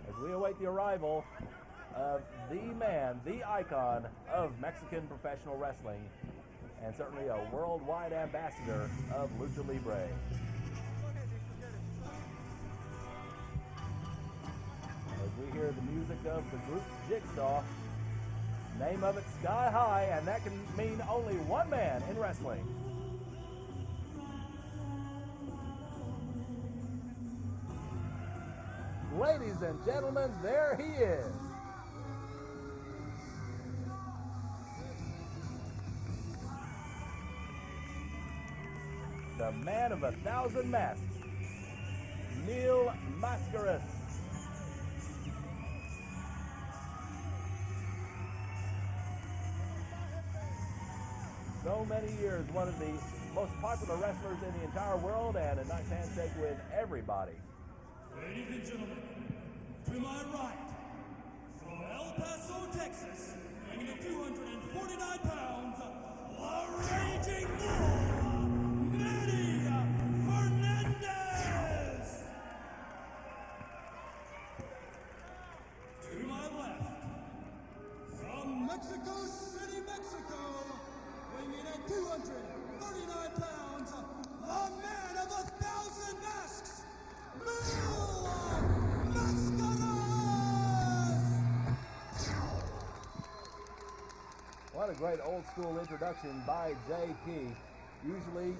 As we await the arrival of the man, the icon of Mexican professional wrestling, and certainly a worldwide ambassador of Lucha Libre. of the group Jigsaw. Name of it, Sky High, and that can mean only one man in wrestling. Ladies and gentlemen, there he is. The man of 1,000 masks, Neil Mascaras. So many years, one of the most popular wrestlers in the entire world, and a nice handshake with everybody. Ladies and gentlemen, to my right, from El Paso, Texas, weighing in at 249 pounds, the Raging Bull, Manny Fernandez! To my left, from Mexico City, Mexico, weighing in at 239 pounds, the man of 1,000 masks, What a great old school introduction by JP. Usually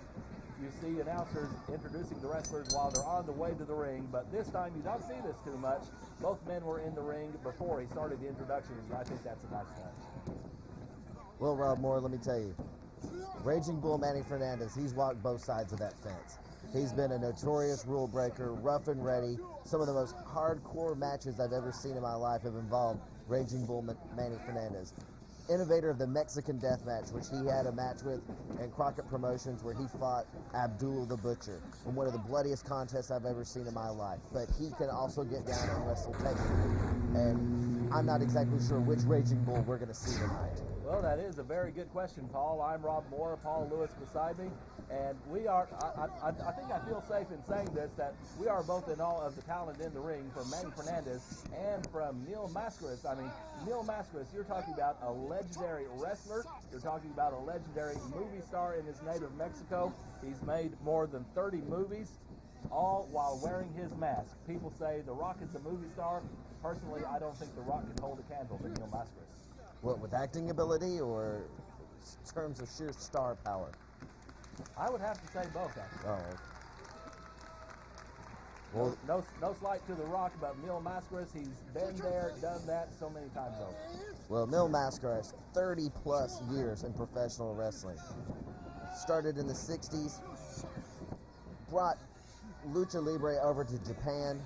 you see announcers introducing the wrestlers while they're on the way to the ring, but this time you don't see this too much. Both men were in the ring before he started the introductions, and I think that's a nice touch. Well, Rob Moore, let me tell you, Raging Bull Manny Fernandez, he's walked both sides of that fence. He's been a notorious rule breaker, rough and ready. Some of the most hardcore matches I've ever seen in my life have involved Raging Bull Manny Fernandez. Innovator of the Mexican Death Match, which he had a match with in Crockett Promotions where he fought Abdul the Butcher in one of the bloodiest contests I've ever seen in my life. But he can also get down and wrestle technically. And I'm not exactly sure which Raging Bull we're going to see tonight. Well, that is a very good question, Paul. I'm Rob Moore, Paul Lewis beside me, and we are, I think I feel safe in saying this, that we are both in awe of the talent in the ring from Manny Fernandez and from Neil Mascaras. I mean, Neil Mascaras, you're talking about a legendary wrestler. You're talking about a legendary movie star in his native Mexico. He's made more than 30 movies, all while wearing his mask. People say The Rock is a movie star. Personally, I don't think The Rock can hold a candle to Neil Mascaras. What, with acting ability or in terms of sheer star power? I would have to say both, actually. Oh. Well, no slight to The Rock, but Neil Mascaras, he's been there, done that so many times over. Well, Neil Mascaras, 30-plus years in professional wrestling. Started in the 60s, brought Lucha Libre over to Japan,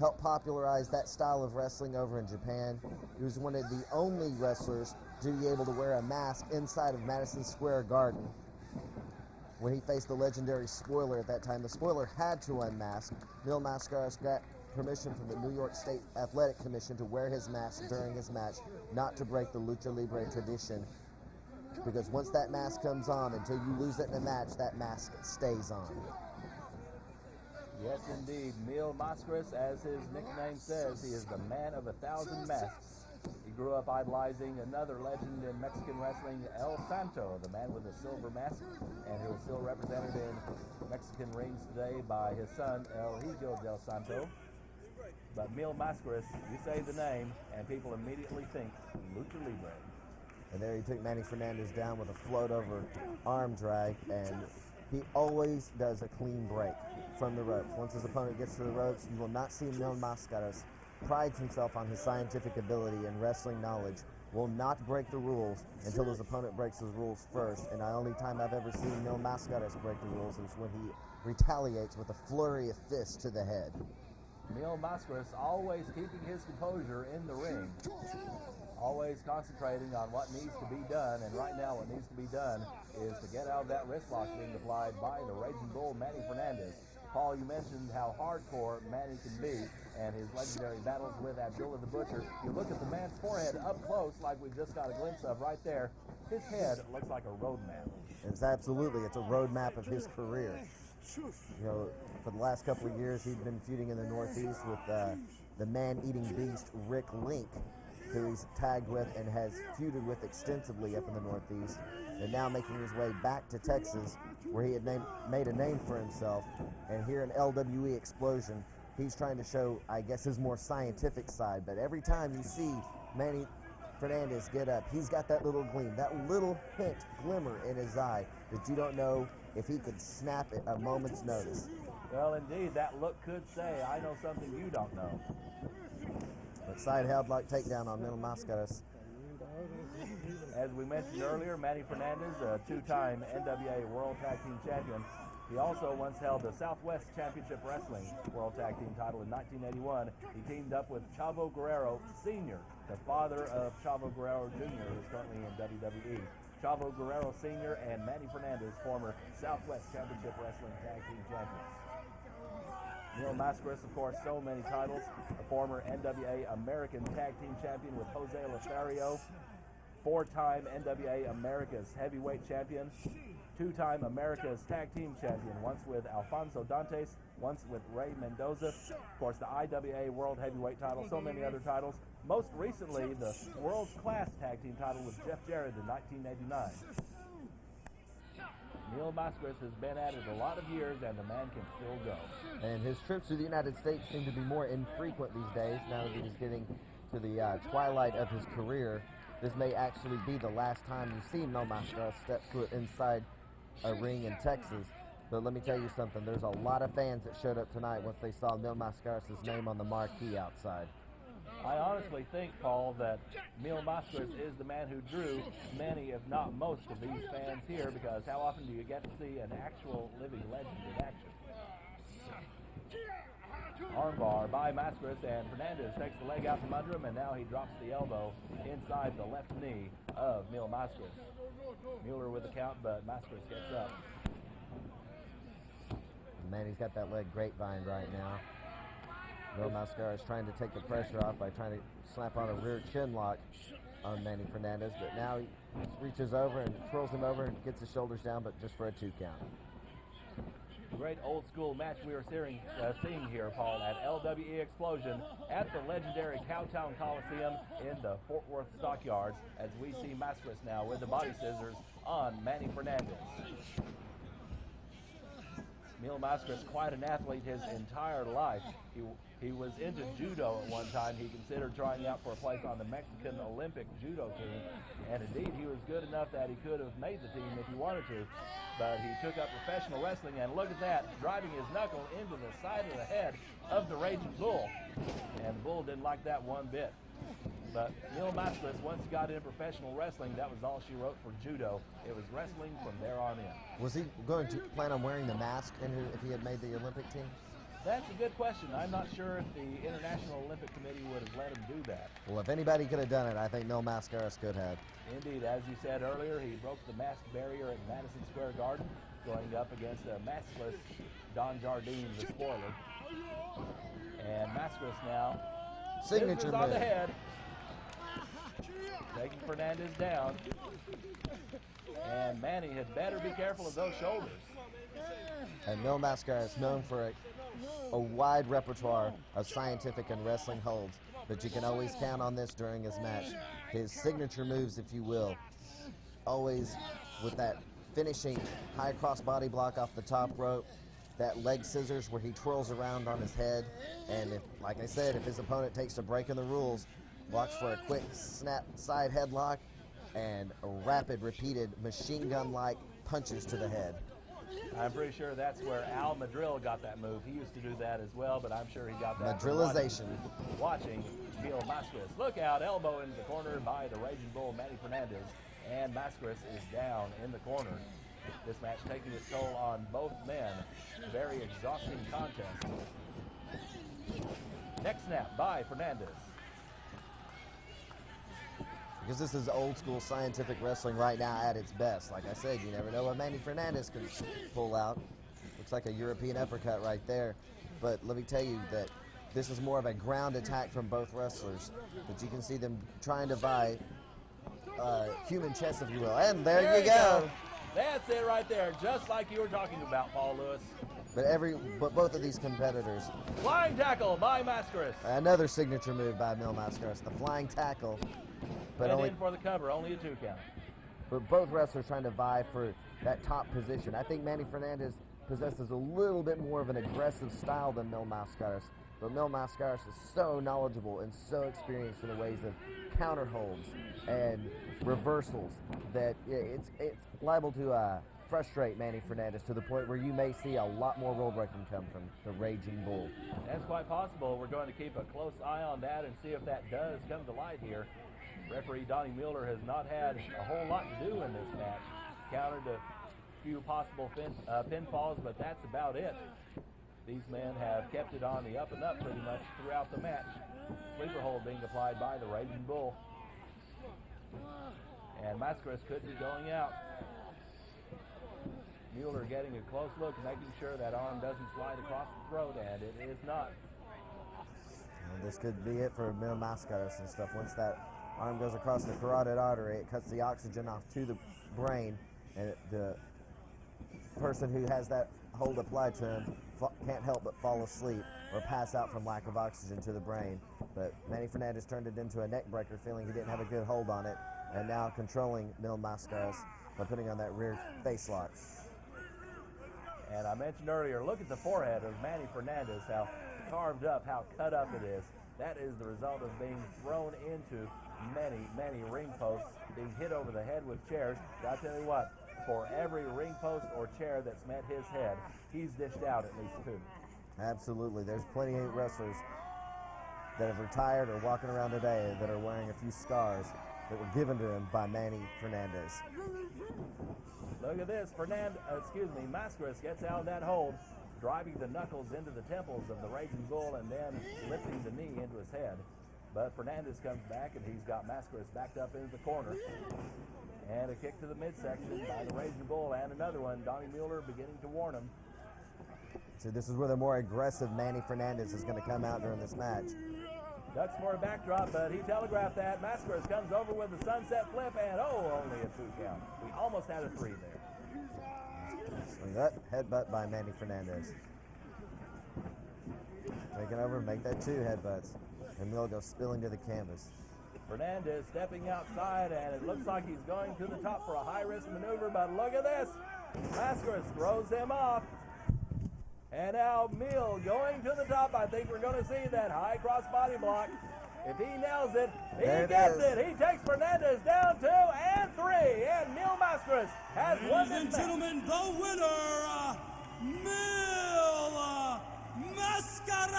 helped popularize that style of wrestling over in Japan. He was one of the only wrestlers to be able to wear a mask inside of Madison Square Garden. When he faced the legendary Spoiler at that time, the Spoiler had to unmask. Neil Mascaras got permission from the New York State Athletic Commission to wear his mask during his match, not to break the Lucha Libre tradition. Because once that mask comes on, until you lose it in a match, that mask stays on. Yes, indeed. Neil Mascaras, as his nickname says, he is the man of 1,000 masks. He grew up idolizing another legend in Mexican wrestling, El Santo, the man with a silver mask, and who is still represented in Mexican rings today by his son, El Hijo del Santo. But Neil Mascaras, you say the name, and people immediately think Lucha Libre. And there he took Manny Fernandez down with a float-over arm drag, and he always does a clean break from the ropes. Once his opponent gets to the ropes, you will not see Neil Mascaras. Prides himself on his scientific ability and wrestling knowledge, will not break the rules until his opponent breaks his rules first. And the only time I've ever seen Neil Mascaras break the rules is when he retaliates with a flurry of fists to the head. Neil Mascaras always keeping his composure in the ring, always concentrating on what needs to be done, and right now what needs to be done is to get out of that wrist lock being applied by the Raging Bull, Manny Fernandez. Paul, you mentioned how hardcore Manny can be and his legendary battles with Abdullah the Butcher. You look at the man's forehead up close, like we just got a glimpse of right there. His head looks like a road map. It's a road map of his career. You know, for the last couple of years, he'd been feuding in the Northeast with the man-eating beast, Rick Link, who he's tagged with and has feuded with extensively up in the Northeast, and now making his way back to Texas, where he had made a name for himself. And here in LWE Explosion, he's trying to show, I guess, his more scientific side. But every time you see Manny Fernandez get up, he's got that little gleam, that little hint, glimmer in his eye that you don't know if he could snap at a moment's notice. Well, indeed, that look could say, I know something you don't know. But side headlock takedown on Mil Mascaras. As we mentioned earlier, Manny Fernandez, a two-time NWA World Tag Team Champion. He also once held the Southwest Championship Wrestling World Tag Team title in 1981. He teamed up with Chavo Guerrero Sr., the father of Chavo Guerrero Jr., who is currently in WWE. Chavo Guerrero Sr. and Manny Fernandez, former Southwest Championship Wrestling Tag Team Champions. Mil Mascaras, of course, so many titles. A former NWA American Tag Team Champion with Jose Lothario. Four-time NWA America's Heavyweight Champion. Two-time America's Tag Team Champion, once with Alfonso Dantes, once with Ray Mendoza. Of course, the IWA World Heavyweight title, so many other titles. Most recently, the World's Class Tag Team title with Jeff Jarrett in 1989. Mil Mascaras has been at it a lot of years, and the man can still go. And his trips to the United States seem to be more infrequent these days, now that he's getting to the twilight of his career. This may actually be the last time you see Mil Mascaras step foot inside a ring in Texas. But let me tell you something, there's a lot of fans that showed up tonight once they saw Mil Mascaras' name on the marquee outside. I honestly think, Paul, that Mil Mascaras is the man who drew many, if not most, of these fans here, because how often do you get to see an actual living legend in action? Armbar by Mascaras, and Fernandez takes the leg out from under him, and now he drops the elbow inside the left knee of Mil Mascaras. Mueller with the count, but Mascaras gets up. Manny's got that leg grapevine right now. Mil Mascaras trying to take the pressure off by trying to slap on a rear chin lock on Manny Fernandez, but now he reaches over and twirls him over and gets his shoulders down, but just for a 2 count. Great old school match we are seeing here, Paul, at LWE Explosion at the legendary Cowtown Coliseum in the Fort Worth Stockyards, as we see Mascaras now with the body scissors on Manny Fernandez. Mil Mascaras, quite an athlete his entire life. He was into judo at one time. He considered trying out for a place on the Mexican Olympic judo team, and indeed he was good enough that he could have made the team if he wanted to. But he took up professional wrestling, and look at that, driving his knuckle into the side of the head of the Raging Bull. And the Bull didn't like that one bit. But Mil Mascaras, once he got into professional wrestling, that was all she wrote for judo. It was wrestling from there on in. Was he going to plan on wearing the mask if he had made the Olympic team? That's a good question. I'm not sure if the International Olympic Committee would have let him do that. Well, if anybody could have done it, I think Mil Mascaras could have. Indeed, as you said earlier, he broke the mask barrier at Madison Square Garden, going up against a maskless Don Jardine, the spoiler. And Mascaras now, signature move on the head, taking Fernandez down. And Manny had better be careful of those shoulders. And Mil Mascaras is known for a wide repertoire of scientific and wrestling holds, but you can always count on this during his match. His signature moves, if you will, always with that finishing high cross body block off the top rope, that leg scissors where he twirls around on his head, and if, like I said, if his opponent takes a break in the rules, walks for a quick snap side headlock and a rapid repeated machine gun-like punches to the head. I'm pretty sure that's where Al Madrill got that move. He used to do that as well, but I'm sure he got that Madrillization. Watching Mil Mascaras. Look out, elbow into the corner by the Raging Bull, Manny Fernandez. And Mascaras is down in the corner. This match taking its toll on both men. Very exhausting contest. Next snap by Fernandez. Because this is old school scientific wrestling right now at its best. Like I said, you never know what Manny Fernandez can pull out. Looks like a European uppercut right there. But let me tell you that this is more of a ground attack from both wrestlers. But you can see them trying to buy human chess, if you will. And there you go. That's it right there, just like you were talking about, Paul Lewis. But both of these competitors. Flying tackle by Mascaras. Another signature move by Mil Mascaras, the flying tackle. But only in for the cover, only a 2 count. But both wrestlers trying to vie for that top position. I think Manny Fernandez possesses a little bit more of an aggressive style than Mil Mascaras. but Mil Mascaras is so knowledgeable and so experienced in the ways of counter holds and reversals that it's liable to frustrate Manny Fernandez to the point where you may see a lot more roll breaking come from the Raging Bull. That's quite possible. We're going to keep a close eye on that and see if that does come to light here. Referee Donnie Mueller has not had a whole lot to do in this match. Countered a few possible pinfalls, but that's about it. These men have kept it on the up and up pretty much throughout the match. Sleeper hold being applied by the Raging Bull. And Mascaras could be going out. Mueller getting a close look, making sure that arm doesn't slide across the throat, and it is not. And this could be it for Mil Mascaras and stuff. Once that arm goes across the carotid artery, it cuts the oxygen off to the brain, and the person who has that hold applied to him can't help but fall asleep or pass out from lack of oxygen to the brain. But Manny Fernandez turned it into a neck breaker, feeling he didn't have a good hold on it, and now controlling Mil Mascaras by putting on that rear face lock. And I mentioned earlier, look at the forehead of Manny Fernandez, how carved up, how cut up it is. That is the result of being thrown into many ring posts, being hit over the head with chairs. I tell you what, for every ring post or chair that's met his head, he's dished out at least 2. Absolutely. There's plenty of wrestlers that have retired or walking around today that are wearing a few scars that were given to him by Manny Fernandez. Look at this, Mascaras gets out of that hold, driving the knuckles into the temples of the Raging Bull and then lifting the knee into his head. But Fernandez comes back and he's got Mascaras backed up into the corner. And a kick to the midsection by the Raging Bull, and another one. Donnie Mueller beginning to warn him. So this is where the more aggressive Manny Fernandez is going to come out during this match. Ducks for a backdrop, but he telegraphed that. Mascaras comes over with the sunset flip, and only a 2 count. We almost had a 3 there. Swing that headbutt by Manny Fernandez. Taking over, make that 2 headbutts. And Mil goes spilling to the canvas. Fernandez stepping outside, and it looks like he's going to the top for a high-risk maneuver, but look at this. Mascaras throws him off. And now Mil going to the top. I think we're going to see that high cross body block. If he nails it, he gets it. He takes Fernandez down 2 and 3. And Mil Mascaras has won this match. Ladies and gentlemen, the winner, Mil Mascaras.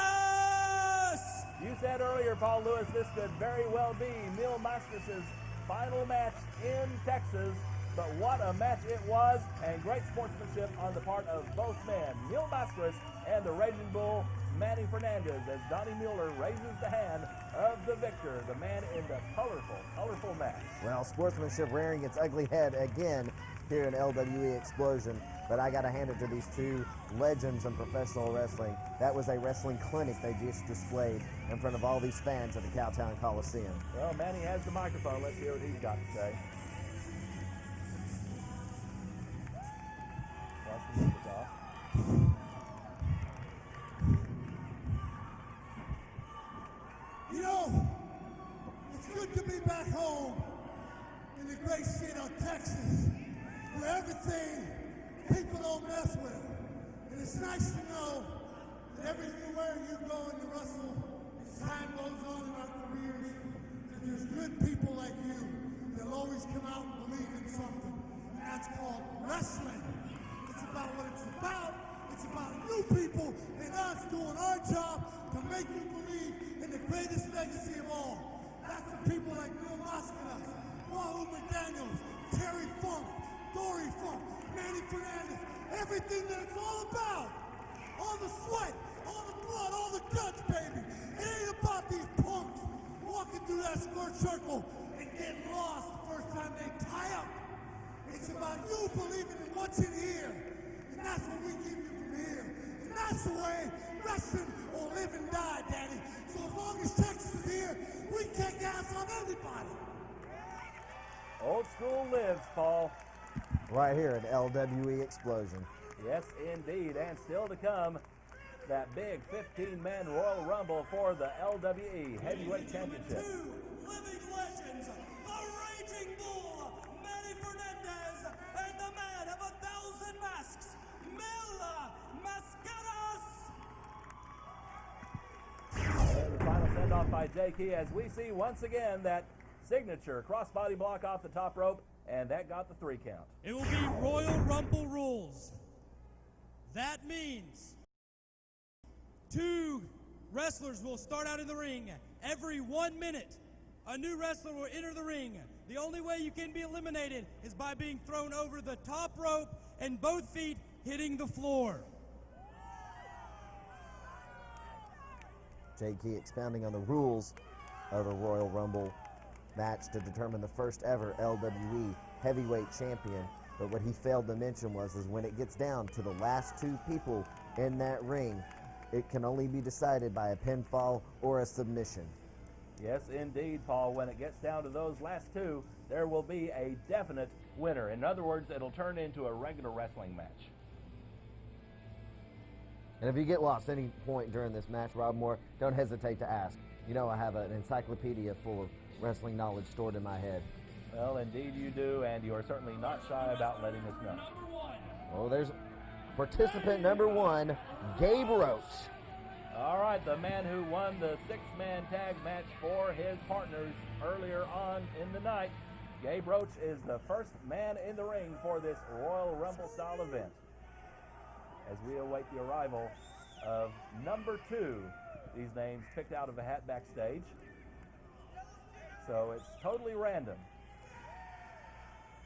You said earlier, Paul Lewis, this could very well be Mil Mascaras' final match in Texas. But what a match it was, and great sportsmanship on the part of both men, Mil Mascaras and the Raging Bull, Manny Fernandez, as Donnie Mueller raises the hand of the victor, the man in the colorful match. Well, sportsmanship rearing its ugly head again here in LWE Explosion, but I got to hand it to these 2 legends in professional wrestling. That was a wrestling clinic they just displayed in front of all these fans at the Cowtown Coliseum. Well, Manny has the microphone. Let's hear what he's got to say. You know, it's good to be back home in the great state of Texas, where everything people don't mess with. And it's nice to know that everywhere you go in the wrestle, as time goes on in our careers, that there's good people like you that'll always come out and believe in something. And that's called wrestling. It's about what it's about. It's about you people and us doing our job to make you believe in the greatest legacy of all. That's the people like Mil Mascaras, Wahoo McDaniels, Terry Funk, Dory Funk, Manny Fernandez, everything that it's all about. All the sweat, all the blood, all the guts, baby. It ain't about these punks walking through that square circle and getting lost the first time they tie up. It's about you believing in what's in here. And that's what we give you from here. And that's the way wrestling will live and die, Daddy. So as long as Texas is here, we kick ass on everybody. Old school lives, Paul. Right here at LWE Explosion. Yes, indeed. And still to come, that big 15-man Royal Rumble for the LWE Heavyweight Championship. 2 living legends, the Raging Bull, Manny Fernandez, and the man of 1,000 masks, Mil Mascaras. off by JK as we see once again that signature crossbody block off the top rope, and that got the 3 count. It will be Royal Rumble rules. That means 2 wrestlers will start out in the ring. Every 1 minute, a new wrestler will enter the ring. The only way you can be eliminated is by being thrown over the top rope and both feet hitting the floor. JK expounding on the rules of the Royal Rumble match to determine the first ever LWE heavyweight champion. But what he failed to mention was when it gets down to the last 2 people in that ring, it can only be decided by a pinfall or a submission. Yes, indeed, Paul. When it gets down to those last 2, there will be a definite winner. In other words, it'll turn into a regular wrestling match. And if you get lost any point during this match, Rob Moore, don't hesitate to ask. You know I have an encyclopedia full of wrestling knowledge stored in my head. Well, indeed you do, and you are certainly not shy about letting us know. Oh, there's participant number 1, Gabe Roach. All right, the man who won the 6-man tag match for his partners earlier on in the night. Gabe Roach is the first man in the ring for this Royal Rumble style event, as we await the arrival of number 2. These names picked out of a hat backstage. So it's totally random.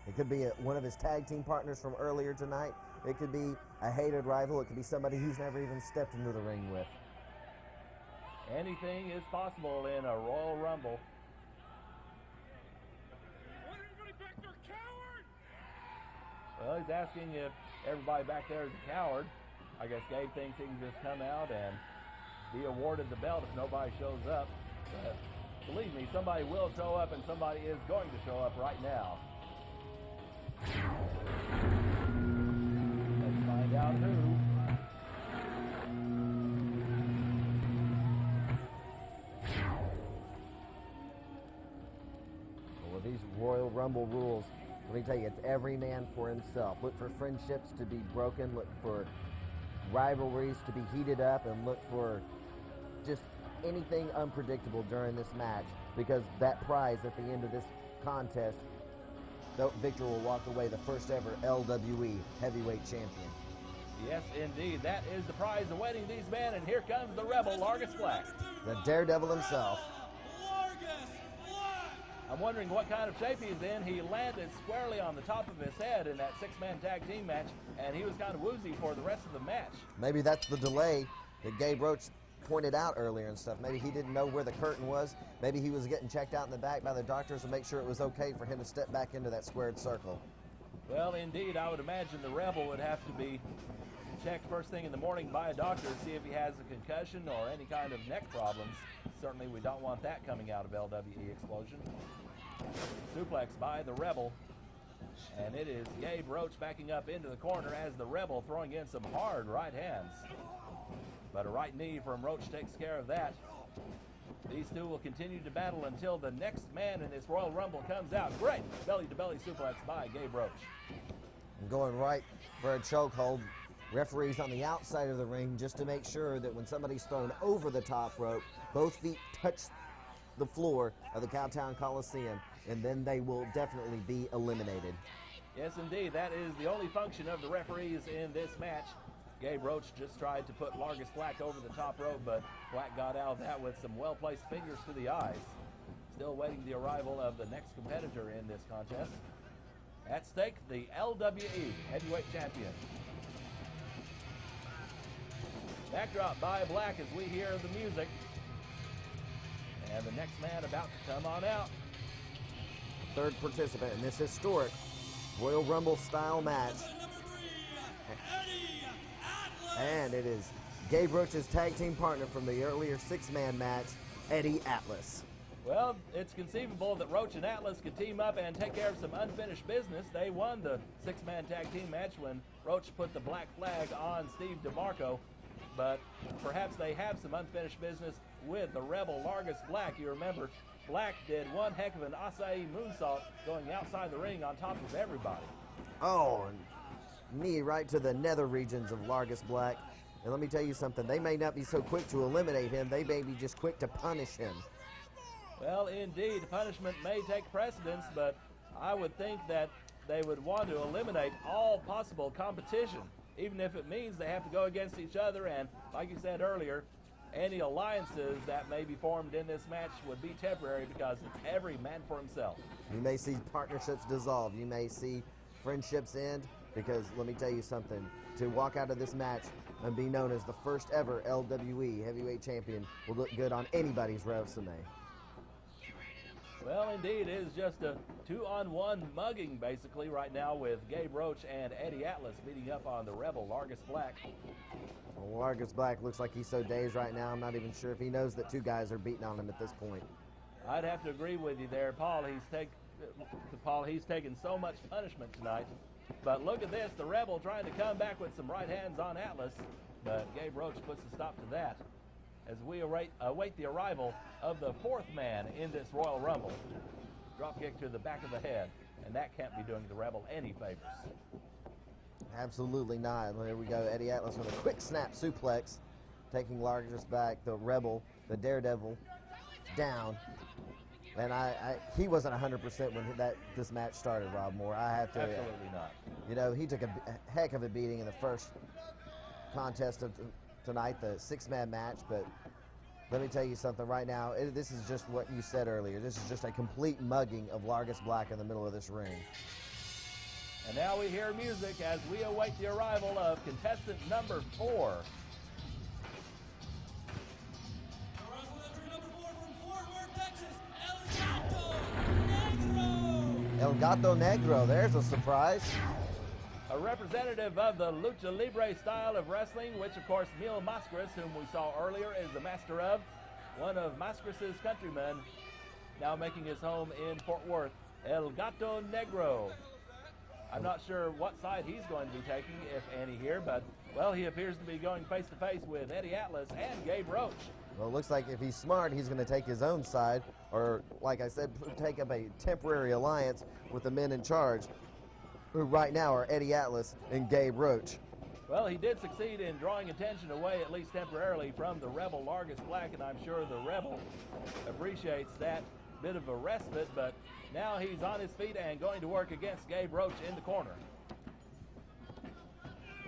It could be one of his tag team partners from earlier tonight. It could be a hated rival. It could be somebody he's never even stepped into the ring with. Anything is possible in a Royal Rumble. Well, he's asking if everybody back there is a coward. I guess Gabe thinks he can just come out and be awarded the belt if nobody shows up. But believe me, somebody will show up, and somebody is going to show up right now. Let's find out who. Well, these Royal Rumble rules, let me tell you, it's every man for himself. Look for friendships to be broken, look for rivalries to be heated up, and look for just anything unpredictable during this match, because that prize at the end of this contest, the victor will walk away the first ever LWE heavyweight champion. Yes, indeed. That is the prize awaiting these men, and here comes the Rebel, Largus Black. The Daredevil himself. I'm wondering what kind of shape he's in. He landed squarely on the top of his head in that 6-man tag team match, and he was kind of woozy for the rest of the match. Maybe that's the delay that Gabe Roach pointed out earlier and stuff. Maybe he didn't know where the curtain was. Maybe he was getting checked out in the back by the doctors to make sure it was okay for him to step back into that squared circle. Well, indeed, I would imagine the Rebel would have to be checked first thing in the morning by a doctor to see if he has a concussion or any kind of neck problems. Certainly we don't want that coming out of LWE Explosion. Suplex by the Rebel, and it is Gabe Roach backing up into the corner as the Rebel throwing in some hard right hands. But a right knee from Roach takes care of that. These two will continue to battle until the next man in this Royal Rumble comes out. Great belly-to-belly suplex by Gabe Roach. And going right for a chokehold. Referees on the outside of the ring just to make sure that when somebody's thrown over the top rope, both feet touch the floor of the Cowtown Coliseum, and then they will definitely be eliminated. Yes, indeed. That is the only function of the referees in this match. Gabe Roach just tried to put Largus Black over the top rope, but Black got out of that with some well-placed fingers to the eyes. Still waiting the arrival of the next competitor in this contest. At stake, the LWE Heavyweight Champion. Backdrop by Black as we hear the music. And the next man about to come on out. Third participant in this historic Royal Rumble style match. And it is Gabe Roach's tag team partner from the earlier 6-man match, Eddie Atlas. Well, it's conceivable that Roach and Atlas could team up and take care of some unfinished business. They won the 6-man tag team match when Roach put the black flag on Steve DeMarco. But perhaps they have some unfinished business with the Rebel Largus Black. You remember, Black did one heck of an acai moonsault going outside the ring on top of everybody. Oh, and knee right to the nether regions of Largus Black. And let me tell you something, they may not be so quick to eliminate him, they may be just quick to punish him. Well, indeed, punishment may take precedence, but I would think that they would want to eliminate all possible competition, even if it means they have to go against each other. And like you said earlier, any alliances that may be formed in this match would be temporary because it's every man for himself. You may see partnerships dissolve. You may see friendships end, because let me tell you something, to walk out of this match and be known as the first ever LWE heavyweight champion will look good on anybody's resume. Well, indeed, it is just a 2-on-1 mugging basically right now with Gabe Roach and Eddie Atlas beating up on the Rebel, Largus Black. Well, Largus Black looks like he's so dazed right now, I'm not even sure if he knows that two guys are beating on him at this point. I'd have to agree with you there, Paul. He's taken so much punishment tonight. But look at this, the Rebel trying to come back with some right hands on Atlas, but Gabe Roach puts a stop to that as we await the arrival of the fourth man in this Royal Rumble. Drop kick to the back of the head, and that can't be doing the Rebel any favors. Absolutely not. There we go, Eddie Atlas with a quick snap suplex, taking Largus back, the Rebel, the Daredevil, down. And he wasn't 100% when this match started, Rob Moore. I have to. Absolutely not. You know, he took a heck of a beating in the first contest of tonight, the six-man match. But let me tell you something right now. This is just what you said earlier. This is just a complete mugging of Largus Black in the middle of this ring. And now we hear music as we await the arrival of contestant number 4. El Gato Negro, there's a surprise. A representative of the Lucha Libre style of wrestling, which of course Mil Mascaras, whom we saw earlier, is the master of. One of Mascaras' countrymen, now making his home in Fort Worth, El Gato Negro. I'm not sure what side he's going to be taking, if any, here, but, well, he appears to be going face-to-face with Eddie Atlas and Gabe Roach. Well, it looks like if he's smart, he's going to take his own side, or, like I said, take up a temporary alliance with the men in charge, who right now are Eddie Atlas and Gabe Roach. Well, he did succeed in drawing attention away, at least temporarily, from the Rebel Largus Black, and I'm sure the Rebel appreciates that bit of a respite, but now he's on his feet and going to work against Gabe Roach in the corner.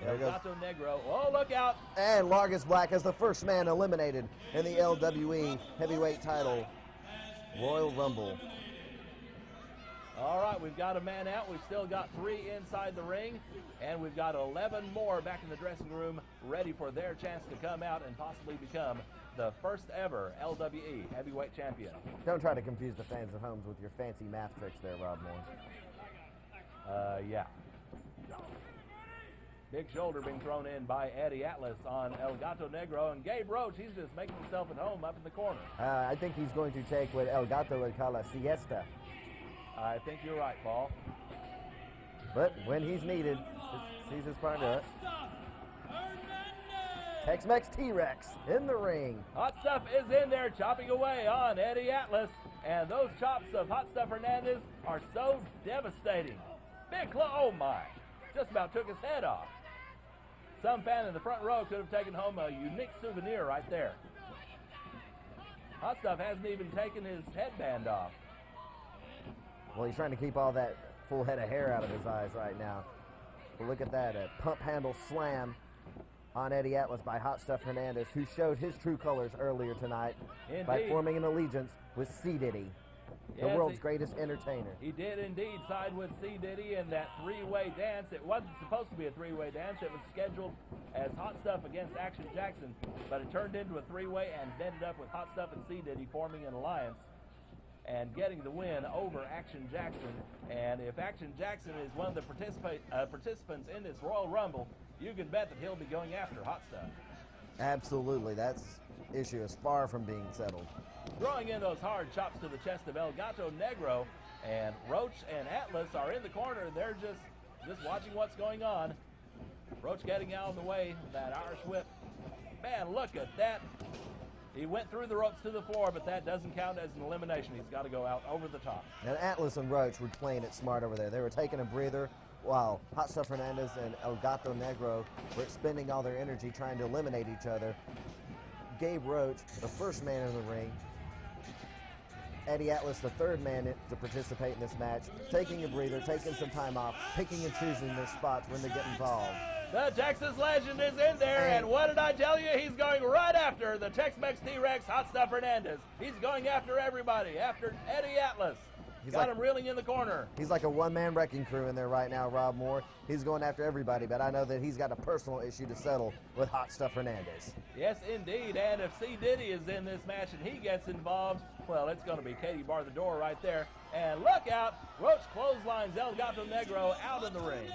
There goes Gato Negro. Oh, look out! And Largus Black as the first man eliminated in the LWE heavyweight title Royal Rumble. All right, we've got a man out. We've still got 3 inside the ring, and we've got 11 more back in the dressing room ready for their chance to come out and possibly become the first ever LWE heavyweight champion. Don't try to confuse the fans at home with your fancy math tricks there, Rob Moore. Yeah. Big shoulder being thrown in by Eddie Atlas on El Gato Negro, and Gabe Roach, he's just making himself at home up in the corner. I think he's going to take what El Gato would call a siesta. I think you're right, Paul. But when he's needed, sees his part of it. Tex-Mex T-Rex in the ring. Hot Stuff is in there chopping away on Eddie Atlas, and those chops of Hot Stuff Hernandez are so devastating. Oh my, just about took his head off. Some fan in the front row could have taken home a unique souvenir right there. Hot Stuff hasn't even taken his headband off. Well, he's trying to keep all that full head of hair out of his eyes right now. But look at that, a pump handle slam on Eddie Atlas by Hot Stuff Hernandez, who showed his true colors earlier tonight by forming an allegiance with C. Diddy, the world's greatest entertainer. He did indeed side with C. Diddy in that 3-way dance. It wasn't supposed to be a 3-way dance. It was scheduled as Hot Stuff against Action Jackson, but it turned into a 3-way and ended up with Hot Stuff and C. Diddy forming an alliance and getting the win over Action Jackson. And if Action Jackson is one of the participants in this Royal Rumble, you can bet that he'll be going after Hot Stuff. Absolutely. That issue is far from being settled. Throwing in those hard chops to the chest of El Gato Negro, and Roach and Atlas are in the corner. They're just watching what's going on. Roach getting out of the way, that Irish whip. Man, look at that. He went through the ropes to the floor, but that doesn't count as an elimination. He's got to go out over the top. And Atlas and Roach were playing it smart over there. They were taking a breather while Hot Stuff Hernandez and El Gato Negro were expending all their energy trying to eliminate each other. Gabe Roach, the first man in the ring, Eddie Atlas, the third man to participate in this match, taking a breather, taking some time off, picking and choosing their spots when they get involved. The Texas Legend is in there, and what did I tell you? He's going right after the Tex-Mex T-Rex, Hot Stuff Hernandez. He's going after everybody, after Eddie Atlas. Got him reeling in the corner. He's like a one-man wrecking crew in there right now, Rob Moore. He's going after everybody, but I know that he's got a personal issue to settle with Hot Stuff Hernandez. Yes, indeed, and if C. Diddy is in this match and he gets involved, well, it's going to be Katie bar the door right there. And look out, Roach clotheslines El Gato Negro out of the ring.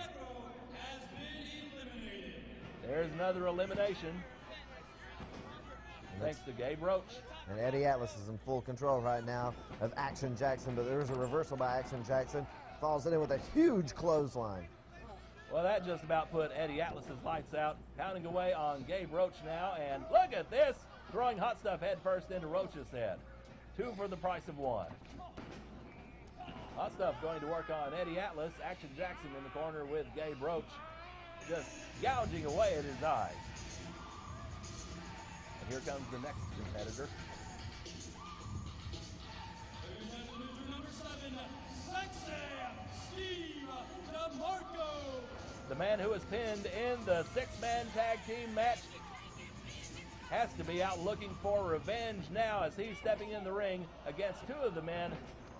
There's another elimination, thanks to Gabe Roach. And Eddie Atlas is in full control right now of Action Jackson, but there's a reversal by Action Jackson. Falls it in with a huge clothesline. Well, that just about put Eddie Atlas's lights out. Pounding away on Gabe Roach now, and look at this, throwing Hot Stuff head first into Roach's head. 2 for the price of 1. Hot Stuff going to work on Eddie Atlas. Action Jackson in the corner with Gabe Roach, just gouging away at his eyes. And here comes the next competitor. The man who was pinned in the 6-man tag team match has to be out looking for revenge now as he's stepping in the ring against 2 of the men.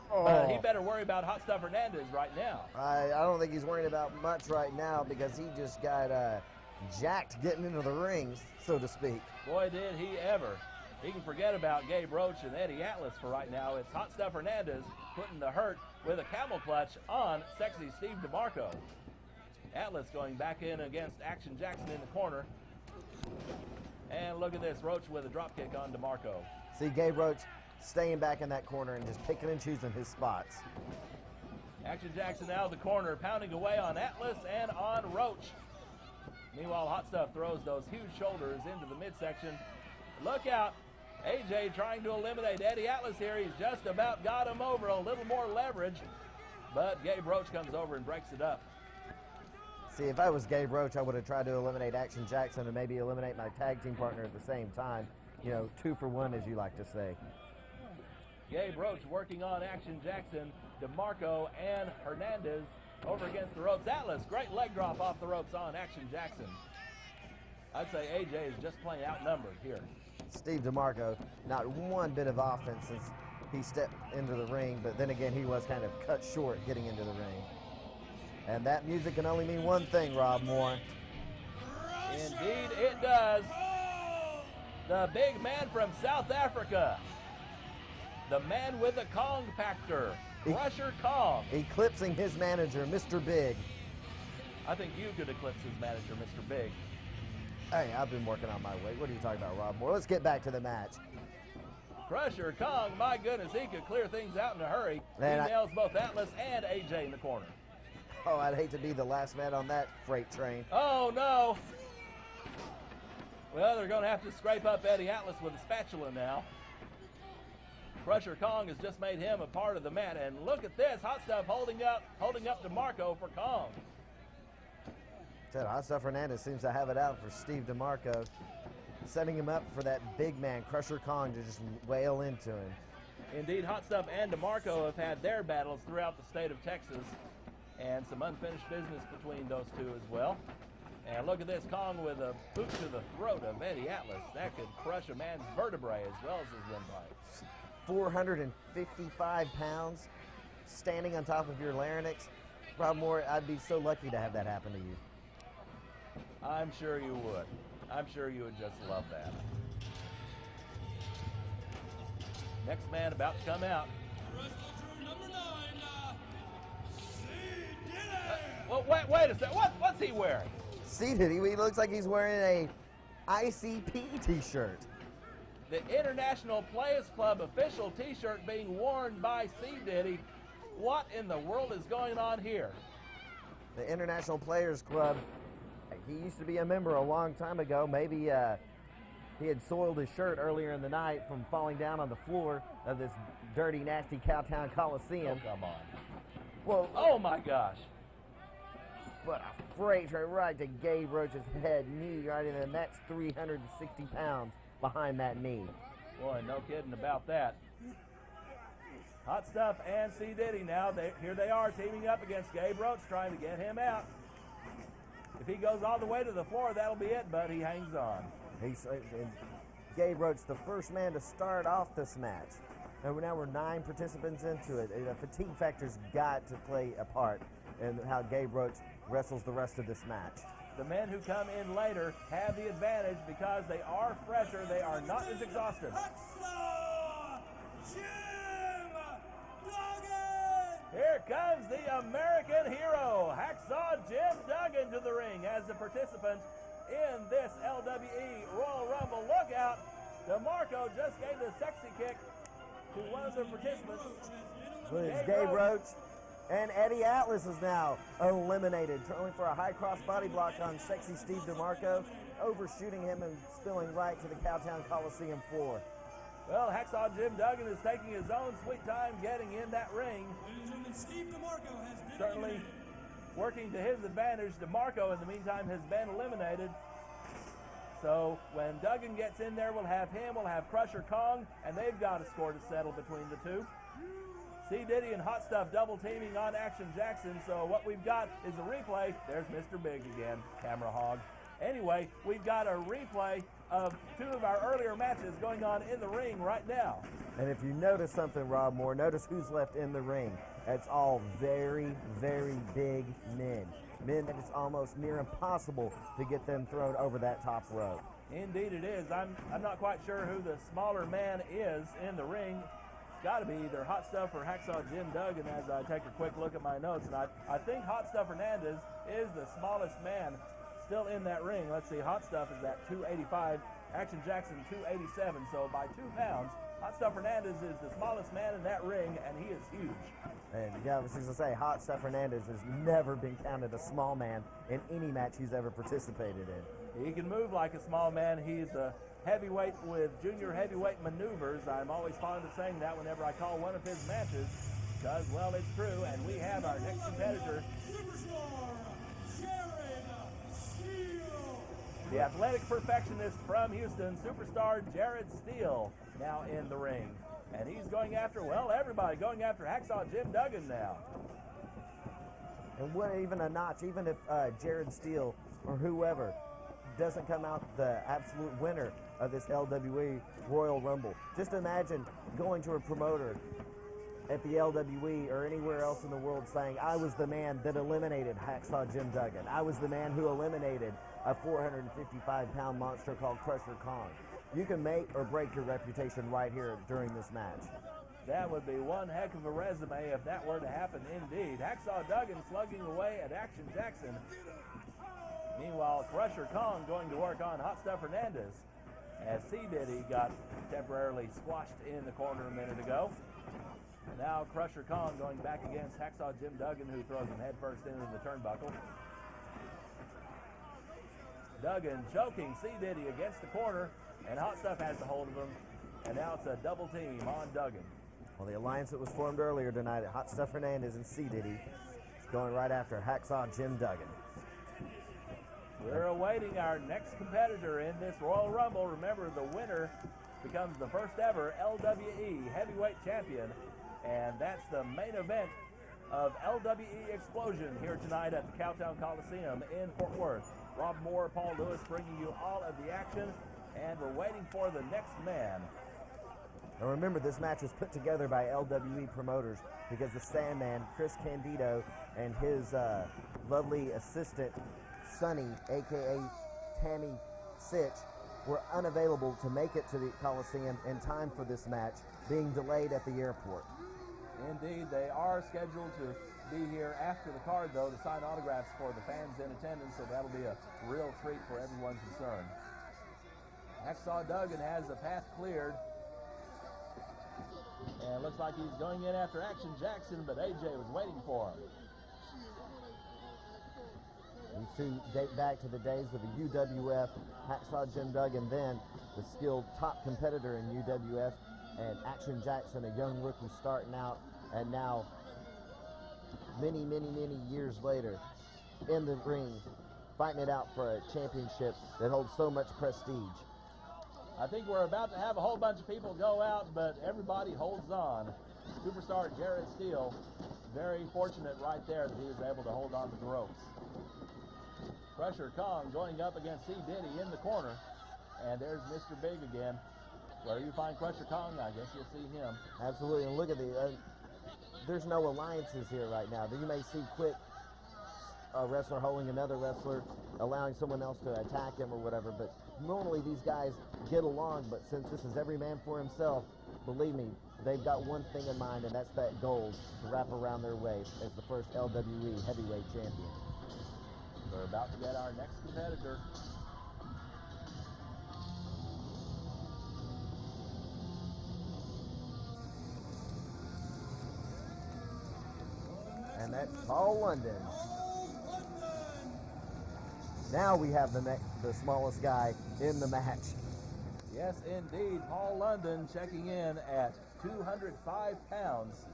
But he better worry about Hot Stuff Hernandez right now. I don't think he's worrying about much right now because he just got jacked getting into the ring, so to speak. Boy, did he ever. He can forget about Gabe Roach and Eddie Atlas for right now. It's Hot Stuff Hernandez putting the hurt with a camel clutch on sexy Steve DeMarco. Atlas going back in against Action Jackson in the corner. And look at this, Roach with a dropkick on DeMarco. See Gabe Roach staying back in that corner and just picking and choosing his spots. Action Jackson out of the corner, pounding away on Atlas and on Roach. Meanwhile, Hot Stuff throws those huge shoulders into the midsection. Look out, AJ trying to eliminate Eddie Atlas here. He's just about got him over, a little more leverage, but Gabe Roach comes over and breaks it up. See, if I was Gabe Roach, I would have tried to eliminate Action Jackson and maybe eliminate my tag team partner at the same time. You know, 2 for 1, as you like to say. Gabe Roach working on Action Jackson, DeMarco, and Hernandez over against the ropes. Atlas, great leg drop off the ropes on Action Jackson. I'd say AJ is just plain outnumbered here. Steve DeMarco, not one bit of offense since he stepped into the ring, but then again, he was kind of cut short getting into the ring. And that music can only mean one thing, Rob Moore. Indeed it does. The big man from South Africa. The man with the Kong factor, Krusher Kong. Eclipsing his manager, Mr. Big. I think you could eclipse his manager, Mr. Big. Hey, I've been working on my weight. What are you talking about, Rob Moore? Let's get back to the match. Krusher Kong, my goodness, he could clear things out in a hurry. Man, he nails both Atlas and AJ in the corner. Oh, I'd hate to be the last man on that freight train. Oh, no. Well, they're going to have to scrape up Eddie Atlas with a spatula now. Krusher Kong has just made him a part of the mat. And look at this, Hot Stuff holding up DeMarco for Kong. Hot Stuff Hernandez seems to have it out for Steve DeMarco, setting him up for that big man, Krusher Kong, to just wail into him. Indeed, Hot Stuff and DeMarco have had their battles throughout the state of Texas, and some unfinished business between those two as well. And look at this, Kong with a boot to the throat of Eddie Atlas. That could crush a man's vertebrae as well as his windpipe. 455 pounds, standing on top of your larynx. Rob Moore, I'd be so lucky to have that happen to you. I'm sure you would. I'm sure you would just love that. Next man about to come out. Number 9, Well, wait a second. What's he wearing? C. Diddy, he looks like he's wearing a ICP t-shirt. The International Players Club official t-shirt being worn by C. Diddy. What in the world is going on here? The International Players Club, he used to be a member a long time ago. Maybe he had soiled his shirt earlier in the night from falling down on the floor of this dirty, nasty Cowtown Coliseum. Oh, come on. Well, oh my gosh. but a freighter right to Gabe Roach's head, knee right in, and that's 360 pounds behind that knee. Boy, no kidding about that. Hot Stuff and C. Diddy now, here they are teaming up against Gabe Roach, trying to get him out. If he goes all the way to the floor, that'll be it, but he hangs on. Gabe Roach, the first man to start off this match. And now we're 9 participants into it. The fatigue factor's got to play a part in how Gabe Roach wrestles the rest of this match. The men who come in later have the advantage because they are fresher, they are not as exhausted. Hacksaw Jim Duggan! Here comes the American hero, Hacksaw Jim Duggan, to the ring as the participant in this LWE Royal Rumble. Look out, DeMarco just gave the sexy kick to one of the participants. Gabe Roach. And Eddie Atlas is now eliminated, throwing for a high cross body block on sexy Steve DeMarco, overshooting him and spilling right to the Cowtown Coliseum floor. Well, Hacksaw Jim Duggan is taking his own sweet time getting in that ring. Steve DeMarco has been Certainly working to his advantage. DeMarco, in the meantime, has been eliminated. So when Duggan gets in there, we'll have him, we'll have Krusher Kong, and they've got a score to settle between the two. C. Diddy and Hot Stuff double teaming on Action Jackson. So what we've got is a replay. There's Mr. Big again, camera hog. Anyway, we've got a replay of 2 of our earlier matches going on in the ring right now. And if you notice something, Rob Moore, notice who's left in the ring. It's all very, very big men. Men that it's almost near impossible to get them thrown over that top rope. Indeed it is. I'm not quite sure who the smaller man is in the ring. It's got to be either Hot Stuff or Hacksaw Jim Duggan as I take a quick look at my notes. And I think Hot Stuff Hernandez is the smallest man still in that ring. Let's see, Hot Stuff is at 285, Action Jackson 287. So by 2 pounds, Hot Stuff Hernandez is the smallest man in that ring, and he is huge. And yeah, I was just going to say, Hot Stuff Hernandez has never been counted a small man in any match he's ever participated in. He can move like a small man. He's a heavyweight with junior heavyweight maneuvers. I'm always fond of saying that whenever I call one of his matches because, well, it's true. And we have our next competitor, Superstar Jared Steele. the athletic perfectionist from Houston, Superstar Jared Steele, now in the ring. And he's going after, well, everybody going after Hacksaw Jim Duggan now. And what even a notch, even if Jared Steele or whoever doesn't come out the absolute winner of this LWE Royal Rumble. Just imagine going to a promoter at the LWE or anywhere else in the world saying, I was the man that eliminated Hacksaw Jim Duggan. I was the man who eliminated a 455-pound monster called Krusher Kong. You can make or break your reputation right here during this match. That would be one heck of a resume if that were to happen indeed. Hacksaw Duggan slugging away at Action Jackson. Meanwhile, Krusher Kong going to work on Hot Stuff Hernandez as C. Diddy got temporarily squashed in the corner a minute ago. Now Krusher Kong going back against Hacksaw Jim Duggan, who throws him headfirst into the turnbuckle. Duggan choking C. Diddy against the corner, and Hot Stuff has the hold of him. And now it's a double team on Duggan. Well, the alliance that was formed earlier tonight at Hot Stuff Hernandez and C. Diddy is going right after Hacksaw Jim Duggan. We're awaiting our next competitor in this Royal Rumble. Remember, the winner becomes the first ever LWE Heavyweight Champion, and that's the main event of LWE Explosion here tonight at the Cowtown Coliseum in Fort Worth. Rob Moore, Paul Lewis bringing you all of the action, and we're waiting for the next man. Now remember, this match was put together by LWE promoters because the Sandman, Chris Candido, and his lovely assistant, Sonny, a.k.a. Tammy Sitch, were unavailable to make it to the Coliseum in time for this match, being delayed at the airport. Indeed, they are scheduled to be here after the card, though, to sign autographs for the fans in attendance, so that'll be a real treat for everyone concerned. Hacksaw Duggan has the path cleared. And it looks like he's going in after Action Jackson, but AJ was waiting for him. These two date back to the days of the UWF, Hacksaw Jim Duggan, then the skilled top competitor in UWF, and Action Jackson, a young rookie starting out, and now many, many, many years later, in the ring, fighting it out for a championship that holds so much prestige. I think we're about to have a whole bunch of people go out, but everybody holds on. Superstar Jared Steele, very fortunate right there that he was able to hold on to the ropes. Krusher Kong going up against C. Diddy in the corner. And there's Mr. Big again. Where you find Krusher Kong, I guess you'll see him. Absolutely, and look at there's no alliances here right now. You may see quick a wrestler holding another wrestler, allowing someone else to attack him or whatever, but normally these guys get along, but since this is every man for himself, believe me, they've got one thing in mind, and that's that gold to wrap around their waist as the first LWE heavyweight champion. We're about to get our next competitor. And that's Paul London. Now we have the smallest guy in the match. Yes, indeed. Paul London checking in at 205 pounds.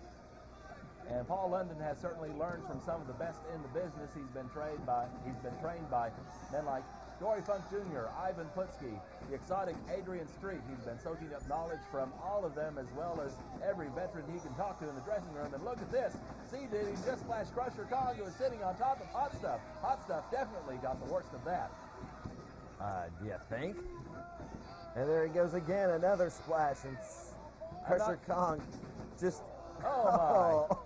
And Paul London has certainly learned from some of the best in the business. He's been trained by men like Dory Funk Jr., Ivan Putski, the exotic Adrian Street. He's been soaking up knowledge from all of them, as well as every veteran he can talk to in the dressing room. And look at this. C. Diddy just splashed Krusher Kong, who was sitting on top of Hot Stuff. Hot Stuff definitely got the worst of that. Do you think? And there he goes again, another splash, and Krusher Kong just... Oh, my.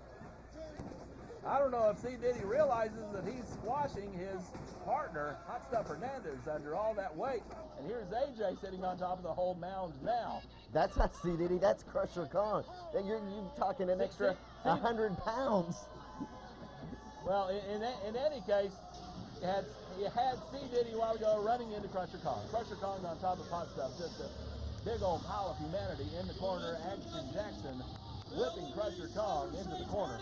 I don't know if C. Diddy realizes that he's squashing his partner, Hot Stuff Hernandez, under all that weight. And here's AJ sitting on top of the whole mound now. That's not C. Diddy, that's Krusher Kong. You're talking an extra 100 pounds. Well, in any case, you had C. Diddy a while ago running into Krusher Kong. Krusher Kong on top of Hot Stuff, just a big old pile of humanity in the corner. Action Jackson whipping Krusher Kong into the corner.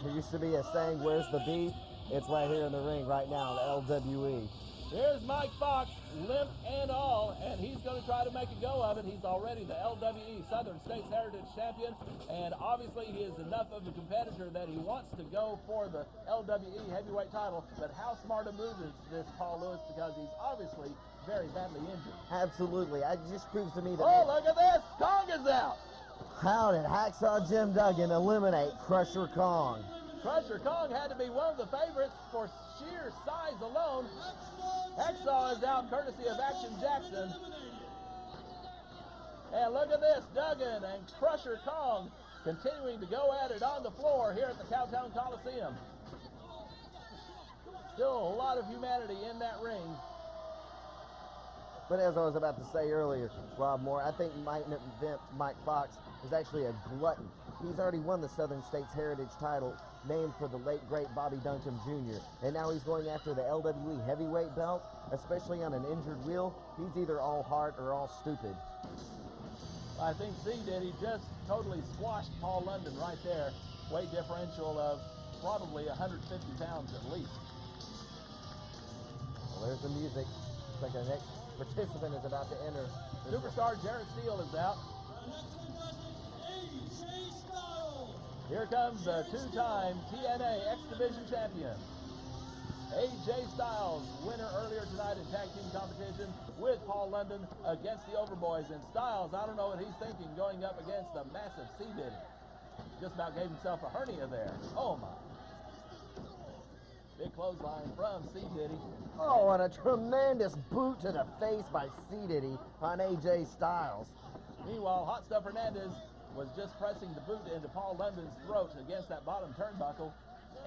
There used to be a saying, where's the beef? It's right here in the ring right now, the LWE. Here's Mike Fox, limp and all, and he's going to try to make a go of it. He's already the LWE Southern States Heritage Champion, and obviously he is enough of a competitor that he wants to go for the LWE heavyweight title. But how smart a move is this, Paul Lewis, because he's obviously very badly injured. Absolutely. It just proves to me that... Oh, look at this! Kong is out! How did Hacksaw Jim Duggan eliminate Krusher Kong? Krusher Kong had to be one of the favorites for sheer size alone. Hacksaw is out courtesy of Action Jackson. And look at this, Duggan and Krusher Kong continuing to go at it on the floor here at the Cowtown Coliseum. Still a lot of humanity in that ring. But as I was about to say earlier, Rob Moore, I think Mike Fox is actually a glutton. He's already won the Southern States Heritage title, named for the late, great Bobby Duncan Jr. And now he's going after the LWE heavyweight belt, especially on an injured wheel. He's either all heart or all stupid. I think C. Diddy just totally squashed Paul London right there. Weight differential of probably 150 pounds at least. Well, there's the music. Looks like the next participant is about to enter. Superstar Jared Steele is out. Here comes the two-time TNA X Division champion. AJ Styles, winner earlier tonight in tag team competition with Paul London against the Overboys. And Styles, I don't know what he's thinking going up against the massive C. Diddy. Just about gave himself a hernia there. Oh my. Big clothesline from C. Diddy. Oh, and a tremendous boot to the face by C. Diddy on AJ Styles. Meanwhile, Hot Stuff Hernandez was just pressing the boot into Paul London's throat against that bottom turnbuckle.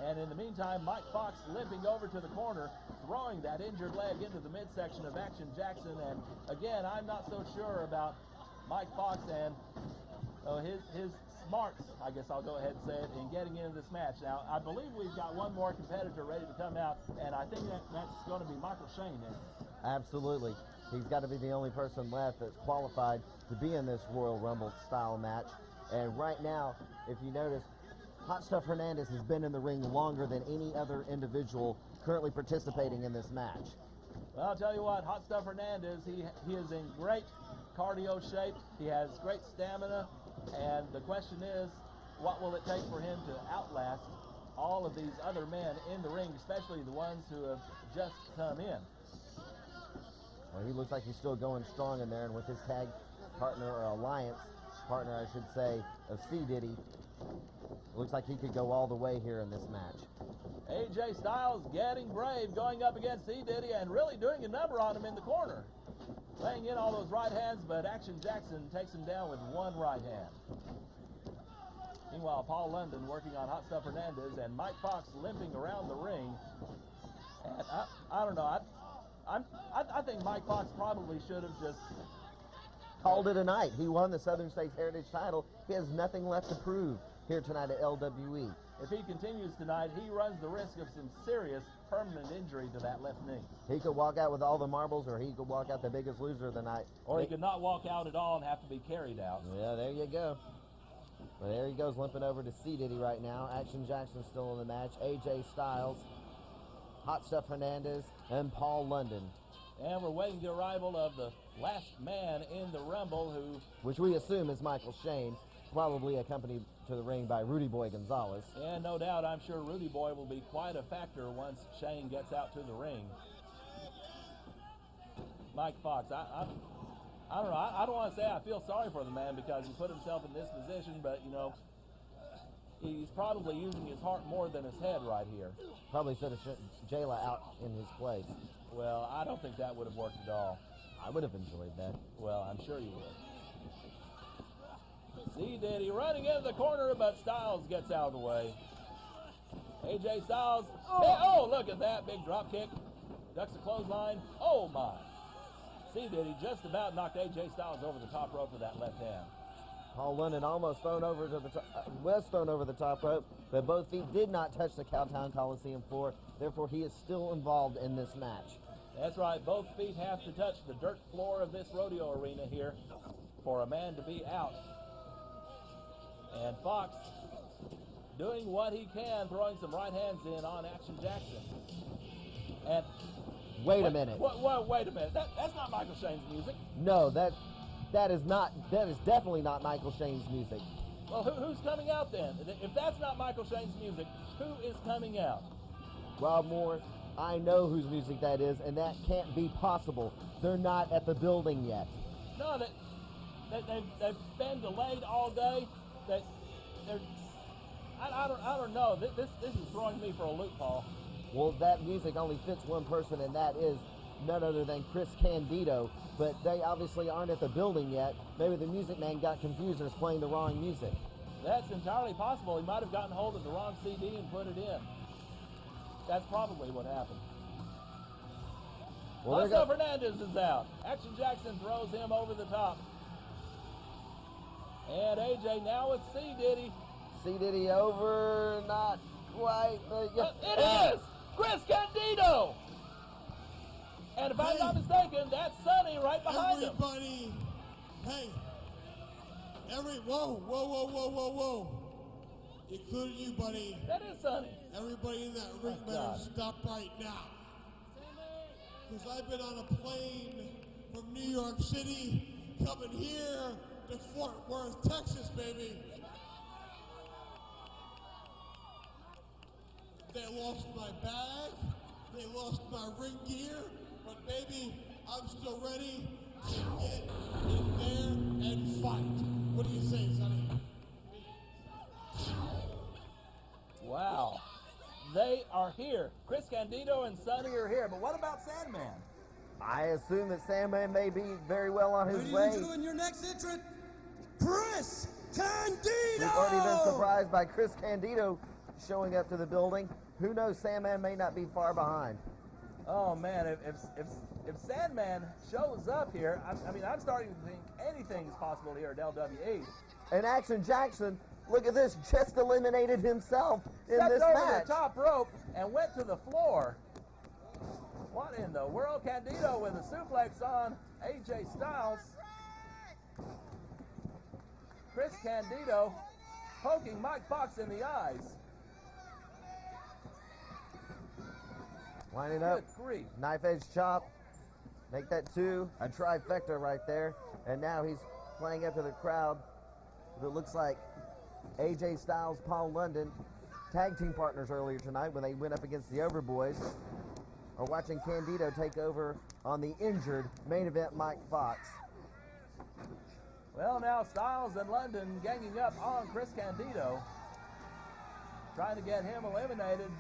And in the meantime, Mike Fox limping over to the corner, throwing that injured leg into the midsection of Action Jackson. And again, I'm not so sure about Mike Fox and his smarts, I guess I'll go ahead and say it, in getting into this match. Now, I believe we've got one more competitor ready to come out, and I think that's going to be Michael Shane. Absolutely. He's got to be the only person left that's qualified to be in this Royal Rumble style match. And right now, if you notice, Hot Stuff Hernandez has been in the ring longer than any other individual currently participating in this match. Well, I'll tell you what, Hot Stuff Hernandez, he is in great cardio shape. He has great stamina. And the question is, what will it take for him to outlast all of these other men in the ring, especially the ones who have just come in. Well, he looks like he's still going strong in there, and with his tag partner, or alliance partner, I should say, of C. Diddy, looks like he could go all the way here in this match. AJ Styles getting brave, going up against C. Diddy and really doing a number on him in the corner. Laying in all those right hands, but Action Jackson takes him down with one right hand. Meanwhile, Paul London working on Hot Stuff Hernandez and Mike Fox limping around the ring. And I don't know, I think Mike Fox probably should have just called it a night. He won the Southern States Heritage title. He has nothing left to prove here tonight at LWE. If he continues tonight, he runs the risk of some serious permanent injury to that left knee. He could walk out with all the marbles, or he could walk out the biggest loser of the night. Or he could not walk out at all and have to be carried out. Yeah, there you go. Well, there he goes, limping over to C. Diddy right now. Action Jackson still in the match. AJ Styles, Hot Stuff Hernandez, and Paul London. And we're waiting the arrival of the last man in the Rumble, which we assume is Michael Shane, probably accompanied to the ring by Rudy Boy Gonzalez. And no doubt, I'm sure Rudy Boy will be quite a factor once Shane gets out to the ring. Mike Fox, I don't know, I don't want to say I feel sorry for the man because he put himself in this position, but, you know, he's probably using his heart more than his head right here. Probably should have Jayla out in his place. Well, I don't think that would have worked at all. I would have enjoyed that. Well, I'm sure you would. C. Diddy running into the corner, but Styles gets out of the way. AJ Styles, oh, look at that big drop kick. Ducks a clothesline. Oh, my. C. Diddy just about knocked AJ Styles over the top rope with that left hand. Paul London almost thrown over to the was thrown over the top rope, but both feet did not touch the Cowtown Coliseum floor. Therefore, he is still involved in this match. That's right. Both feet have to touch the dirt floor of this rodeo arena here for a man to be out. And Fox doing what he can, throwing some right hands in on Action Jackson. And wait a minute. Wait a minute. That's not Michael Shane's music. No, that is definitely not Michael Shane's music. Well, who's coming out then? If that's not Michael Shane's music, who is coming out? Rob Moore, I know whose music that is, and that can't be possible. They're not at the building yet. No, they've been delayed all day. I don't know. This is throwing me for a loop, Paul. Well, that music only fits one person, and that is none other than Chris Candido. But they obviously aren't at the building yet. Maybe the music man got confused and is playing the wrong music. That's entirely possible. He might have gotten hold of the wrong CD and put it in. That's probably what happened. Well, Hernandez is out. Action Jackson throws him over the top. And AJ now with C. Diddy. C. Diddy over, not quite. It is! Chris Candido! And if I'm not mistaken, that's Sonny right behind him. Everybody, whoa. Including you, buddy. That is Sonny. Everybody in that ring better stop right now. Because I've been on a plane from New York City coming here to Fort Worth, Texas, baby. They lost my bag, they lost my ring gear, but baby, I'm still ready to get in there and fight. What do you say, Sonny? Wow. They are here. Chris Candido and Sonny are here, but what about Sandman? I assume that Sandman may be very well on his way. Ladies and gentlemen, your next entrant, Chris Candido! We've already been surprised by Chris Candido showing up to the building. Who knows, Sandman may not be far behind. Oh man, if Sandman shows up here, I mean, I'm starting to think anything's possible here at LWE. And Action Jackson, look at this, just eliminated himself in this match. Stepped over the top rope and went to the floor. What in the world? Candido with a suplex on AJ Styles. Chris Candido poking Mike Fox in the eyes. Lining up, knife edge chop, make that two, a trifecta right there. And now he's playing up to the crowd. It looks like AJ Styles, Paul London, tag team partners earlier tonight when they went up against the Overboys, are watching Candido take over on the injured main event Mike Fox. Well, now Styles and London ganging up on Chris Candido, trying to get him eliminated.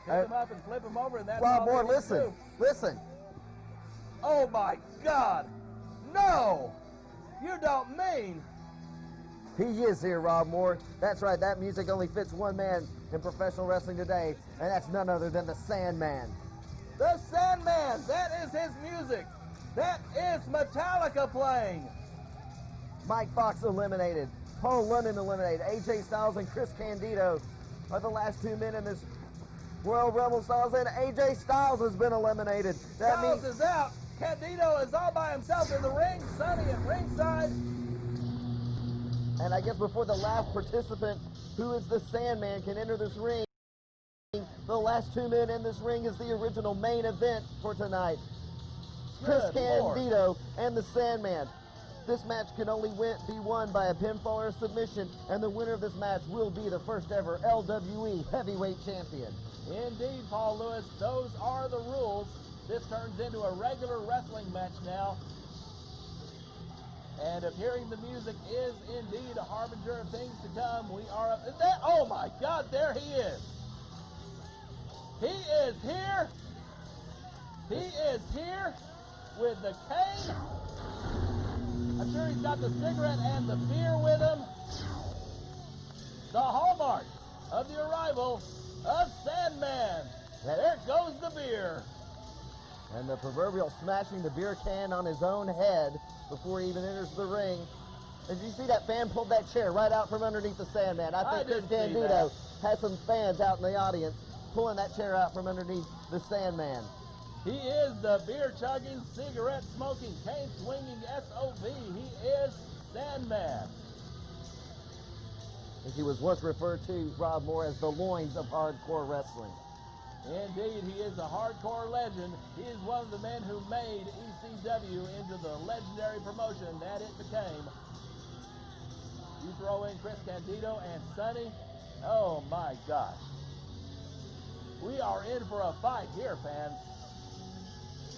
Pick him up and flip him over, and that's Rob all Moore, they need to listen, do. listen. Oh my God! No! You don't mean? He is here, Rob Moore. That's right, that music only fits one man in professional wrestling today, and that's none other than the Sandman. The Sandman! That is his music! That is Metallica playing! Mike Fox eliminated. Paul London eliminated. AJ Styles and Chris Candido are the last two men in this World Rebel Styles, and AJ Styles has been eliminated. That Styles means is out. Candido is all by himself in the ring. Sonny at ringside. And I guess before the last participant, who is the Sandman, can enter this ring, the last two men in this ring is the original main event for tonight. Chris Candido and the Sandman. This match can only be won by a pinfall or a submission, and the winner of this match will be the first ever LWE heavyweight champion. Indeed, Paul Lewis, those are the rules. This turns into a regular wrestling match now. And if hearing the music is indeed a harbinger of things to come, we are up. Oh my God, there he is. He is here. He is here with the cane. I'm sure he's got the cigarette and the beer with him. The hallmark of the arrival of Sandman. There goes the beer. And the proverbial smashing the beer can on his own head before he even enters the ring. Did you see that fan pulled that chair right out from underneath the Sandman? I think Chris Candido has some fans out in the audience pulling that chair out from underneath the Sandman. He is the beer-chugging, cigarette-smoking, cane-swinging SOB. He is Sandman. He was once referred to, Rob Moore, as the loins of hardcore wrestling. Indeed, he is a hardcore legend. He is one of the men who made ECW into the legendary promotion that it became. You throw in Chris Candido and Sonny, oh my gosh. We are in for a fight here, fans.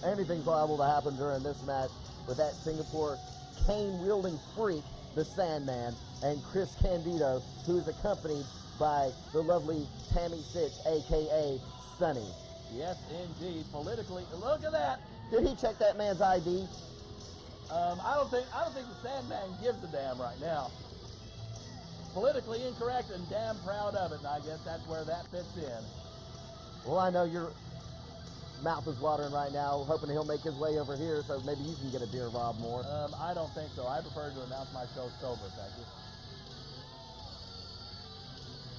Anything's liable to happen during this match with that Singapore cane-wielding freak, the Sandman, and Chris Candido, who is accompanied by the lovely Tammy Sitch, a.k.a. Sonny. Yes, indeed. Politically, look at that. Did he check that man's ID? I don't think the Sandman gives a damn right now. Politically incorrect and damn proud of it, and I guess that's where that fits in. Well, I know your mouth is watering right now, hoping he'll make his way over here, so maybe you can get a beer, Rob Moore. I don't think so. I prefer to announce my show sober, thank you.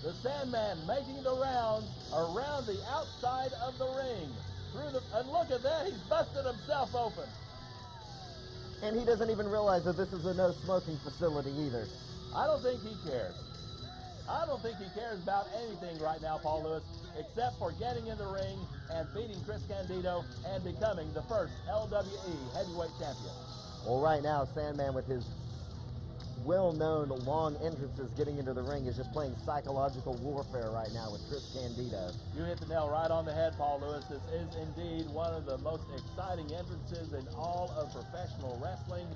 The Sandman making the rounds around the outside of the ring. And look at that, he's busted himself open. And he doesn't even realize that this is a no-smoking facility either. I don't think he cares. I don't think he cares about anything right now, Paul Lewis, except for getting in the ring and beating Chris Candido and becoming the first LWE heavyweight champion. Well, right now, Sandman, with his well-known long entrances getting into the ring, is just playing psychological warfare right now with Chris Candido. You hit the nail right on the head, Paul Lewis. This is indeed one of the most exciting entrances in all of professional wrestling.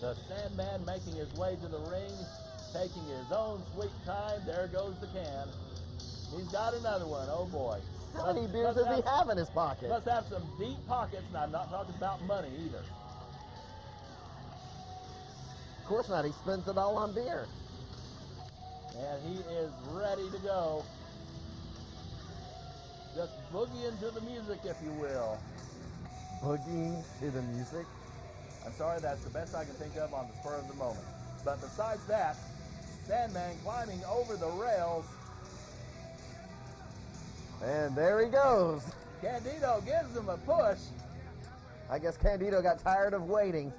The Sandman making his way to the ring, taking his own sweet time. There goes the can. He's got another one. Oh, boy. How many beers does he have in his pocket? Must have some deep pockets, and I'm not talking about money either. Of course not. He spends it all on beer. And he is ready to go. Just boogieing to the music, if you will. Boogieing to the music? I'm sorry, that's the best I can think of on the spur of the moment. But besides that, Sandman climbing over the rails. And there he goes. Candido gives him a push. I guess Candido got tired of waiting.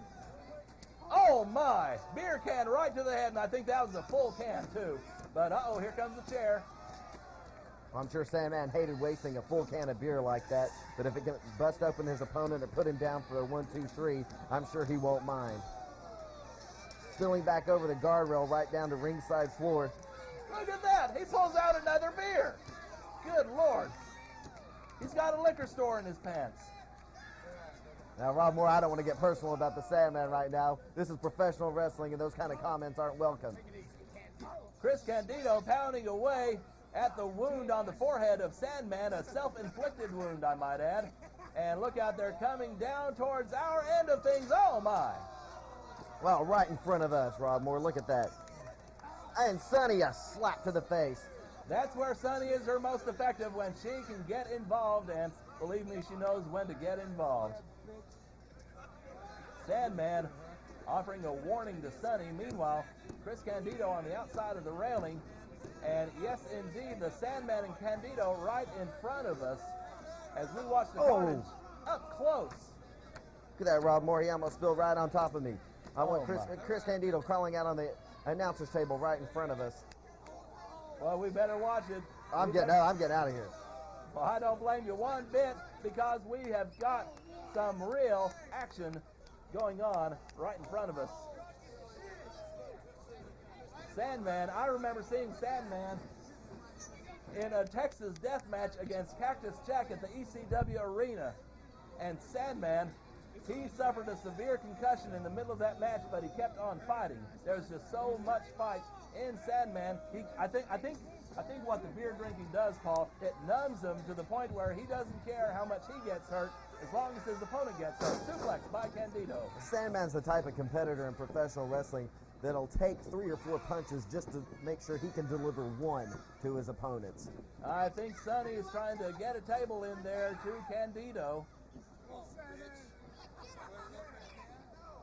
Oh my! Beer can right to the head, and I think that was a full can too. But uh-oh, here comes the chair. I'm sure Sandman hated wasting a full can of beer like that, but if it can bust open his opponent or put him down for a 1, 2, 3, I'm sure he won't mind. Spilling back over the guardrail right down to ringside floor. Look at that. He pulls out another beer. Good Lord. He's got a liquor store in his pants. Now, Rob Moore, I don't want to get personal about the Sandman right now. This is professional wrestling, and those kind of comments aren't welcome. Chris Candido pounding away at the wound on the forehead of Sandman, a self-inflicted wound, I might add. And look out, they're coming down towards our end of things. Oh, my. Well, right in front of us, Rob Moore. Look at that. And Sunny, a slap to the face. That's where Sunny is her most effective, when she can get involved, and believe me, she knows when to get involved. Sandman offering a warning to Sunny. Meanwhile, Chris Candido on the outside of the railing. And yes, indeed, the Sandman and Candido right in front of us as we watch the carnage up close. Look at that, Rob Moore. He almost spilled right on top of me. I want Chris Candido crawling out on the announcer's table right in front of us. Well, we better watch it. I'm getting out of here. Well, I don't blame you one bit, because we have got some real action going on right in front of us. Sandman, I remember seeing Sandman in a Texas death match against Cactus Jack at the ECW arena. And Sandman, he suffered a severe concussion in the middle of that match, but he kept on fighting. There's just so much fight in Sandman. I think what the beer drinking does, Paul, it numbs him to the point where he doesn't care how much he gets hurt as long as his opponent gets hurt. Suplex by Candido. Sandman's the type of competitor in professional wrestling that'll take 3 or 4 punches just to make sure he can deliver one to his opponents. I think Sonny is trying to get a table in there to Candido.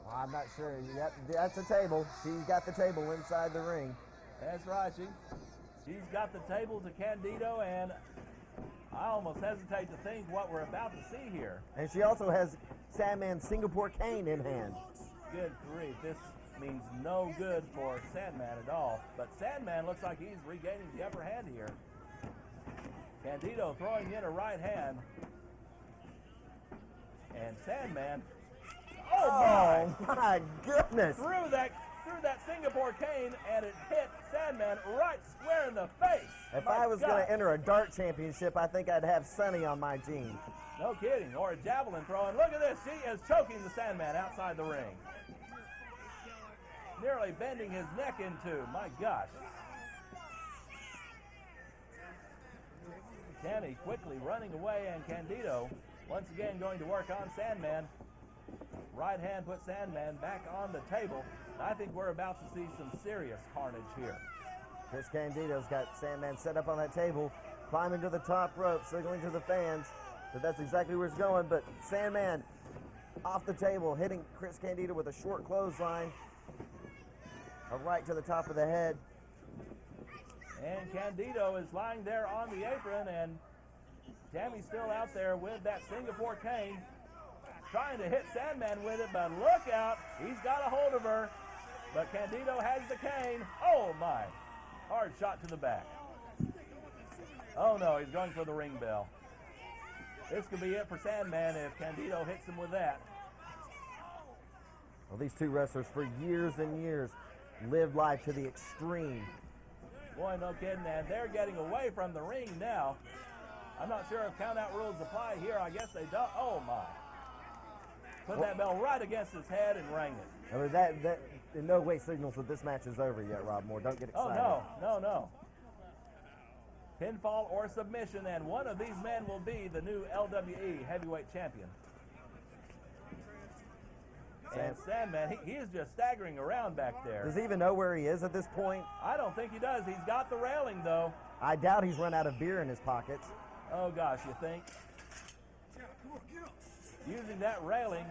Well, I'm not sure. Yep, that's a table. She's got the table inside the ring. That's right. She's got the table to Candido, and I almost hesitate to think what we're about to see here. And she also has Sandman's Singapore cane in hand. Good grief. This means no good for Sandman at all. But Sandman looks like he's regaining the upper hand here. Candido throwing in a right hand. And Sandman, oh my goodness! Threw that Singapore cane, and it hit Sandman right square in the face. If I was going to enter a dart championship, I think I'd have Sonny on my team. No kidding. Or a javelin throw. And look at this. She is choking the Sandman outside the ring. Nearly bending his neck in two. My gosh. Canny quickly running away, and Candido once again going to work on Sandman. Right hand puts Sandman back on the table. I think we're about to see some serious carnage here. Chris Candido's got Sandman set up on that table, climbing to the top rope, signaling to the fans that that's exactly where it's going. But Sandman off the table, hitting Chris Candido with a short clothesline, a right to the top of the head. And Candido is lying there on the apron, and Tammy's still out there with that Singapore cane, trying to hit Sandman with it, but look out, he's got a hold of her. But Candido has the cane. Oh my, hard shot to the back. Oh no, he's going for the ring bell. This could be it for Sandman if Candido hits him with that. Well, these two wrestlers for years and years lived life to the extreme. Boy, no kidding, and they're getting away from the ring now. I'm not sure if count-out rules apply here. I guess they don't. Oh my. Put that bell right against his head and rang it. I mean, that in no way signals that this match is over yet, Rob Moore. Don't get excited. Oh, no. Pinfall or submission, and one of these men will be the new LWE heavyweight champion. And Sandman, he is just staggering around back there. Does he even know where he is at this point? I don't think he does. He's got the railing, though. I doubt he's run out of beer in his pockets. Oh, gosh, you think? Using that railing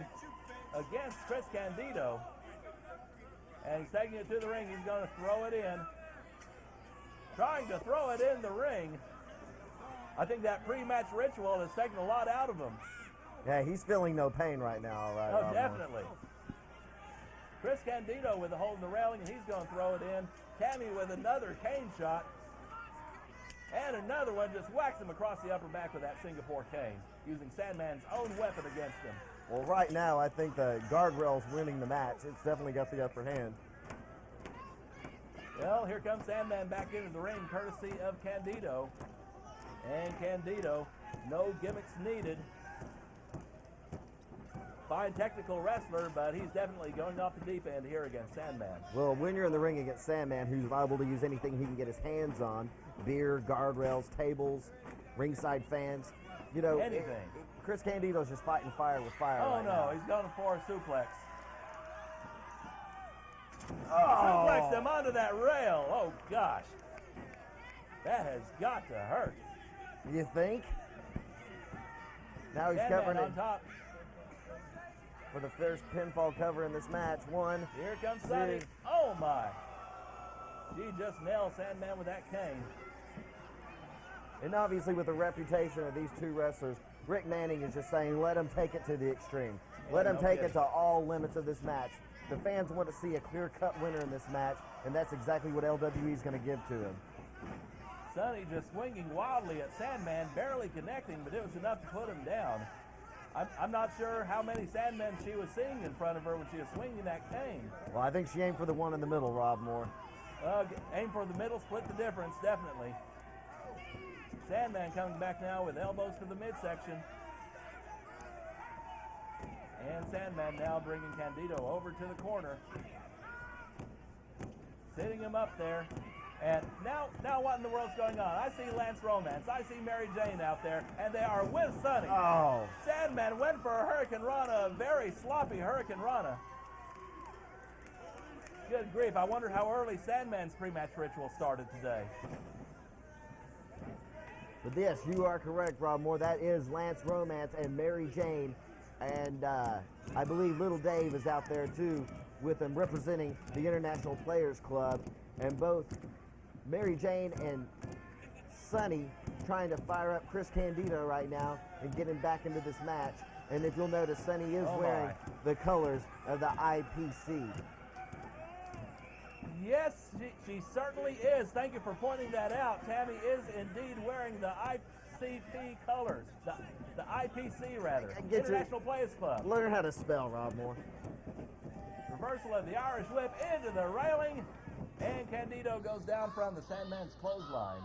against Chris Candido. And he's taking it to the ring. He's going to throw it in. Trying to throw it in the ring. I think that pre-match ritual has taken a lot out of him. Yeah, he's feeling no pain right now, all right. Oh, definitely. Chris Candido with a hold in the railing, and he's going to throw it in. Tammy with another cane shot. And another one just whacks him across the upper back with that Singapore cane, using Sandman's own weapon against him. Well, right now, I think the guardrail's winning the match. It's definitely got the upper hand. Well, here comes Sandman back into the ring, courtesy of Candido. And Candido, no gimmicks needed. Fine technical wrestler, but he's definitely going off the deep end here against Sandman. Well, when you're in the ring against Sandman, who's liable to use anything he can get his hands on, beer, guardrails, tables, ringside fans, you know, anything. Chris Candido's just fighting fire with fire. Oh, right no, now. he's going for a suplex. Oh. Suplex him onto that rail. Oh, gosh. That has got to hurt. You think? Now he's Sandman covering on it top. for the first pinfall cover in this match. One. Here comes Sonny. Oh, my. He just nailed Sandman with that cane. And obviously with the reputation of these two wrestlers, Rick Manning is just saying, let him take it to the extreme. Let him take it to all limits of this match. The fans want to see a clear-cut winner in this match, and that's exactly what LWE is going to give to him. Sonny just swinging wildly at Sandman, barely connecting, but it was enough to put him down. I'm not sure how many Sandmen she was seeing in front of her when she was swinging that cane. Well, I think she aimed for the one in the middle, Rob Moore. Aim for the middle, split the difference, definitely. Sandman coming back now with elbows to the midsection. And Sandman now bringing Candido over to the corner. Sitting him up there. And now what in the world's going on? I see Lance Romance. I see Mary Jane out there, and they are with Sonny. Oh. Sandman went for a Hurricane Rana, a very sloppy Hurricane Rana. Good grief, I wonder how early Sandman's pre-match ritual started today. But yes, you are correct, Rob Moore. That is Lance Romance and Mary Jane. And I believe Little Dave is out there, too, with them representing the International Players Club. And both Mary Jane and Sonny trying to fire up Chris Candido right now and get him back into this match. And if you'll notice, Sonny is wearing the colors of the IPC. Yes, she certainly is. Thank you for pointing that out. Tammy is indeed wearing the ICP colors, the IPC rather, International Players Club. Learn how to spell, Rob Moore. Reversal of the Irish whip into the railing, and Candido goes down from the Sandman's clothesline.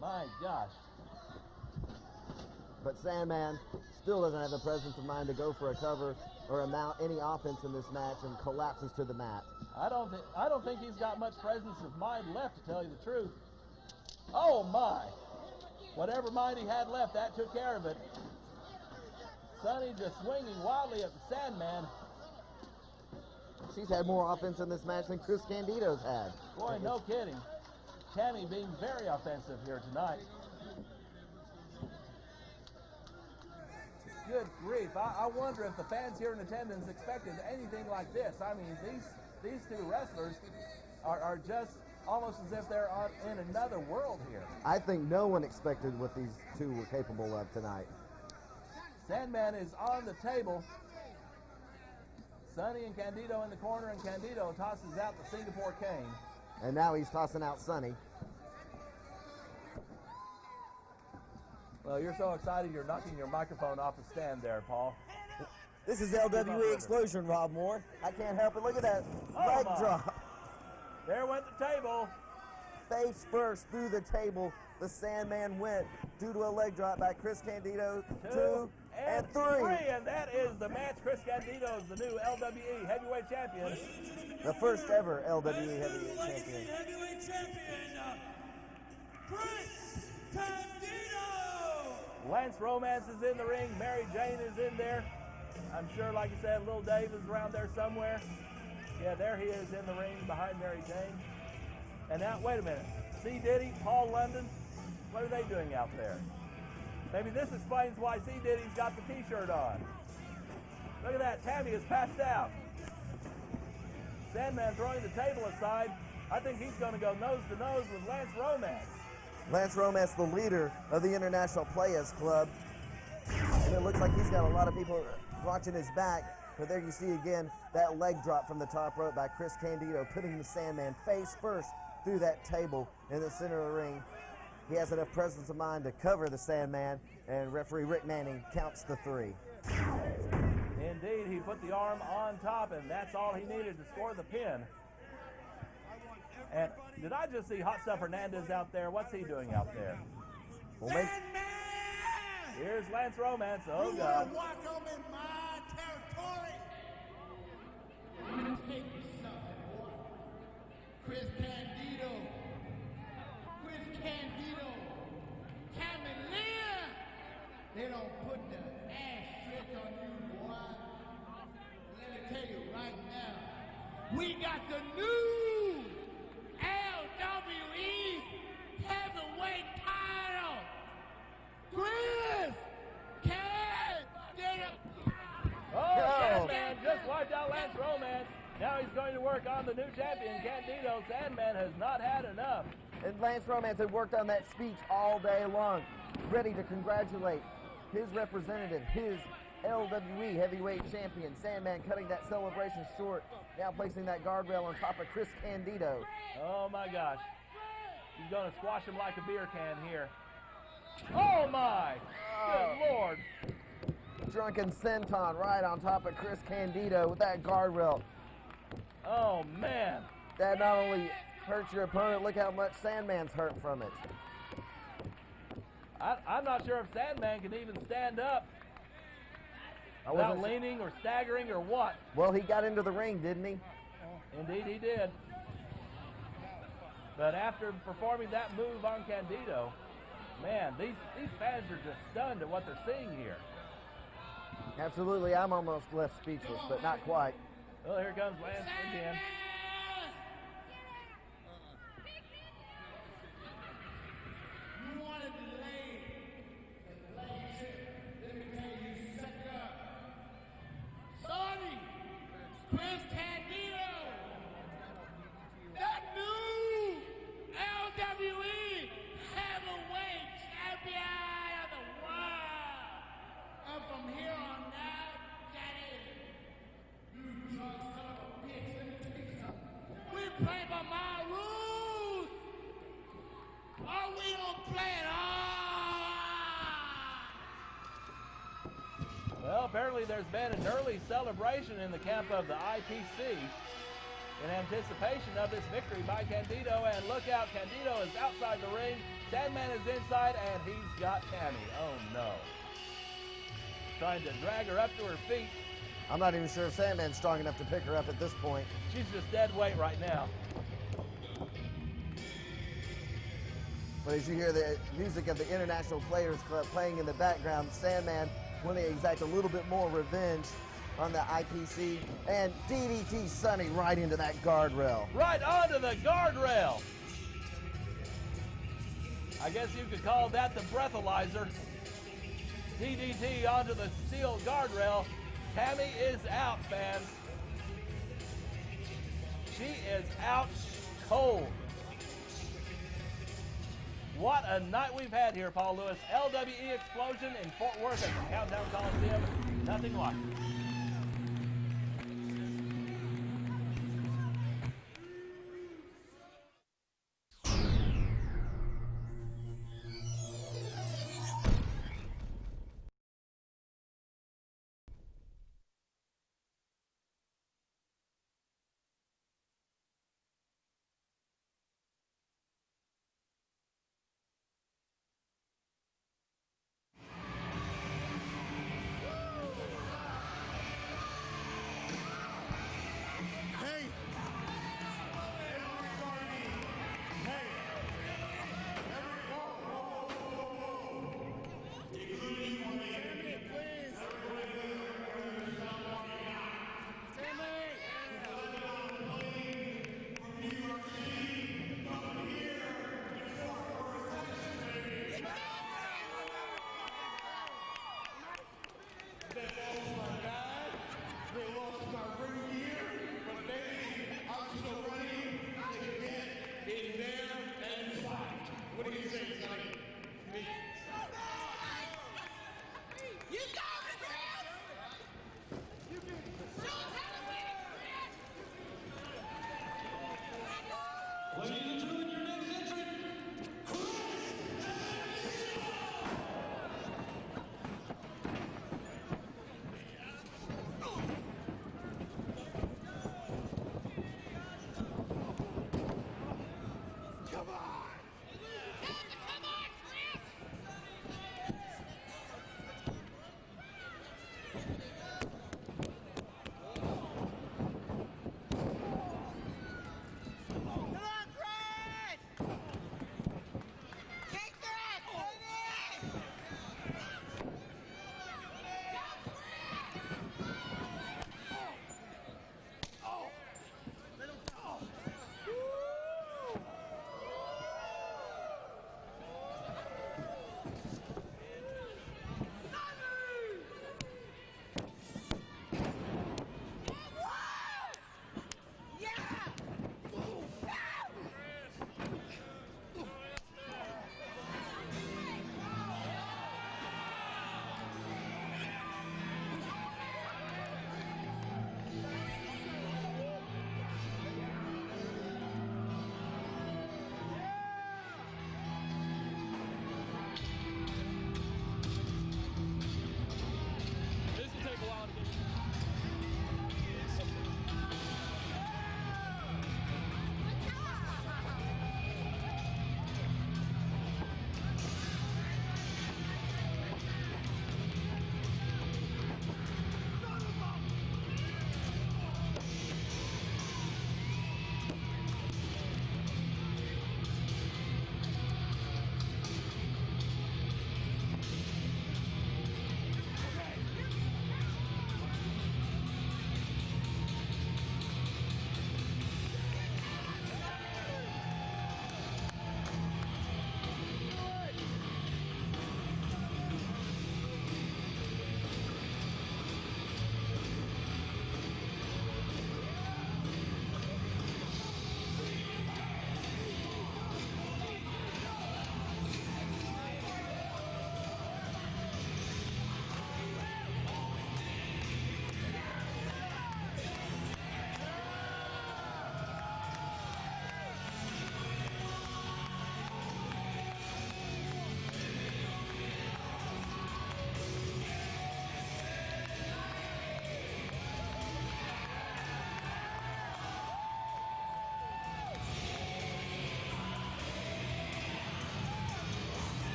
My gosh. But Sandman still doesn't have the presence of mind to go for a cover or amount any offense in this match and collapses to the mat. I don't think he's got much presence of mind left, to tell you the truth. Oh my! Whatever mind he had left, that took care of it. Sonny just swinging wildly at the Sandman. She's had more offense in this match than Chris Candido's had. Boy, no kidding. Tammy being very offensive here tonight. Good grief. I wonder if the fans here in attendance expected anything like this. I mean, these two wrestlers are just almost as if they're in another world here. I think no one expected what these two were capable of tonight. Sandman is on the table. Sonny and Candido in the corner, and Candido tosses out the Singapore cane. And now he's tossing out Sonny. Well, you're so excited you're knocking your microphone off the stand there, Paul. This is LWE Explosion, Rob Moore. I can't help it. Look at that leg drop. There went the table. Face first through the table. The Sandman went due to a leg drop by Chris Candido. Two and three. And that is the match. Chris Candido is the new LWE Heavyweight Champion. The first ever LWE Heavyweight Champion. Heavyweight Champion, Chris Candido. Lance Romance is in the ring. Mary Jane is in there. I'm sure, like you said, Little Dave is around there somewhere. Yeah, there he is in the ring behind Mary Jane. And now, wait a minute. C. Diddy, Paul London, what are they doing out there? Maybe this explains why C. Diddy's got the T-shirt on. Look at that. Tammy is passed out. Sandman throwing the table aside. I think he's going to go nose to nose with Lance Romance. Lance Romance, the leader of the International Players Club. And it looks like he's got a lot of people watching his back. But there you see again that leg drop from the top rope by Chris Candido, putting the Sandman face first through that table in the center of the ring. He has enough presence of mind to cover the Sandman, and referee Rick Manning counts the three. Indeed, he put the arm on top, and that's all he needed to score the pin. And did I just see Hot Stuff Hernandez out there? What's he doing out there? Well, here's Lance Romance. Oh, you God. walk up in my territory. Take something, boy. Chris Candido. Cavalier. They don't put the ass trick on you, boy. Let me tell you right now, we got the new LWE heavyweight title. Chris Candido. Oh, Sandman just wiped out Lance Romance. Now he's going to work on the new champion, Candido. Sandman has not had enough. And Lance Romance had worked on that speech all day long, ready to congratulate his representative, his LWE heavyweight champion. Sandman cutting that celebration short, now placing that guardrail on top of Chris Candido. Oh, my gosh. He's going to squash him like a beer can here. Oh, my. Good Lord. Drunken senton right on top of Chris Candido with that guardrail. Oh, man. That not only hurts your opponent, look how much Sandman's hurt from it. I'm not sure if Sandman can even stand up without leaning or staggering or what. Well, he got into the ring, didn't he? Indeed he did. But after performing that move on Candido, man, these fans are just stunned at what they're seeing here. Absolutely, I'm almost left speechless, but not quite. Well, here comes Lance again. You want to delay the trip. Let me tell you, sucker. Sorry, Chris Candido, the new LWE heavyweight champion of the world. And from here on out, Daddy, you drunk son of a bitch, let me tell you something. We play by my rules. Or we don't play at all. Well, apparently there's been an early celebration in the camp of the IPC in anticipation of this victory by Candido. And look out, Candido is outside the ring. Sandman is inside, and he's got Tammy. Oh, no. Trying to drag her up to her feet. I'm not even sure if Sandman's strong enough to pick her up at this point. She's just dead weight right now. But as you hear the music of the International Players Club playing in the background, Sandman wanting to exact a little bit more revenge on the IPC, and DDT Sonny right into that guardrail. Right onto the guardrail. I guess you could call that the breathalyzer. DDT onto the steel guardrail. Tammy is out, fans. She is out cold. What a night we've had here, Paul Lewis. LWE explosion in Fort Worth at the Cowtown Coliseum. Nothing like it.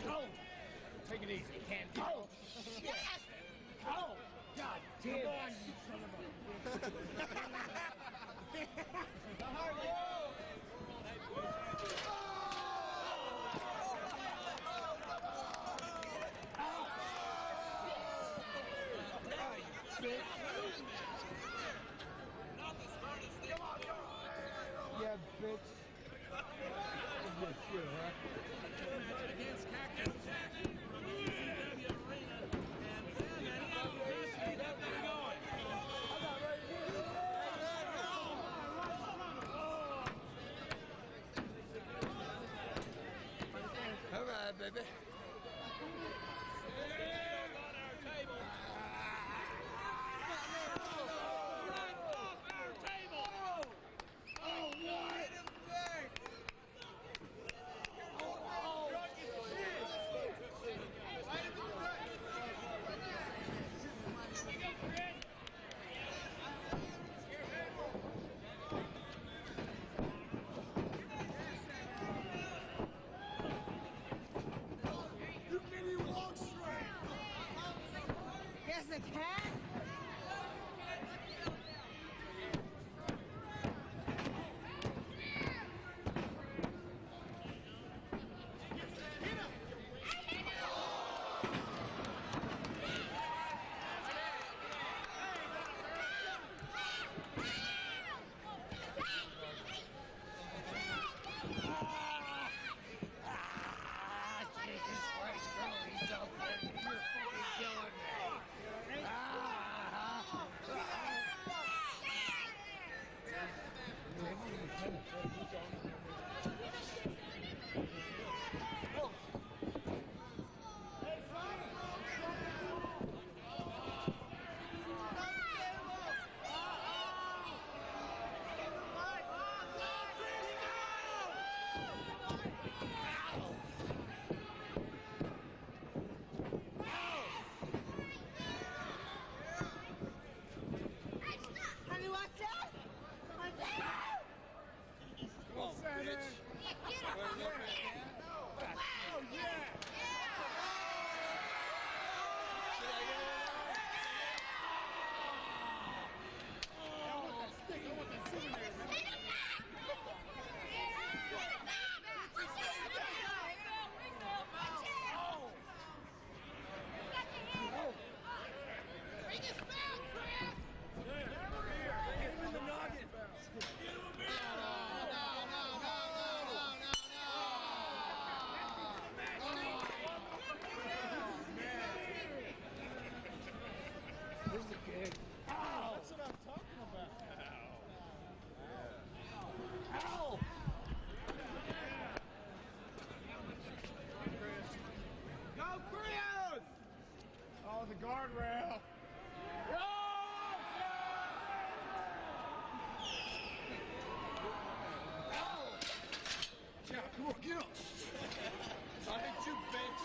Oh! Take it easy, Candido. Oh! Yes! Oh! God damn it! On, you son of a... Yeah, bitch. What's this shit, huh? Against Cactus Jack from the LWE arena, and Sandman, he got them going. All right, baby. There's a cat? Guardrail. Yeah, come on, get up. I hit you, bitch.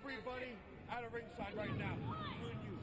Everybody out of ringside right now. Including you.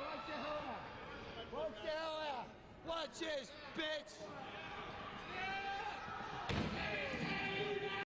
watch the hell out. Watch the hell out. Watch this, bitch.